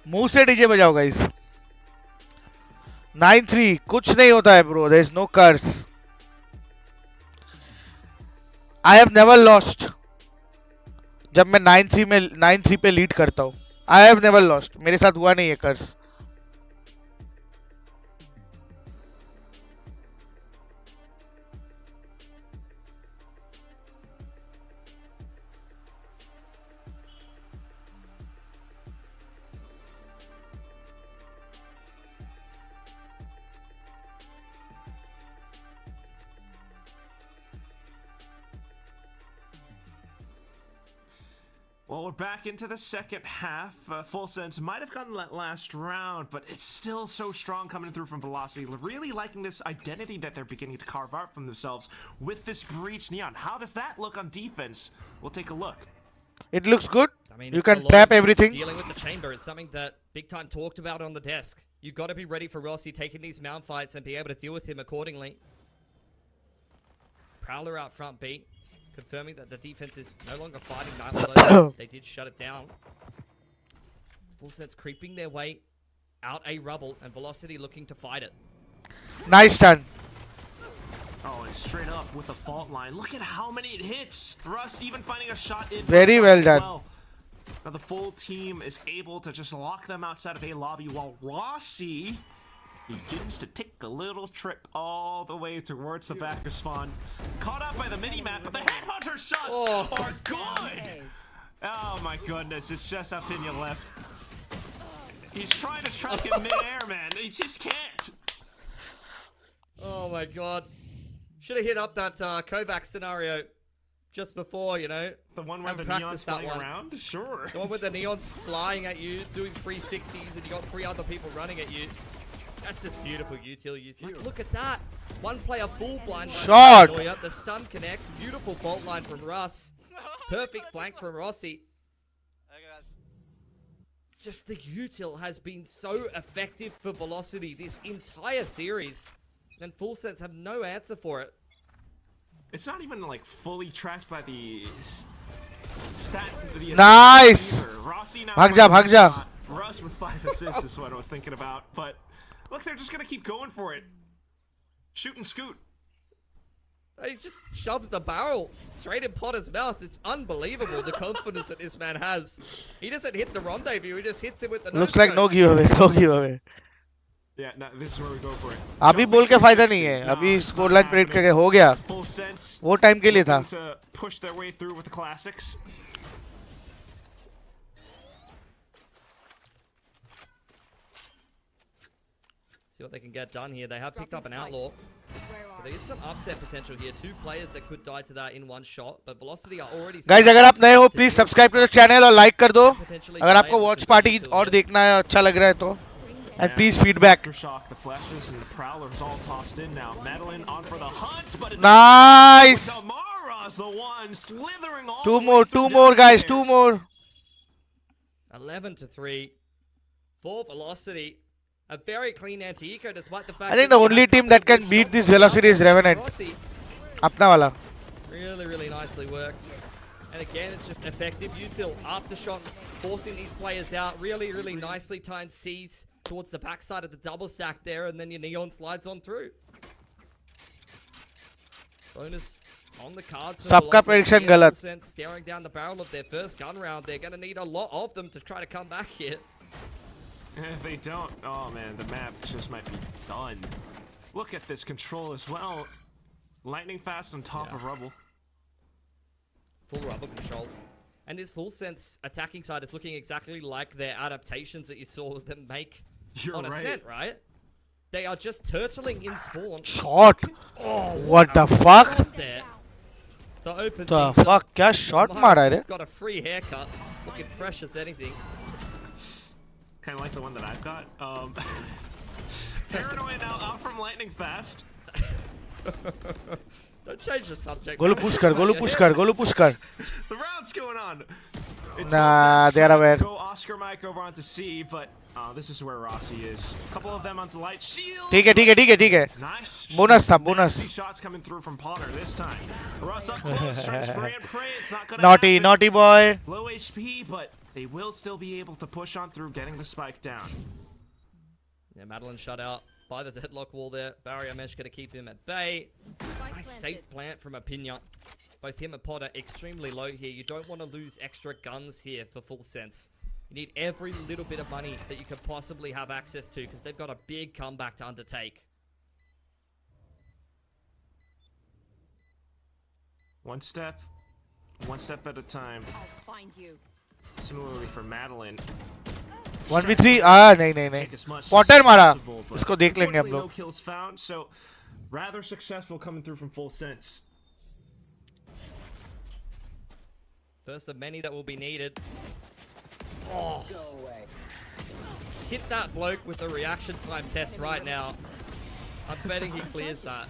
मुंह से डीजे बजाओ गाइस. 9-3 कुछ नहीं होता है bro. There is no curse. I have never lost. जब मैं 9-3 पे लीड करता हूं. I have never lost. मेरे साथ हुआ नहीं है कर्स. Well, we're back into the second half. Full Sense might have gotten that last round, but it's still so strong coming through from Velocity. Really liking this identity that they're beginning to carve out from themselves with this Breach Neon. How does that look on defense? We'll take a look. It looks good. I mean, you can trap everything. Dealing with the chamber is something that Big Time talked about on the desk. You've got to be ready for Rossi taking these mount fights and be able to deal with him accordingly. Prowler out front B. Confirming that the defense is no longer fighting night, although they did shut it down. Full Sense creeping their way out a rubble, and Velocity looking to fight it. Nice turn. Oh, and straight up with the fault line. Look at how many it hits. Russ even finding a shot in. Very well done. Now the full team is able to just lock them outside of A lobby, while Rossi begins to take a little trip all the way towards the back of spawn. Caught up by the mini-map, but the headhunter shots are good! Oh my goodness, it's just up in your left. He's trying to track in mid-air, man. He just can't. Oh my god. Should have hit up that Kovac scenario just before, you know. The one where the neon's flying around? Sure. The one where the neon's flying at you, doing 360s, and you got 3 other people running at you. That's just beautiful util use. Like, look at that. One player full blind. Shot. The stun connects. Beautiful fault line from Russ. Perfect flank from Rossi. Just the util has been so effective for Velocity this entire series. And Full Sense have no answer for it. It's not even like fully tracked by the stat. Nice. Rossi now. Bhag ja. Russ with 5 assists is what I was thinking about, but. Look, they're just going to keep going for it. Shoot and scoot. He just shoves the barrel straight in Potter's mouth. It's unbelievable, the confidence that this man has. He doesn't hit the rendezvous, he just hits it with the Looks like no giveaway. Yeah, no, this is where we go for it. अभी बोल के फायदा नहीं है. अभी score line prayed करके हो गया. वो टाइम के लिए था. To push their way through with the classics. See what they can get done here. They have picked up an outlaw. So There is some upset potential here. 2 players that could die to that in one shot, but Velocity are already. Guys, अगर आप नए हो please subscribe करो channel और like कर दो अगर आपको वॉच पार्टी और देखना है अच्छा लग रहा है तो and please feedback. Aftershock, the flashes and the prowlers all tossed in now. Madeline on for the hunt, but it's Nice. Tamara's the one slithering all Two the more, way two through more guys, two downstairs. more. 11-3 for Velocity. A very clean anti-eco despite the fact I think that the they only have a team couple that of can good beat shots this on Velocity is target. Revenant. Rossi, अपना वाला. really nicely worked. And again, it's just effective util. Aftershock forcing these players out. Really nicely timed C's towards the backside of the double stack there, and then your Neon slides on through. Bonus on the cards. सबका prediction गलत. Staring down the barrel of their first gun round. They're going to need a lot of them to try to come back here. And if they don't, oh man, the map just might be done. Look at this control as well. Lightning fast on top of rubble. Full rubber control. And this full sense attacking side is looking exactly like their adaptations that you saw them make on Ascent, right? They are just turtling in spawn. Shot. Oh, what the fuck? There to open The things fuck? up. क्या shot Myers मारा है रे? has got a free haircut, looking fresh as anything. Kind of like the one that I've got. Paranoid now out from lightning fast. Don't change the subject. Golu push कर, Golu push कर, Golu push कर. The round's going on. It's Nah, they are aware. Go Oscar Mike over onto C, but this is where Rossi is. A couple of them onto light shield. ठीक है, ठीक है, ठीक है, ठीक है. Nice. Bonus था, bonus. Shots coming through from Potter this time. Russ up close, trying to spray and pray. It's not gonna Naughty, happen. naughty boy. Low HP, but they will still be able to push on through, getting the spike down. Yeah, Madeline shut out by the deadlock wall there. Barrier mesh going to keep him at bay. Nice safe plant from Opinion. Both him and Potter extremely low here. You don't want to lose extra guns here for full sense. You need every little bit of money that you could possibly have access to because they've got a big comeback to undertake. One step at a time. I'll find you. Similarly for Madeline. 1v3 नहीं नहीं नहीं. Potter मारा. इसको देख लेंगे हम लोग. No kills found, so rather successful coming through from full sense. First of many that will be needed. Oh. Hit that bloke with a reaction time test right now. I'm betting he clears that.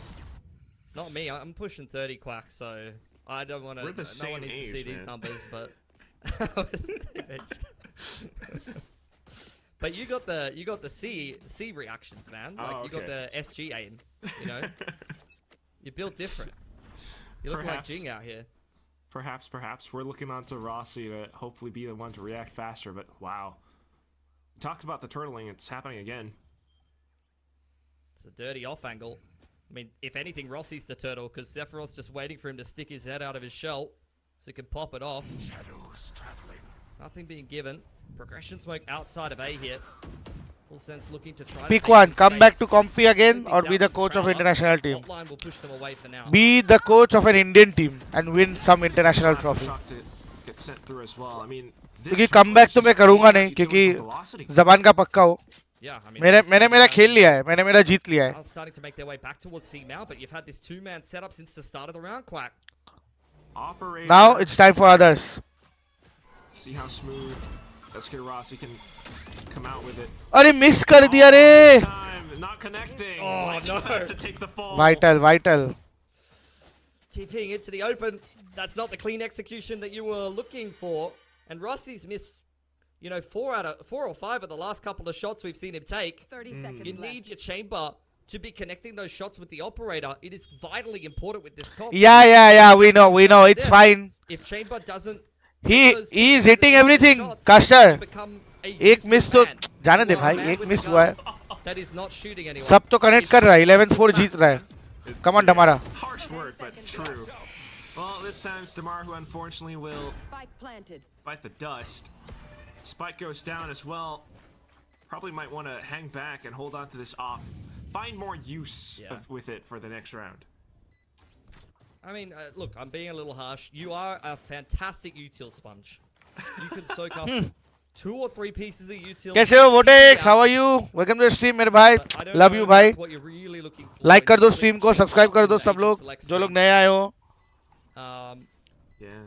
Not me. I'm pushing 30 quack, so I don't want to. No one needs to see these numbers, but. But you got the C reactions, man. Like you got the SG aim. You know, you're built different. You look like Jing out here. Perhaps we're looking on to Rossi to hopefully be the one to react faster. But wow, we talked about the turtling. It's happening again. It's a dirty off angle. I mean, if anything, Rossi's the turtle because Sephiroth's just waiting for him to stick his head out of his shell so he can pop it off. Shadows traveling. Nothing being given. Progression smoke outside of A here. Full sense looking to try. Pick one. Come back to Compy again or be the coach of international team. Hotline will push them away for now. Be the coach of an Indian team and win some international trophy. Get sent through as well. I mean, क्योंकि comeback तो मैं करूँगा नहीं क्योंकि ज़बान का पक्का हो. Yeah, I mean, मैंने मेरा खेल लिया है. मैंने मेरा जीत लिया है. Starting to make their way back towards C now, but you've had this two-man setup since the start of the round, Quack. Now it's time for others. See how smooth SK Rossi can come out with it. अरे miss कर दिया रे. Not connecting. Oh no! To take the fall. Vital. TPing into the open. That's not the clean execution that you were looking for. And Rossi's missed, you know, 4 or 5 of the last couple of shots we've seen him take. 30 seconds You need your chamber to be connecting those shots with the operator. It is vitally important with this comp. Yeah. We know. It's fine. If chamber doesn't, he is hitting everything. Caster. एक miss तो जाने दे भाई. एक miss हुआ है. That is not shooting anyone. सब तो connect कर रहा है. 11-4 जीत रहा है. Come on, Damara. Harsh word, but true. Well, this time it's Damar who unfortunately will bite the dust. Spike goes down as well. Probably might want to hang back and hold on to this off. Find more use with it for the next round. I mean, look, I'm being a little harsh. You are a fantastic util sponge. You can soak up 2 or 3 pieces of utility. कैसे हो Votex? How are you? Welcome to the stream मेरे भाई. Love you भाई. Like कर दो stream को, subscribe कर दो सब लोग जो लोग नए आए हो. Yeah.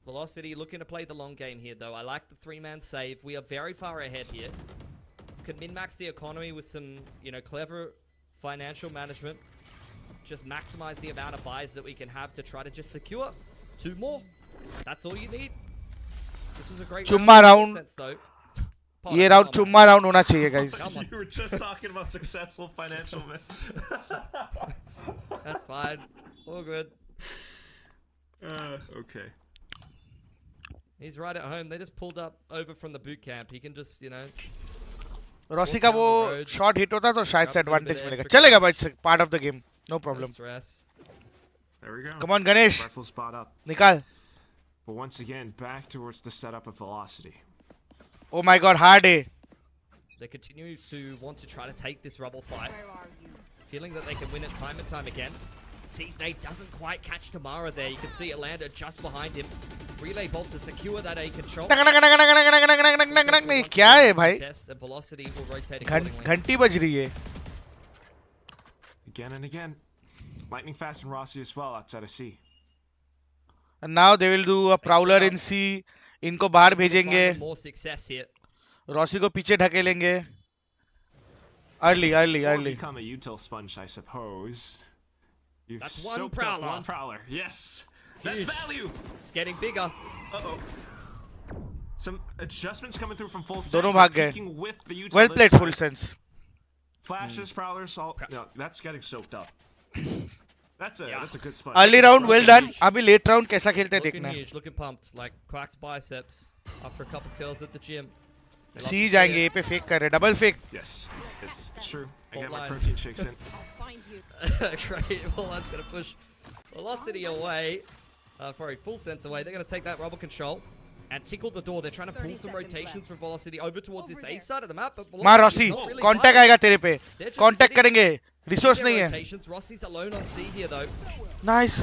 Velocity looking to play the long game here, though. I like the 3-man save. We are very far ahead here. Could min-max the economy with some, clever financial management. Just maximize the amount of buys that we can have to try to just secure 2 more. That's all you need. This was a great Chumma round. sense, though. ये round chumma round होना चाहिए guys. You were just talking about successful financial That's fine. All good. Okay. He's right at home. They just pulled up over from the boot camp. He can just, Rossi का वो shot hit होता तो शायद से advantage मिलेगा. चलेगा but it's a part of the game. No problem. No stress. There we go. Come on Ganesh. Rifle spot up. निकाल. But once again, back towards the setup of Velocity. Oh my god, hard A. They continue to want to try to take this rubble fight. Feeling that they can win it time and time again. Seasnade doesn't quite catch Tamara there. You can see it landed just behind him. Relay bolt to secure that A control. क्या है भाई? And Velocity will rotate accordingly. घंटी बज रही है. Again and again. Lightning Fast and Rossi as well outside of C. And now they will do a prowler in C. इनको बाहर भेजेंगे. More success here. रॉसी को पीछे ढकेलेंगे. Early. Become a util sponge, I suppose. You've That's one soaked prowler. up one prowler. Yes. That's Huge. value. It's getting bigger. Uh-oh. Some adjustments coming through from full sense. दोनों भाग गए. Peeking with the util Well this played, time. full sense. Flashes, prowlers, all. No, that's getting soaked up. That's a good spot. Early round well done. अभी late round कैसा खेलते हैं Looking देखना. huge, looking pumped, like cracked biceps after a couple kills at the gym. They love C to see जाएंगे it. A पे fake कर रहे. Double fake. Yes, it's true. I Fault get my line. protein shakes in. Great, well that's going to push Velocity away for a full sense away. They're going to take that rubber control and tickle the door. They're trying to pull some rotations from Velocity over towards this A side of the map. But मार Velocity Rossi. is not really Contact biting. आएगा तेरे पे. They're just Contact sitting करेंगे. Resource in their नहीं है. rotations. Rossi's alone on C here though. Nice.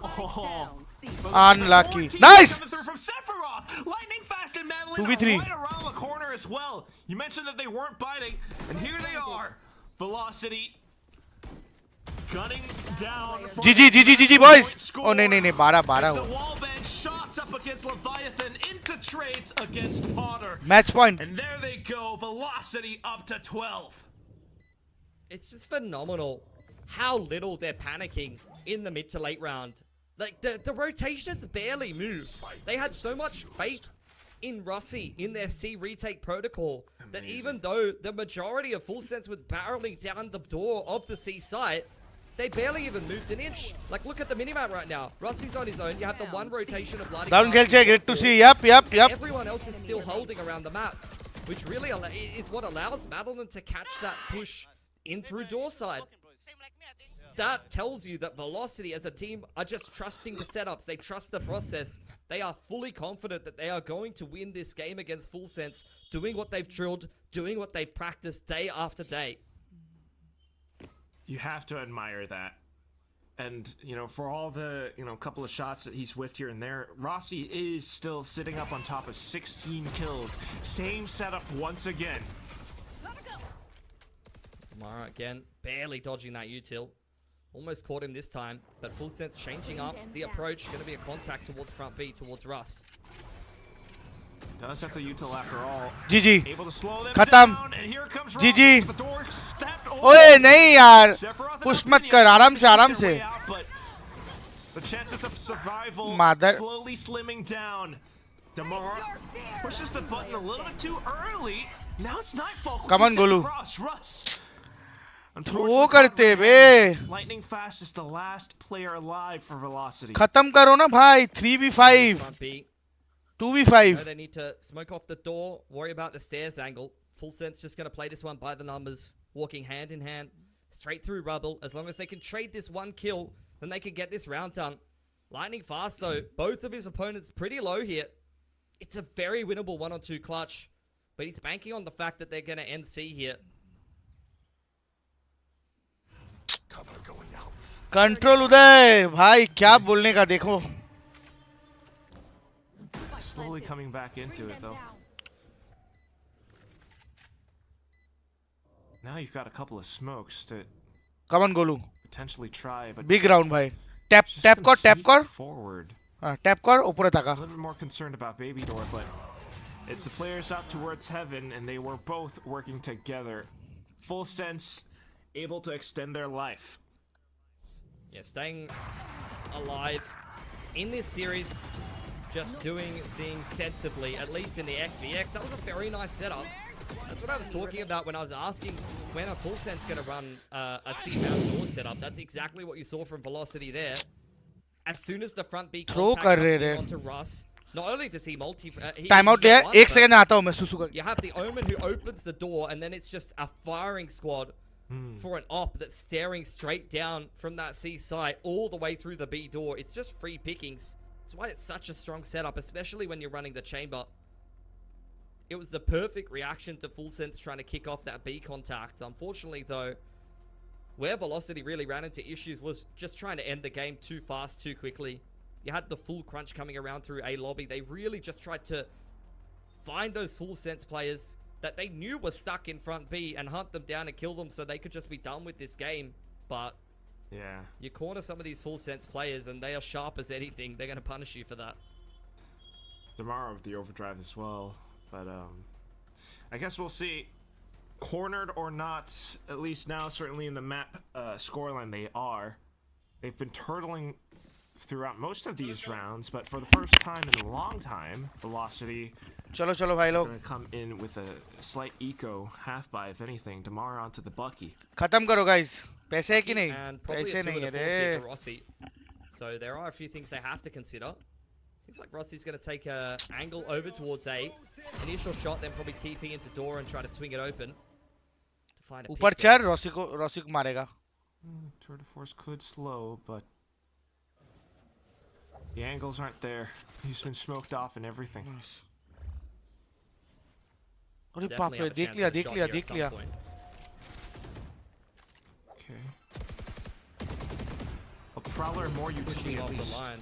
Oh. Unlucky. Nice. Coming through from Sephiroth. Lightning Fast and Madeline 2v3. right around the corner as well. You mentioned that they weren't biting, and here they are. Velocity gunning down. for GG a boys. point score. Oh नहीं 12 As हो. the wall bench shots up against Leviathan into trades against Potter. Match point. And there they go. Velocity up to 12. It's just phenomenal how little they're panicking in the mid to late round. Like, the rotations barely moved. They had so much faith in Rossi, in their C retake protocol, that even though the majority of Full Sense was barreling down the door of the C site, they barely even moved an inch. Like, look at the minimap right now. Rossi's on his own. You have the one rotation of Lightning. Down खेल great to see. Yep. Everyone else is still holding around the map, which really is what allows Madeline to catch that push in through door side. That tells you that Velocity as a team are just trusting the setups. They trust the process. They are fully confident that they are going to win this game against Full Sense, doing what they've drilled, doing what they've practiced day after day. You have to admire that. And, for all the, couple of shots that he's whiffed here and there, Rossi is still sitting up on top of 16 kills. Same setup once again. Tamara again, barely dodging that util. Almost caught him this time, but Full Sense changing up the approach. Going to be a contact towards front B, towards Russ. Does have the util after all. GG. Able to slow them खत्म. down, and here comes GG. Rossi with the door stepped over. ओए नहीं यार. Sephiroth Push and मत Opinion कर. आराम से shoot आराम their से. way out, but the chances of survival Mother. slowly slimming down. Damar pushes the button a little bit too early. Now it's nightfall. Come on, Golu. Russ. Throw करते बे. Lightning Fast is the last player alive for Velocity. खत्म करो ना भाई. 3v5. Front B. 2v5. They need to smoke off the door, worry about the stairs angle. Full Sense just going to play this one by the numbers, walking hand in hand, straight through rubble. As long as they can trade this one kill, then they can get this round done. Lightning Fast, though, both of his opponents pretty low here. It's a very winnable 1-on-2 clutch, but he's banking on the fact that they're going to end C here. Control Uday भाई क्या बोलने का देखो. Slowly coming back into it though. now you've got a couple of smokes to Come on, Golu. potentially try, but Big round, bhai. Tap just tap gonna kor, tap sneak kor. forward. Tap kor, upore taka. A little bit more concerned about Baby Door, but it's the players up towards heaven, and they were both working together. Full sense, able to extend their life. Yeah, staying alive in this series, just doing things sensibly, at least in the XVX. That was a very nice setup. That's what I was talking about when I was asking when a full sense going to run a C-mount door setup. That's exactly what you saw from Velocity there. As soon as the front B contact comes in onto Russ, not only does he Timeout ले 1 second आता हूँ मैं सुसु कर. You have the Omen who opens the door, and then it's just a firing squad for an op that's staring straight down from that C site all the way through the B door. It's just free pickings. That's why it's such a strong setup, especially when you're running the chamber. It was the perfect reaction to Full Sense trying to kick off that B contact. Unfortunately, though, where Velocity really ran into issues was just trying to end the game too fast, too quickly. You had the full crunch coming around through A lobby. They really just tried to find those Full Sense players that they knew were stuck in front B and hunt them down and kill them so they could just be done with this game. But yeah, you corner some of these Full Sense players and they are sharp as anything. They're going to punish you for that. Tomorrow with the overdrive as well, but I guess we'll see. Cornered or not, at least now, certainly in the map scoreline, they are. They've been turtling throughout most of these rounds, but for the first time in a long time, Velocity चलो चलो भाई लोग. going to come in with a slight eco half buy, if anything. Tomorrow onto the Bucky. खत्म करो guys. पैसे है कि नहीं? And probably पैसे a two नहीं and है a force here रे. for Rossi. So there are a few things they have to consider. Seems like Rossi's going to take an angle over towards A. Initial shot, then probably TP into door and try to swing it open. To find a ऊपर pick there. चढ़ Rossi को मारेगा. Tour de force could slow, but the angles aren't there. He's been smoked off and everything. अरे बाप Definitely रे, have a देख chance लिया at a देख shot लिया here at देख some लिया. point. Okay. A prowler more utility Pushing at off the least. line.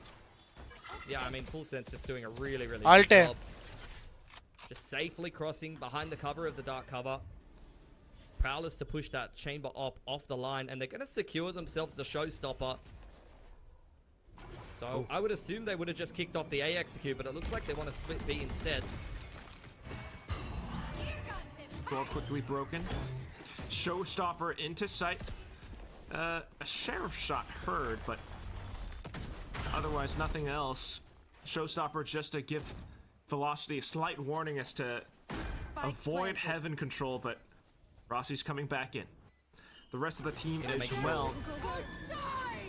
Yeah, I mean, Full Sense just doing a really Alt good hai. job. Just safely crossing behind the cover of the dark cover. Prowlers to push that chamber op off the line, and they're going to secure themselves the showstopper. So I would assume they would have just kicked off the A execute, but it looks like they want to split B instead. Door quickly broken. Showstopper into sight. A sheriff shot heard, but otherwise nothing else. Showstopper just to give Velocity a slight warning as to avoid heaven control, but Rossi's coming back in. The rest of the team as well.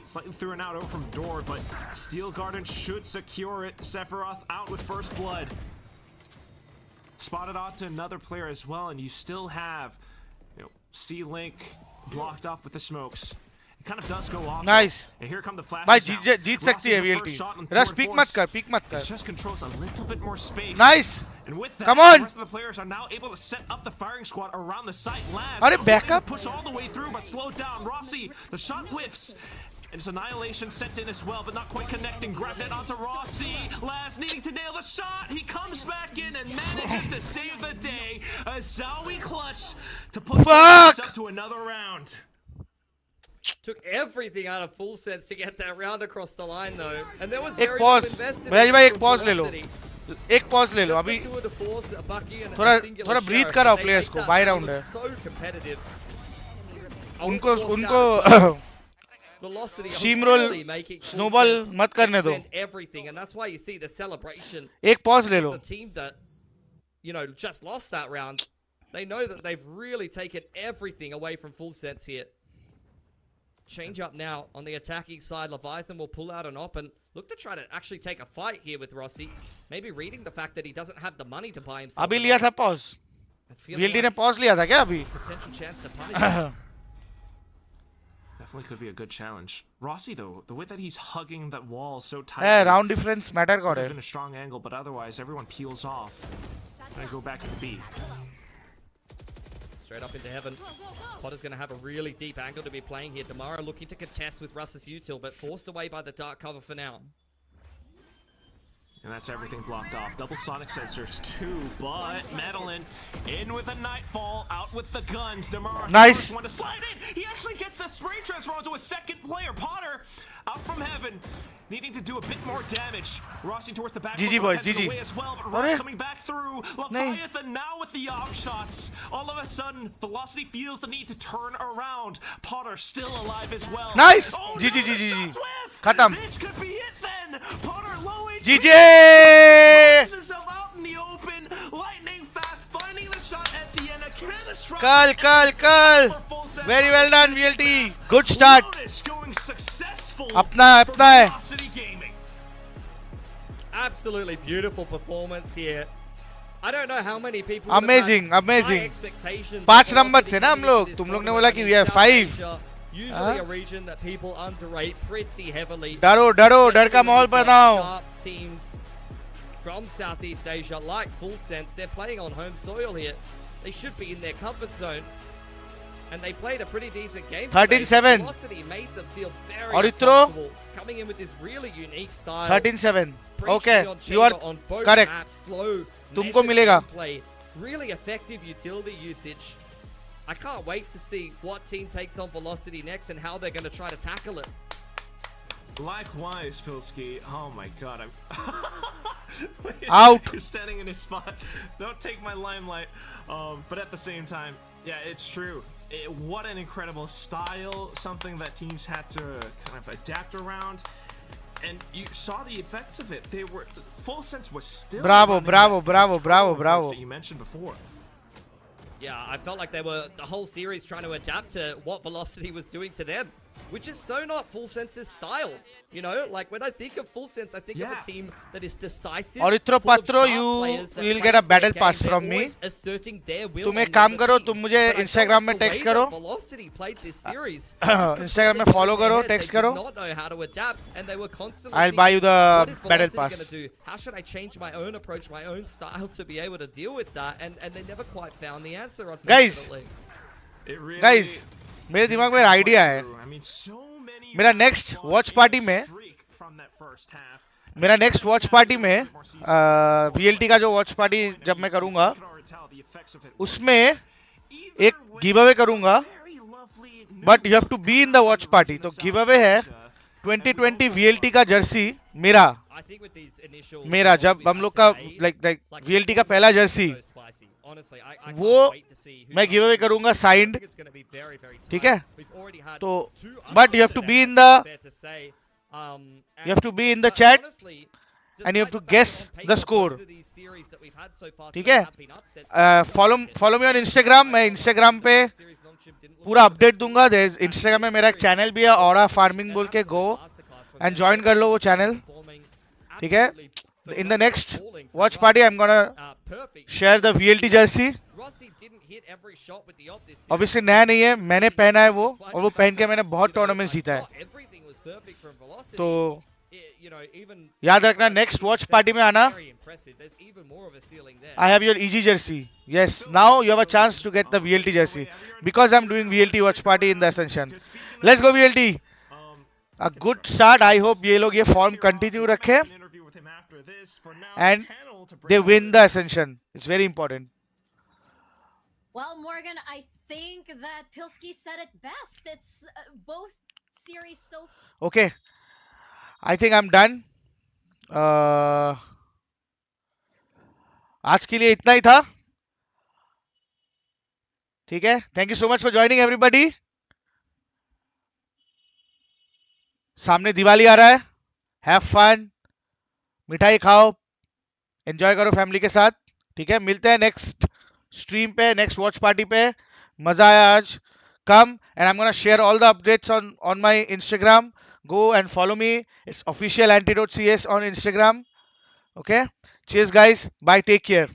Slightly threw an out over from door, but Steel Garden should secure it. Sephiroth out with first blood. Spotted onto another player as well, and you still have, C-Link blocked off with the smokes. It kind of does go off. Nice. And here come the flashes. भाई now. जीत सकती है Rossi, the VLT. first shot on rush Tour de pick Force. मत कर. It just controls a little bit more space. Nice. And with that, Come on. the rest of the players are now able to set up the firing squad around the site. Laz, Are they back up? push all the way through, but slowed down. Rossi, the shot whiffs. And it's Annihilation sent in as well, but not quite connecting. Grab that onto Rossi. Laz needing to nail the shot. He comes back in and manages to save the day. A Zowie clutch to push us up to another round. Took everything out of Full Sense to get that round across the line, though. And there was एक very pause. little invested भैया जी भाई in एक pause ले लो. Velocity. एक pause ले लो Just अभी. the two of the force, a Bucky and a थोड़ा singular थोड़ा breathe Sheriff, कराओ they players make को. that बाय round round है. so competitive. उनको Velocity Steamroll, really making Full snowball Sense मत करने दो. expend everything, and that's why you see the celebration. एक pause ले लो. The team that, just lost that round, they know that they've really taken everything away from Full Sense here. Change up now on the attacking side. Leviathan will pull out an op and look to try to actually take a fight here with Rossi. Maybe reading the fact that he doesn't have the money to buy himself. अभी लिया था pause. VLT ने pause लिया था क्या अभी? Potential chance to punish him. Definitely could be a good challenge. Rossi, though, the way that he's hugging that wall so है tightly. round difference matter Would करे. have been a strong angle, but otherwise everyone peels off. And I go back to the B. Straight up into heaven. Potter's going to have a really deep angle to be playing here. Damara looking to contest with Russ's util, but forced away by the dark cover for now. And that's everything blocked off. Double sonic sensors too, but Madeline in with a nightfall, out with the guns. Demar, Nice. want to slide in. He actually gets a spray transfer onto a second player. Potter out from heaven, needing to do a bit more damage. Rossing towards the back. GG boys, GG. Away as well, but Rush coming back through. Leviathan now with the op shots. All of a sudden, Velocity feels the need to turn around. Potter still alive as well. Nice. Oh, GG, no, GG, the GG. shots whiff. Khatam. This could be it then. Potter low HP. GG. Throws himself out in the open, lightning fast, finding the shot at the end. A catastrophic Kal. Very well done, VLT. Good start. Lotus going successful Apna for hai. Velocity Gaming. Absolutely beautiful performance here. I don't know how many people Amazing, would have had amazing. high expectations 5 of number Velocity थे ना हम coming लोग. into this तुम लोग ने tournament. बोला I कि mean, we have South 5. Asia, usually हाँ? a region that people underrate pretty heavily. डरो डर का Especially माहौल when you've got बनाओ. sharp teams from Southeast Asia like Full Sense. They're playing on home soil here. They should be in their comfort zone. And they played a pretty decent game. 13-7. Velocity made them feel very और इत्रो? uncomfortable, coming in with this really unique style. 13-7. Preaching Okay, on you are Chamber on both correct. maps, slow, तुमको measured मिलेगा. gameplay, really effective utility usage. I can't wait to see what team takes on Velocity next and how they're going to try to tackle it. Likewise, Pilsky. Oh my god, I'm Out. You're standing in his spot. Don't take my limelight. But at the same time, yeah, it's true. What an incredible style, something that teams had to kind of adapt around. And you saw the effects of it. They were Full Sense was still Bravo, running bravo, that bravo, bravo, control bravo. that you mentioned before. Yeah, I felt like they were the whole series trying to adapt to what Velocity was doing to them, which is so not Full Sense's style. You know, like when I think of Full Sense, I think of a team that is decisive. और इत्रो full of पत्रो, sharp you players that will plays get a their battle game. pass They're from me. always asserting their will तुम on एक the काम other करो, team. तुम मुझे But I felt Instagram में like the text way करो. that Velocity played this series. Instagram में completely follow in their करो, head. text They करो. did not know how to adapt, and they were constantly I'll buy you thinking, the what is battle Velocity pass. gonna do? How should I change my own approach, my own style to be able to deal with that? And they never quite found the answer, unfortunately. Guys, मेरे दिमाग में idea है. मेरा next watch party में VLT का जो watch party जब मैं करूंगा उसमें एक गिव अवे करूंगा, but you have to be in the watch party. तो गिव अवे है 2020 VLT का जर्सी मेरा जब हम लोग का लाइक VLT का पहला जर्सी वो मैं गिव अवे करूंगा साइंड, ठीक है. तो but you have to be in the chat and you have to guess the score. ठीक है. follow me on Instagram. मैं Instagram पे पूरा अपडेट दूंगा. Instagram में मेरा एक चैनल भी है, ऑरा फार्मिंग बोल के. गो एंड ज्वाइन कर लो वो चैनल, ठीक है. In the next watch party I'm gonna share the VLT jersey. Obviously नया नहीं है, मैंने पहना है वो, और वो पहन के मैंने बहुत टूर्नामेंट्स जीता है. तो याद रखना नेक्स्ट वॉच पार्टी में आना. I have your EG jersey. Yes, now you have a chance to get the VLT jersey because I'm doing VLT watch party in the Ascension. Let's go VLT. A good start. I hope ये लोग ये form continue रखे and they win the Ascension. It's very important. Well, Morgan, I think that Pilsky said it best. It's both series so. Okay, I think I'm done. आज के लिए इतना ही था, ठीक है. Thank you so much for joining everybody. सामने दिवाली आ रहा है. हैव फन, मिठाई खाओ, एंजॉय करो फैमिली के साथ, ठीक है. मिलते हैं नेक्स्ट स्ट्रीम पे, नेक्स्ट वॉच पार्टी पे. मजा आया आज. Come and I am gonna share all the updates on my Instagram. Go and follow me. It's official Antidote CS on Instagram. Okay. Cheers guys. Bye. Take care.